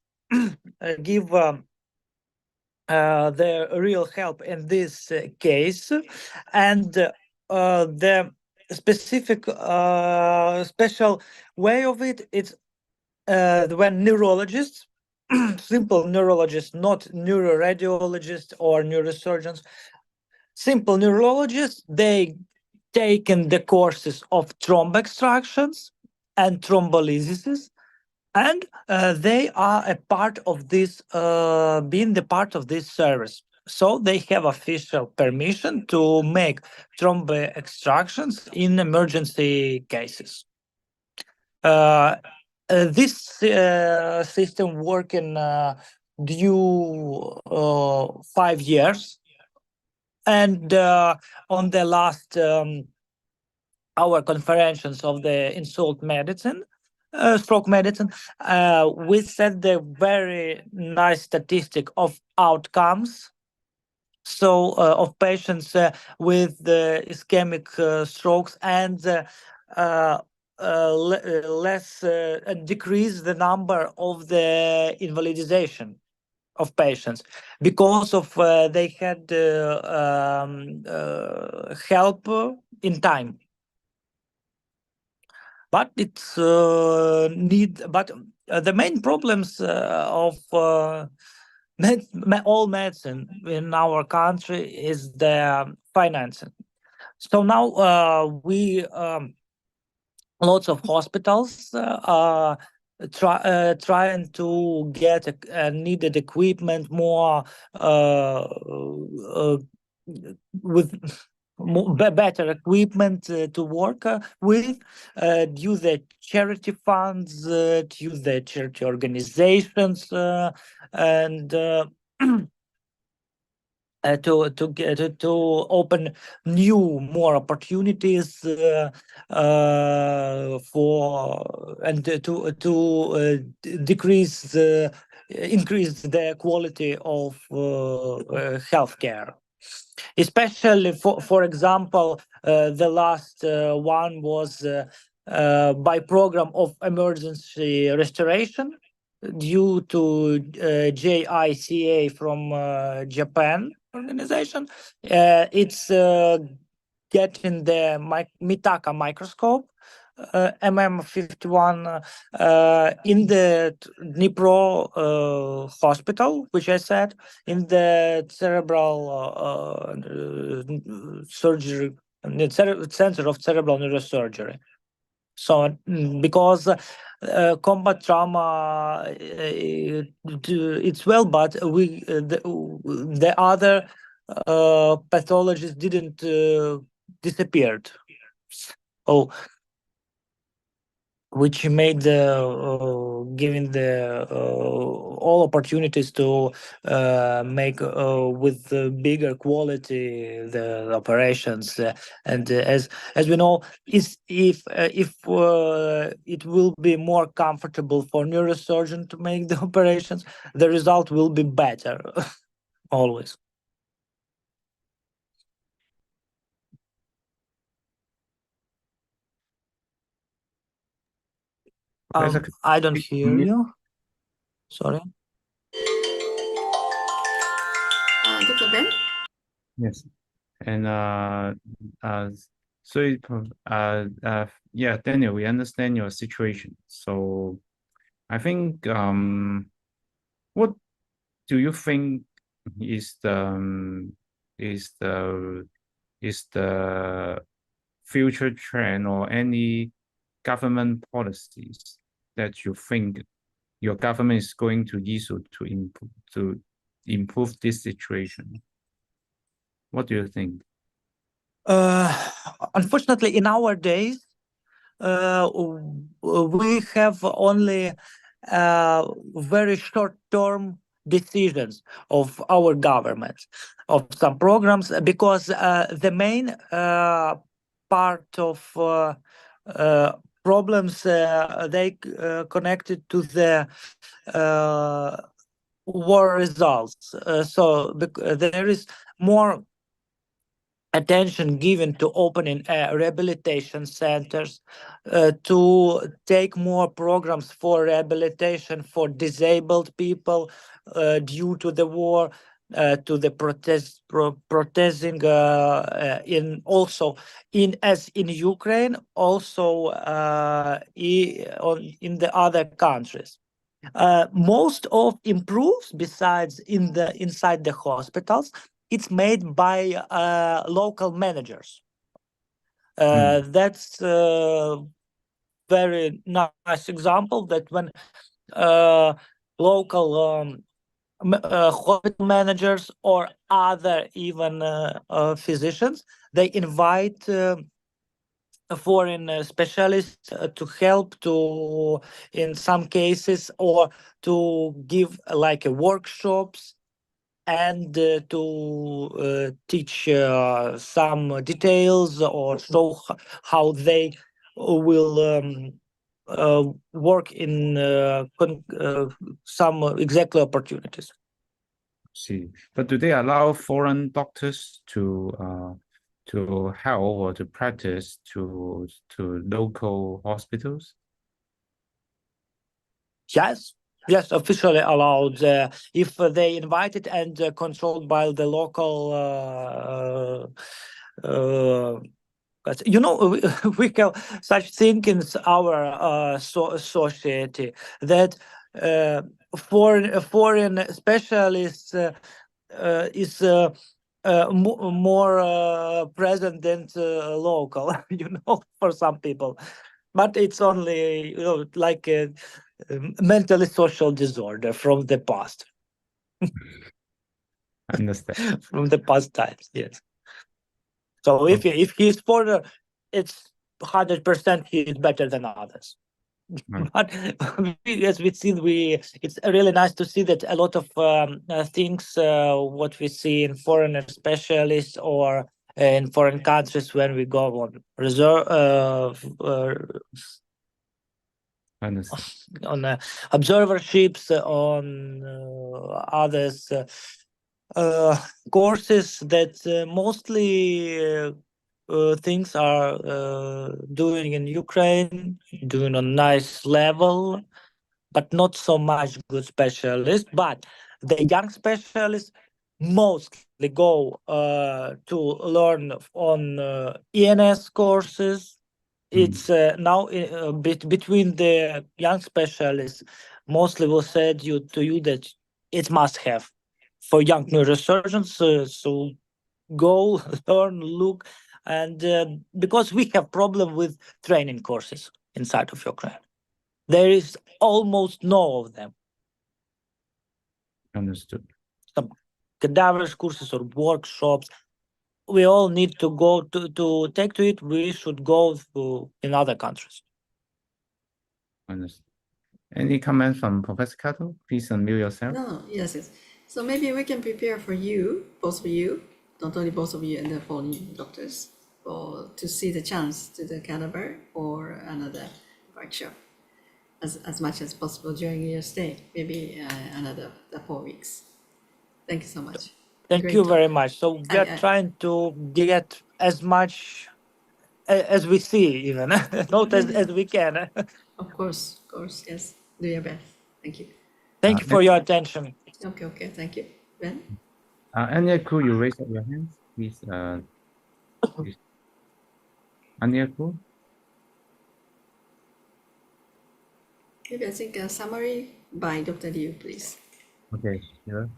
give the real help in this case, and the specific special way of it, it's when neurologists, simple neurologists, not neuroradiologists or neurosurgeons, simple neurologists, they taken the courses of thrombus extractions and thrombolysis, and they are a part of this, being the part of this service. So they have official permission to make thrombus extractions in emergency cases. this system working due 5 years, and on the last our conferences of the insult medicine, stroke medicine, we set the very nice statistic of outcomes. So of patients with ischemic strokes, and less decrease the number of the invalidization of patients, because of they had help in time. But it's but the main problems of all medicine in our country is the financing. So now we lots of hospitals are trying to get needed equipment more with better equipment to work with, due the charity funds, to the charity organizations, and to open new more opportunities for, and to decrease increase the quality of healthcare. Especially for example, the last one was by program of emergency restoration due to JICA from Japan organization. It's getting the Mitaka microscope, MM51, in the Dnipro hospital, which I said, in the cerebral surgery, center of cerebral neurosurgery. So because combat trauma, it's well, but we the other pathologies didn't disappeared. Oh, which made the giving the all opportunities to make with bigger quality the operations, and as we know, is if it will be more comfortable for neurosurgeon to make the operations, the result will be better always. I don't hear you. Sorry. Dr. Ben? Yes. And so yeah, Daniel, we understand your situation. So I think what do you think is the future trend or any government policies that you think your government is going to issue to improve this situation? What do you think? Unfortunately, in our days, we have only very short-term decisions of our government of some programs, because the main part of problems they connected to the war results. So there is more attention given to opening rehabilitation centers, to take more programs for rehabilitation for disabled people due to the war, to the protesting in also as in Ukraine, also in the other countries. Most of improves besides inside the hospitals, it's made by local managers. That's a very nice example, that when local hospital managers or other even physicians, they invite foreign specialists to help to in some cases, or to give like workshops, and to teach some details, or show how they will work in some exactly opportunities. See, but do they allow foreign doctors to help or to practice to local hospitals? Yes, officially allowed if they invited and controlled by the local. You know, we have such thing in our society that foreign specialists is more present than local, you know, for some people. But it's only, you know, like a mentally social disorder from the past. Understand. From the past times, yes. So if he's foreigner, it's 100% he is better than others. But as we've seen, it's really nice to see that a lot of things what we see in foreign specialists or in foreign countries when we go on reserve on observerships, on others courses, that mostly things are doing in Ukraine, doing on nice level, but not so much good specialists. But the young specialists mostly go to learn on ACNS courses. It's now between the young specialists, mostly will say to you that it's must have for young neurosurgeons. So go learn, look, and because we have problem with training courses inside of Ukraine, there is almost no of them. Understood. Some cadavers courses or workshops. We all need to go to take to it. We should go to in other countries. Understood. Any comments from Professor Kato? Please unmute yourself. No, yes. So maybe we can prepare for you, both of you, not only both of you and the foreign doctors, to see the chance to the cadaver or another workshop as much as possible during your stay, maybe another 4 weeks. Thank you so much. Thank Great you talk. very much. So we are trying to get as much as we see, even not as we can. Of course, yes. Do your best. Thank you. Thank you for your attention. Okay, thank you. Ben? Anya Ku, you raise up your hands, please. Please. Anya Ku? Maybe I think a summary by Dr. Liu, please. Okay, sure.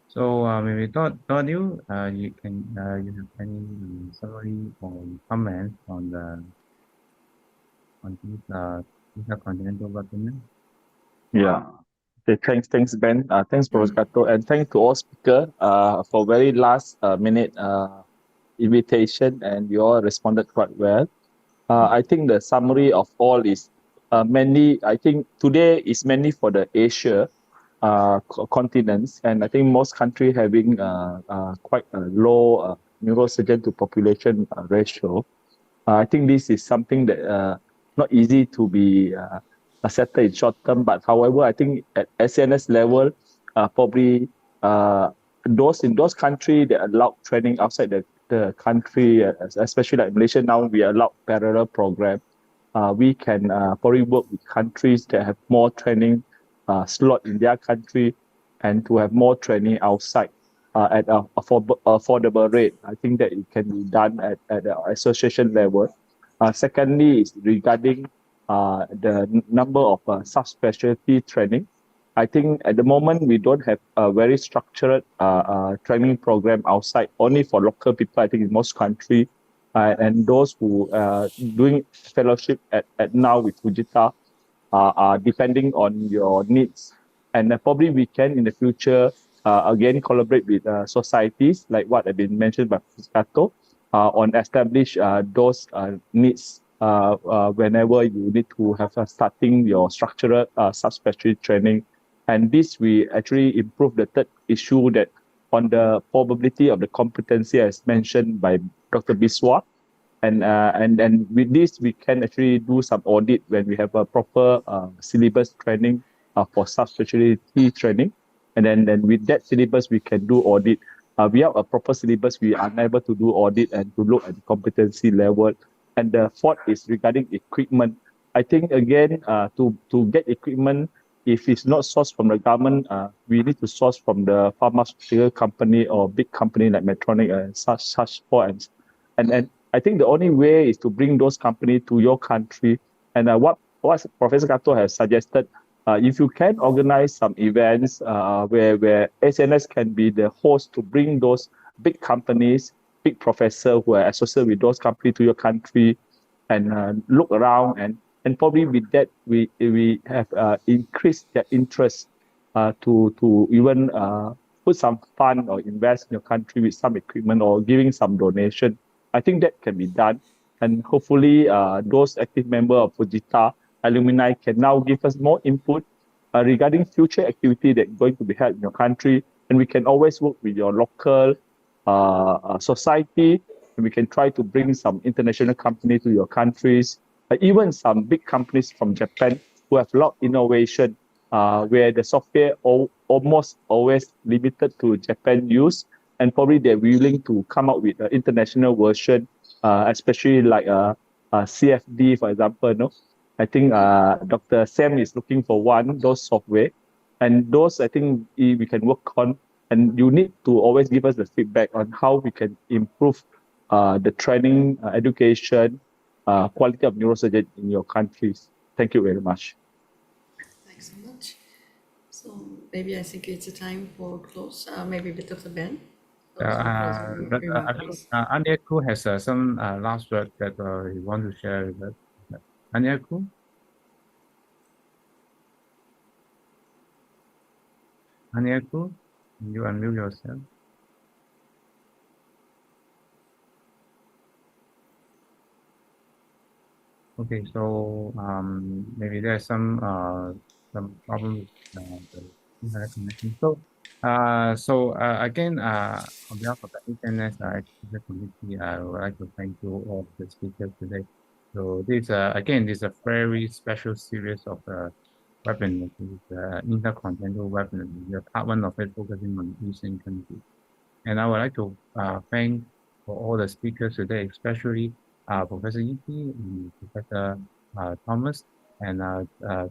So maybe Dr. Liu, you can you have any summary or comment on this Intercontinental document? Yeah. Okay, thanks, Ben. Thanks, Professor Kato, and thanks to all speakers for very last minute invitation, and you all responded quite well. I think the summary of all is mainly, I think today is mainly for the Asia continents, and I think most countries having quite a low neurosurgeon to population ratio. I think this is something that not easy to be settled in short term, but however, I think at ACNS level, probably those in those countries that allow training outside the country, especially like Malaysia now, we allow parallel program. We can probably work with countries that have more training slot in their country and to have more training outside at an affordable rate. I think that it can be done at the association level. Secondly, is regarding the number of subspecialty training. I think at the moment we don't have a very structured training program outside, only for local people, I think in most countries. And those who are doing fellowship at now with Fujita are depending on your needs. And probably we can in the future, again, collaborate with societies like what have been mentioned by Kato on establish those needs whenever you need to have starting your structural subspecialty training. And this we actually improve the third issue that on the probability of the competency as mentioned by Dr. Biswa. And with this, we can actually do some audit when we have a proper syllabus training for subspecialty training. And then with that syllabus, we can do audit. Without a proper syllabus, we are unable to do audit and to look at the competency level. And the fourth is regarding equipment. I think, again, to get equipment, if it's not sourced from the government, we need to source from the pharmaceutical company or big company like Medtronic and such forth. And I think the only way is to bring those companies to your country. And what Professor Kato has suggested, if you can organize some events where ACNS can be the host to bring those big companies, big professors who are associated with those companies to your country and look around. And probably with that, we have increased their interest to even put some fund or invest in your country with some equipment or giving some donation. I think that can be done. And hopefully those active members of Fujita alumni can now give us more input regarding future activity that's going to be held in your country. And we can always work with your local society, and we can try to bring some international companies to your countries, even some big companies from Japan who have a lot of innovation where the software almost always limited to Japan use. And probably they're willing to come up with an international version, especially like CFD, for example. No? I think Dr. Sam is looking for those software. And those, I think, we can work on. And you need to always give us the feedback on how we can improve the training, education, quality of neurosurgery in your countries. Thank you very much. Thanks so much. So maybe I think it's a time for close, maybe with Dr. Ben. I think Anyaku has some last word that he want to share with us. Anyaku? Anyaku, you unmute yourself. Okay, so maybe there's some problem with the internet connection. So again, on behalf of the ACNS committee, I would like to thank you all the speakers today. So this again, this is a very special series of webinars, Intercontinental webinar. The part one of it focusing on Asian countries. And I would like to thank for all the speakers today, especially Professor Itichai and Professor Thomas, and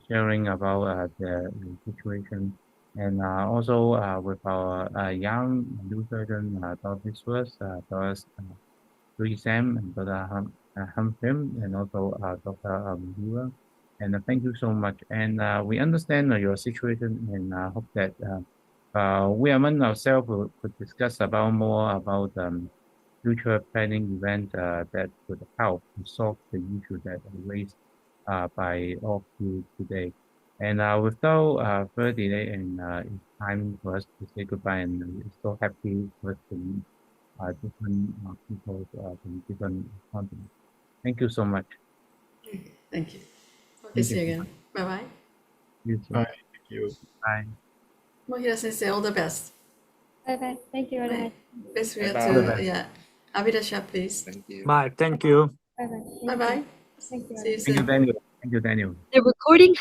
sharing about the situation. And also with our young new surgeon, Dr. Joe E Sam and Dr. Hum, and also Dr. Mohira. And thank you so much. And we understand your situation, and hope that we among ourselves could discuss more about future planning event that would help to solve the issue that raised by all of you today. And without further delay, and it's time for us to say goodbye, and we're so happy for us to meet different people from different continents. Thank you so much. Thank you. Okay, see you again. Bye-bye. You too. Bye. Thank you. Bye. Mohira Sensei, all the best. Bye-bye. Thank you very much. Best way Bye-bye. to, Abhidasha, please. Thank you. Bye. Thank you. Bye-bye. Bye-bye. Thank you. See you Thank you, soon. Daniel. Thank you, Daniel. The recording